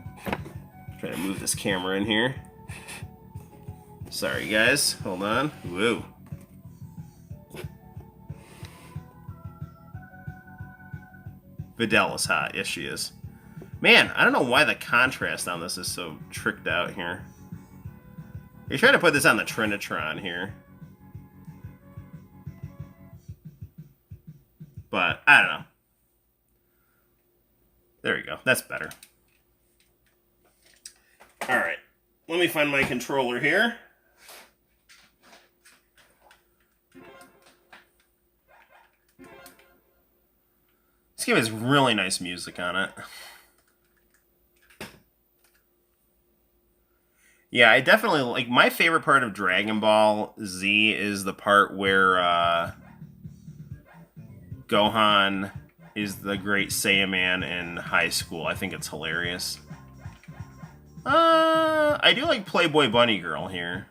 Try to move this camera in here. Sorry, guys. Hold on. Whoa. Videl is hot. Yes, she is. Man, I don't know why the contrast on this is so tricked out here. You're trying to put this on the Trinitron here. But, I don't know. There we go. That's better. Alright. Let me find my controller here. This game has really nice music on it. Yeah, I definitely like... My favorite part of Dragon Ball Z is the part where Gohan is the great Saiyaman in high school. I think it's hilarious. I do like Playboy Bunny Girl here.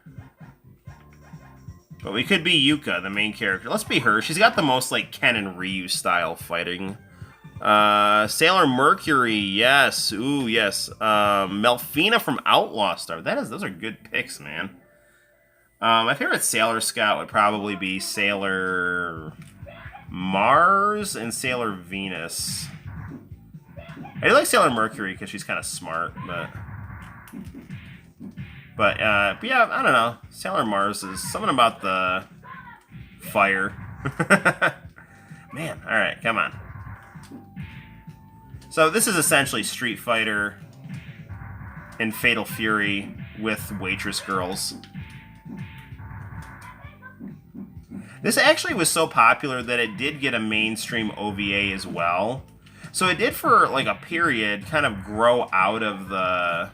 But we could be Yuka, the main character. Let's be her. She's got the most, Ken and Ryu style fighting. Sailor Mercury, yes. Ooh, yes. Melfina from Outlaw Star. Those are good picks, man. My favorite Sailor Scout would probably be Sailor Mars and Sailor Venus. I do like Sailor Mercury because she's kind of smart, but yeah, I don't know. Sailor Mars is something about the fire. Man, all right, come on. So this is essentially Street Fighter and Fatal Fury with waitress girls. This actually was so popular that it did get a mainstream OVA as well. So it did, for like a period, kind of grow out of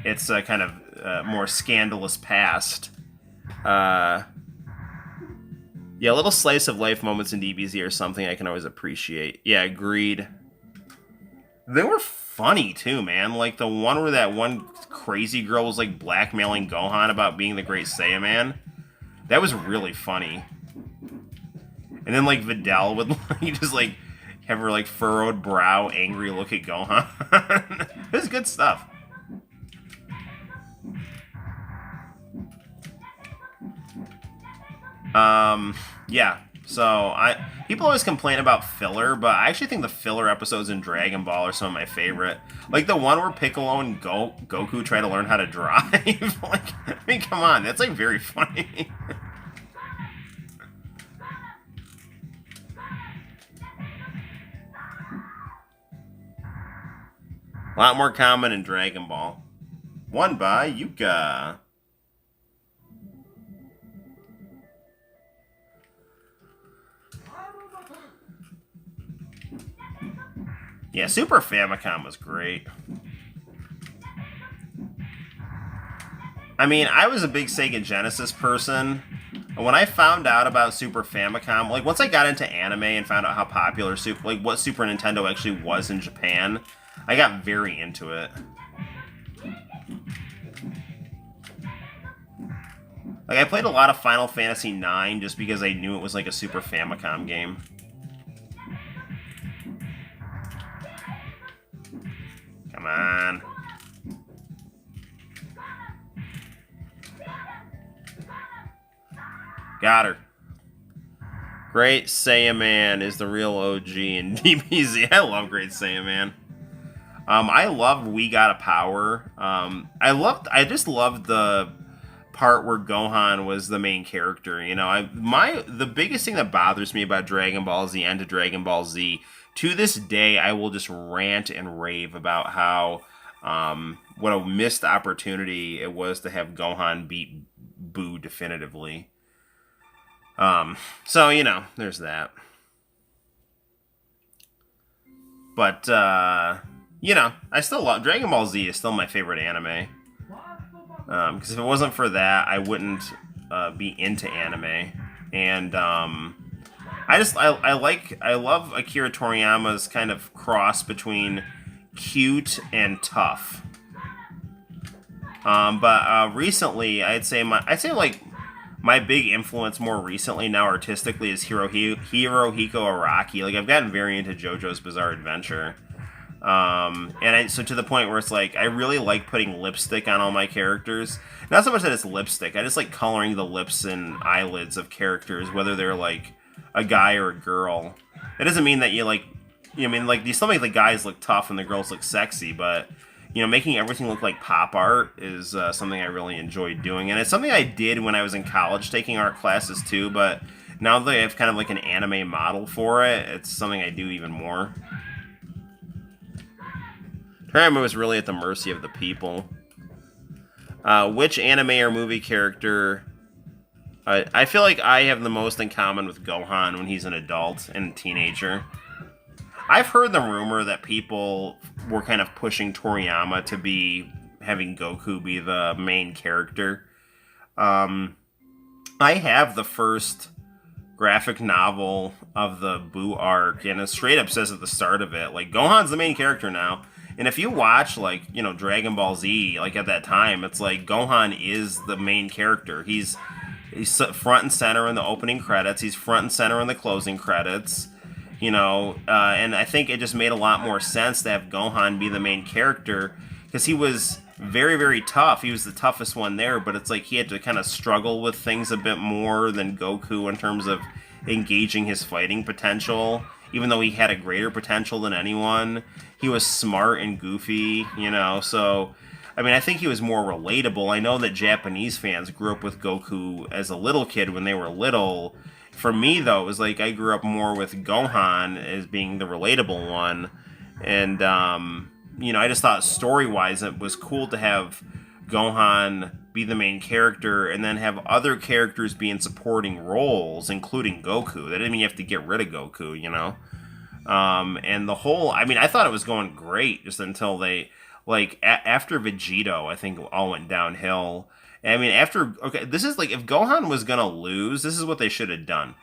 its kind of more scandalous past. Yeah, little slice of life moments in DBZ are something I can always appreciate. Yeah, agreed. They were funny too, man. Like the one where that one crazy girl was like blackmailing Gohan about being the Great Saiyaman. That was really funny. And then like Videl would like just like have her like furrowed brow, angry look at Gohan. It was good stuff. Yeah. So people always complain about filler, but I actually think the filler episodes in Dragon Ball are some of my favorite. Like the one where Piccolo and Goku try to learn how to drive. Like, I mean, come on, that's like very funny. A lot more common in Dragon Ball. Won by Yuka. Yeah, Super Famicom was great. I mean, I was a big Sega Genesis person. And when I found out about Super Famicom, like once I got into anime and found out how popular what Super Nintendo actually was in Japan, I got very into it. Like I played a lot of Final Fantasy IX just because I knew it was like a Super Famicom game. Come on. Got her. Great Saiyaman is the real OG in DBZ. I love Great Saiyaman. I love We Gotta Power. I just loved the part where Gohan was the main character. You know, the biggest thing that bothers me about Dragon Ball Z and Dragon Ball Z, to this day, I will just rant and rave about how what a missed opportunity it was to have Gohan beat Boo definitively. So, you know, there's that. But, you know, I still love... Dragon Ball Z is still my favorite anime. Because if it wasn't for that, I wouldn't be into anime. And, I love Akira Toriyama's kind of cross between cute and tough. But recently, I'd say my big influence more recently now artistically is Hirohiko Araki. Like I've gotten very into JoJo's Bizarre Adventure. So to the point where it's like I really like putting lipstick on all my characters. Not so much that it's lipstick, I just like coloring the lips and eyelids of characters, whether they're like a guy or a girl. It doesn't mean that you still make the guys look tough and the girls look sexy, but you know, making everything look like pop art is something I really enjoyed doing. And it's something I did when I was in college taking art classes too, but now that I have kind of like an anime model for it, it's something I do even more. Toriyama was really at the mercy of the people. Which anime or movie character... I feel like I have the most in common with Gohan when he's an adult and a teenager. I've heard the rumor that people were kind of pushing Toriyama to be having Goku be the main character. I have the first graphic novel of the Buu arc, and it straight up says at the start of it, like, Gohan's the main character now. And if you watch, like, you know, Dragon Ball Z, like, at that time, it's like Gohan is the main character. He's front and center in the opening credits. He's front and center in the closing credits. You know, and I think it just made a lot more sense to have Gohan be the main character because he was very, very tough. He was the toughest one there, but it's like he had to kind of struggle with things a bit more than Goku in terms of engaging his fighting potential, even though he had a greater potential than anyone. He was smart and goofy, you know, so... I mean, I think he was more relatable. I know that Japanese fans grew up with Goku as a little kid when they were little. For me, though, it was like I grew up more with Gohan as being the relatable one. And you know, I just thought story-wise it was cool to have Gohan be the main character and then have other characters be in supporting roles, including Goku. That didn't mean you have to get rid of Goku, you know. And the whole, I mean, I thought it was going great just until they, like, after Vegito, I think all went downhill. I mean, okay, this is like, if Gohan was gonna lose, this is what they should have done.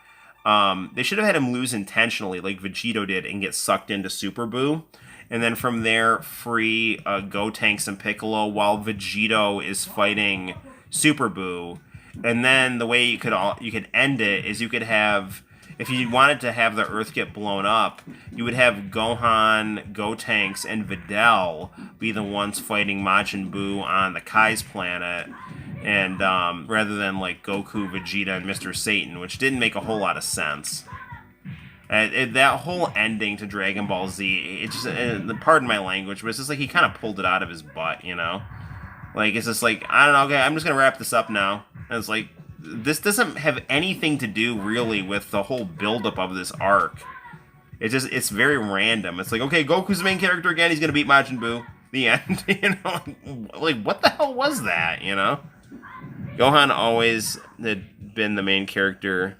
They should have had him lose intentionally, like Vegito did, and get sucked into Super Buu. And then from there, free Gotenks and Piccolo while Vegito is fighting Super Buu. And then the way you could end it is you could have, if you wanted to have the Earth get blown up, you would have Gohan, Gotenks, and Videl be the ones fighting Majin Buu on the Kai's planet, and rather than like Goku, Vegeta, and Mr. Satan, which didn't make a whole lot of sense. That whole ending to Dragon Ball Z, it just, pardon my language, but it's just like he kind of pulled it out of his butt, you know? Like, it's just like, I don't know, okay, I'm just going to wrap this up now. And it's like, this doesn't have anything to do, really, with the whole buildup of this arc. It's very random. It's like, okay, Goku's the main character again, he's going to beat Majin Buu. The end, you know? Like, what the hell was that, you know? Gohan always had been the main character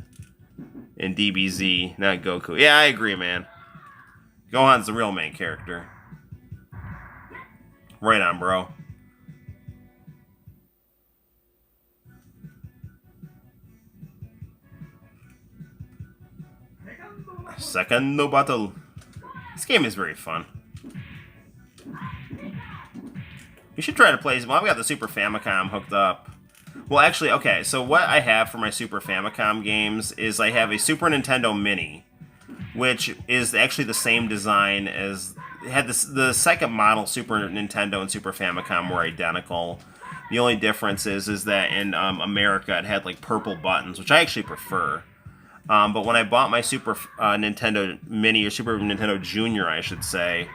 in DBZ, not Goku. Yeah, I agree, man. Gohan's the real main character. Right on, bro. Second no battle. This game is very fun. You should try to play. Well, I've got the Super Famicom hooked up. Well, actually, okay, so what I have for my Super Famicom games is I have a Super Nintendo Mini, which is actually the same design as... It had the second model Super Nintendo and Super Famicom were identical. The only difference is that in America it had like purple buttons, which I actually prefer. But when I bought my Super Nintendo Mini, or Super Nintendo Junior, I should say,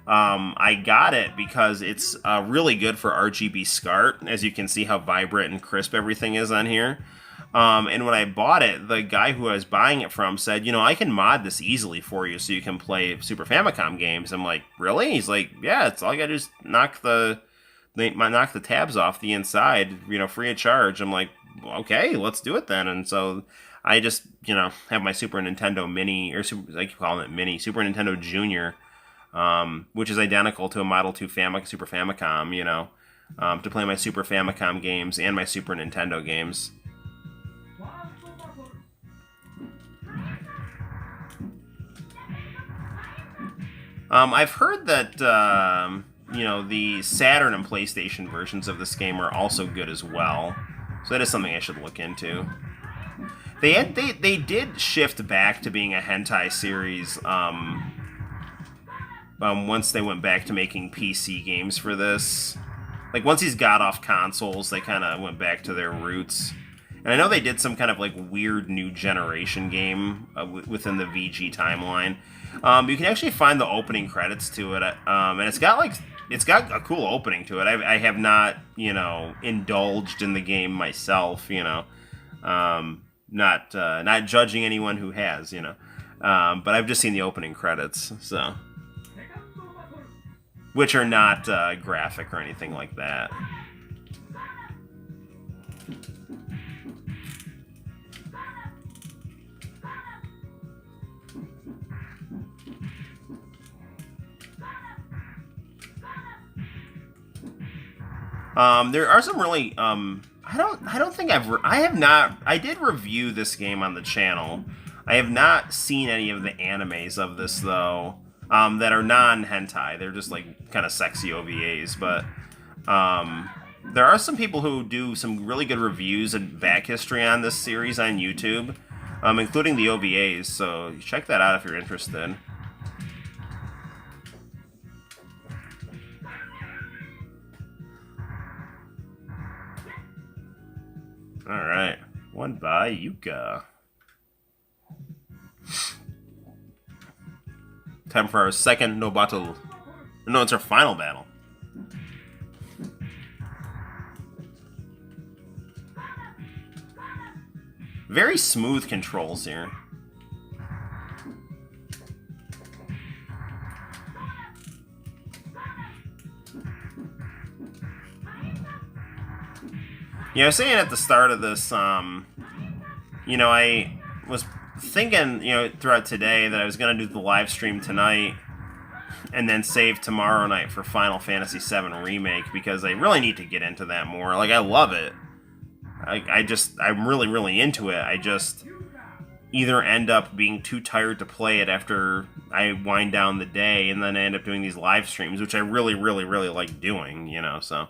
I got it because it's really good for RGB SCART, as you can see how vibrant and crisp everything is on here. And when I bought it, the guy who I was buying it from said, you know, I can mod this easily for you so you can play Super Famicom games. I'm like, really? He's like, yeah, it's all you gotta do is knock the tabs off the inside, you know, free of charge. I'm like, okay, let's do it then. And so I just, you know, have my Super Nintendo Mini, or I keep calling it Mini, Super Nintendo Junior, which is identical to a Model 2 Super Famicom, you know, to play my Super Famicom games and my Super Nintendo games. I've heard that, you know, the Saturn and PlayStation versions of this game are also good as well. So that is something I should look into. They did shift back to being a hentai series, once they went back to making PC games for this. Like, once these got off consoles, they kind of went back to their roots. And I know they did some kind of, like, weird new generation game within the VG timeline. You can actually find the opening credits to it, and it's got a cool opening to it. I have not, you know, indulged in the game myself, you know. Not judging anyone who has, you know. But I've just seen the opening credits, so... Which are not graphic or anything like that. There are some really, I did review this game on the channel. I have not seen any of the animes of this, though, that are non-hentai. They're just, like, kind of sexy OVAs, but, there are some people who do some really good reviews and back history on this series on YouTube, including the OVAs, so check that out if you're interested. Alright, won by Yuka. Time for our second no battle. No, it's our final battle. Very smooth controls here. I was saying at the start of this, I was thinking, throughout today that I was going to do the live stream tonight and then save tomorrow night for Final Fantasy VII Remake, because I really need to get into that more. Like, I love it. I'm really, really into it. I just either end up being too tired to play it after I wind down the day, and then I end up doing these live streams, which I really, really, really like doing, so...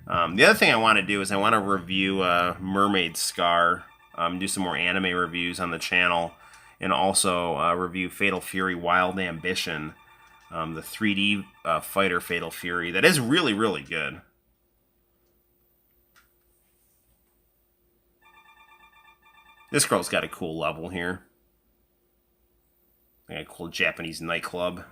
the other thing I want to do is I want to review Mermaid Scar, do some more anime reviews on the channel, and also review Fatal Fury Wild Ambition, the 3D fighter Fatal Fury. That is really, really good. This girl's got a cool level here. Like a cool Japanese nightclub.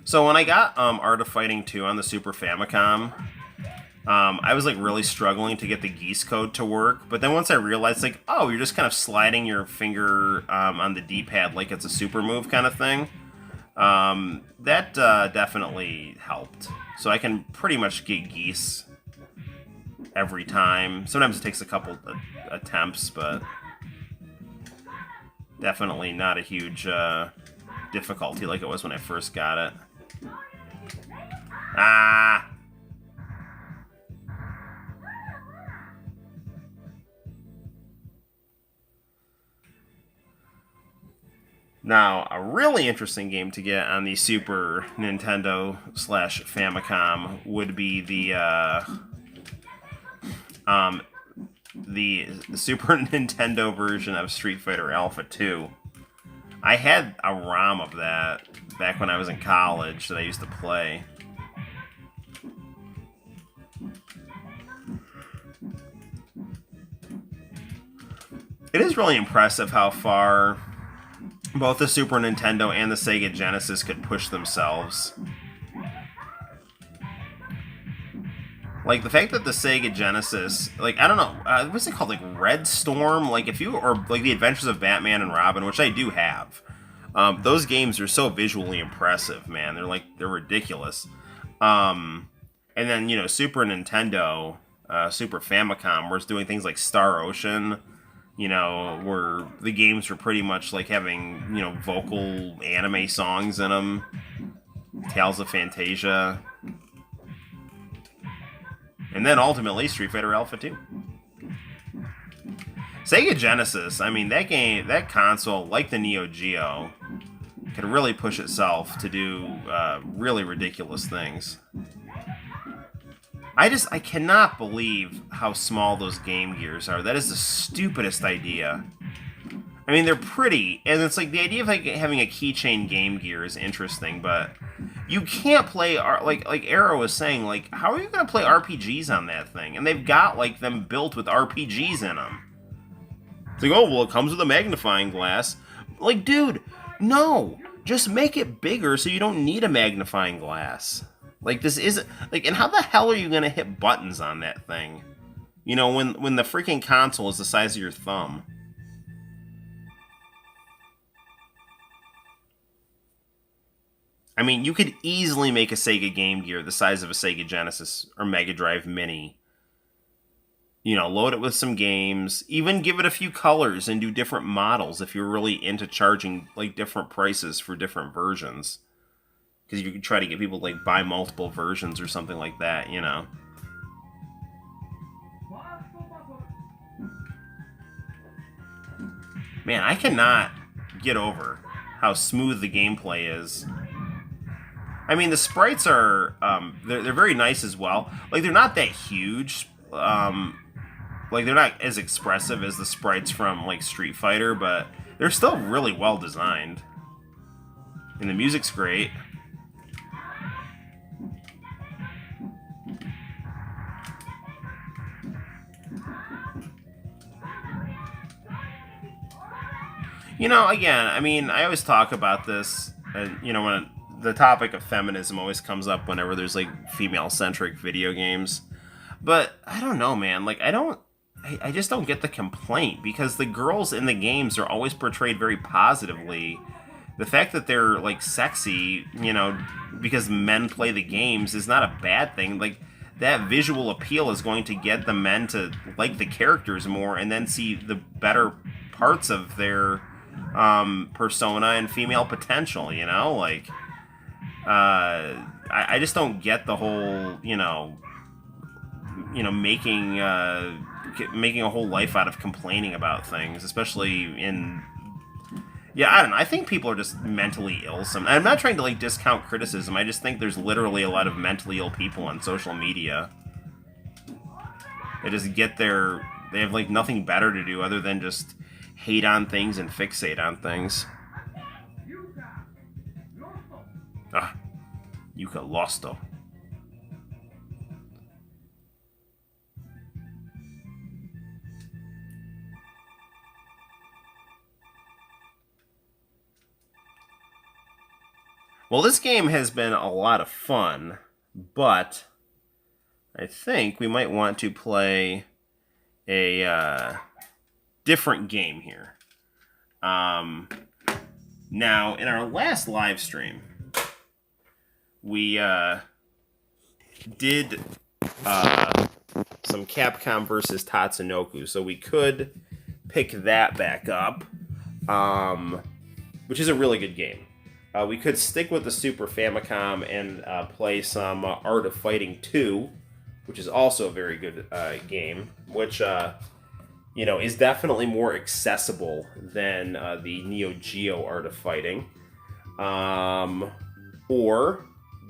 So when I got Art of Fighting 2 on the Super Famicom, I was like really struggling to get the geese code to work. But then once I realized, like, oh, you're just kind of sliding your finger on the D-pad like it's a super move kind of thing, that definitely helped. So I can pretty much get geese every time. Sometimes it takes a couple attempts, but definitely not a huge difficulty like it was when I first got it. Ah! Now, a really interesting game to get on the Super Nintendo / Famicom would be the Super Nintendo version of Street Fighter Alpha 2. I had a ROM of that back when I was in college that I used to play. It is really impressive how far both the Super Nintendo and the Sega Genesis could push themselves. Like, the fact that the Sega Genesis, like, I don't know, what's it called, like, Red Storm? Like, or, like, The Adventures of Batman and Robin, which I do have. Those games are so visually impressive, man. They're ridiculous. And then, Super Nintendo, Super Famicom, was doing things like Star Ocean, where the games were pretty much like having, vocal anime songs in them. Tales of Fantasia. And then ultimately Street Fighter Alpha 2. Sega Genesis, I mean, that console, like the Neo Geo, could really push itself to do really ridiculous things. I cannot believe how small those Game Gears are. That is the stupidest idea. I mean, they're pretty, and it's like the idea of like having a keychain Game Gear is interesting, but you can't play like Arrow was saying, like, how are you going to play RPGs on that thing? And they've got like them built with RPGs in them. It's like, oh well, it comes with a magnifying glass. Like, dude, no, just make it bigger so you don't need a magnifying glass. Like, this isn't... Like, and how the hell are you going to hit buttons on that thing? When the freaking console is the size of your thumb. I mean, you could easily make a Sega Game Gear the size of a Sega Genesis or Mega Drive Mini. Load it with some games. Even give it a few colors and do different models if you're really into charging, like, different prices for different versions. Because you could try to get people to, like, buy multiple versions or something like that, Man, I cannot get over how smooth the gameplay is. I mean, the sprites are, they're very nice as well. Like, they're not that huge. Like, they're not as expressive as the sprites from, like, Street Fighter, but they're still really well designed. And the music's great. Again, I mean, I always talk about this, when the topic of feminism always comes up whenever there's, like, female-centric video games. But, I don't know, man. Like, I just don't get the complaint, because the girls in the games are always portrayed very positively. the fact that they're, like, sexy, you know, because men play the games is not a bad thing. Like, that visual appeal is going to get the men to like the characters more and then see the better parts of their persona and female potential, you know? Like, I just don't get the whole, making a whole life out of complaining about things, especially in... Yeah, I don't know. I think people are just mentally ill. I'm not trying to, like, discount criticism. I just think there's literally a lot of mentally ill people on social media. They just get their... They have, like, nothing better to do other than just hate on things and fixate on things. Ah, Yuka Losto. Well, this game has been a lot of fun, but I think we might want to play a different game here. Now, in our last live stream, we did some Capcom versus Tatsunoko, so we could pick that back up, which is a really good game. We could stick with the Super Famicom and play some Art of Fighting 2, which is also a very good game, which, is definitely more accessible than the Neo Geo Art of Fighting. Or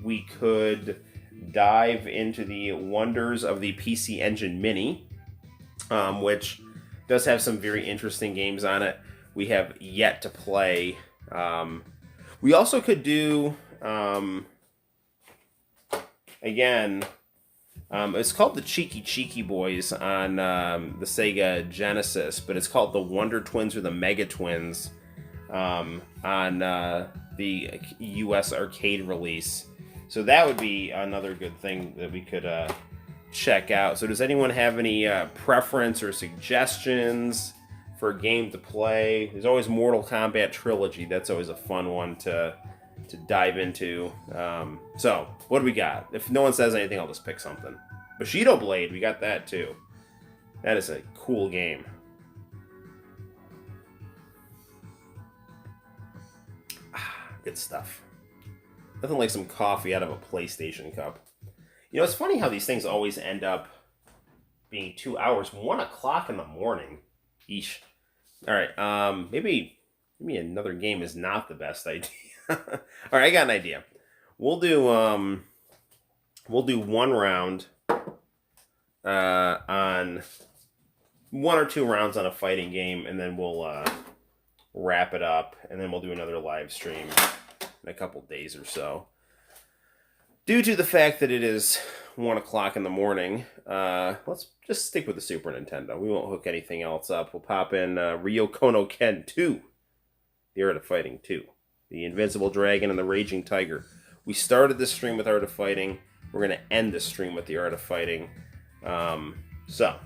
we could dive into the wonders of the PC Engine Mini, which does have some very interesting games on it. We have yet to play... We also could do, it's called the Cheeky Boys on the Sega Genesis, but it's called the Wonder Twins or the Mega Twins on the US arcade release. So that would be another good thing that we could check out. So does anyone have any preference or suggestions for a game to play? There's always Mortal Kombat Trilogy. That's always a fun one to dive into. So, what do we got? If no one says anything, I'll just pick something. Bushido Blade, we got that too. That is a cool game. Good stuff. Nothing like some coffee out of a PlayStation cup. You know, it's funny how these things always end up being 2 hours. 1 o'clock in the morning. Eesh. All right. Maybe another game is not the best idea. All right, I got an idea. We'll do one round on 1 or 2 rounds on a fighting game, and then we'll wrap it up, and then we'll do another live stream in a couple days or so. Due to the fact that it is 1 o'clock in the morning, let's just stick with the Super Nintendo. We won't hook anything else up. We'll pop in Ryoko no Ken 2, The Art of Fighting 2, The Invincible Dragon and the Raging Tiger. We started this stream with Art of Fighting. We're going to end this stream with The Art of Fighting. So,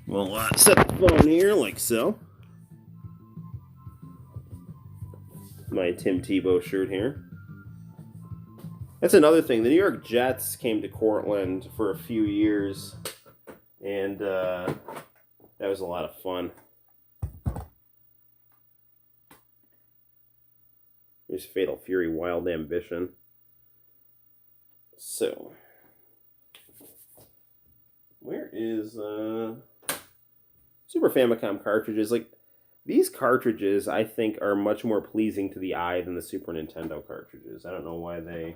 we'll set the phone here like so. My Tim Tebow shirt here. That's another thing. The New York Jets came to Cortland for a few years, and that was a lot of fun. Here's Fatal Fury Wild Ambition. So, where is Super Famicom cartridges? Like, these cartridges, I think, are much more pleasing to the eye than the Super Nintendo cartridges. I don't know why they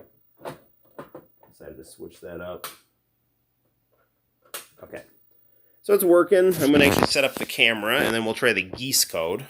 decided to switch that up. Okay. So it's working. I'm going to actually set up the camera, and then we'll try the geese code.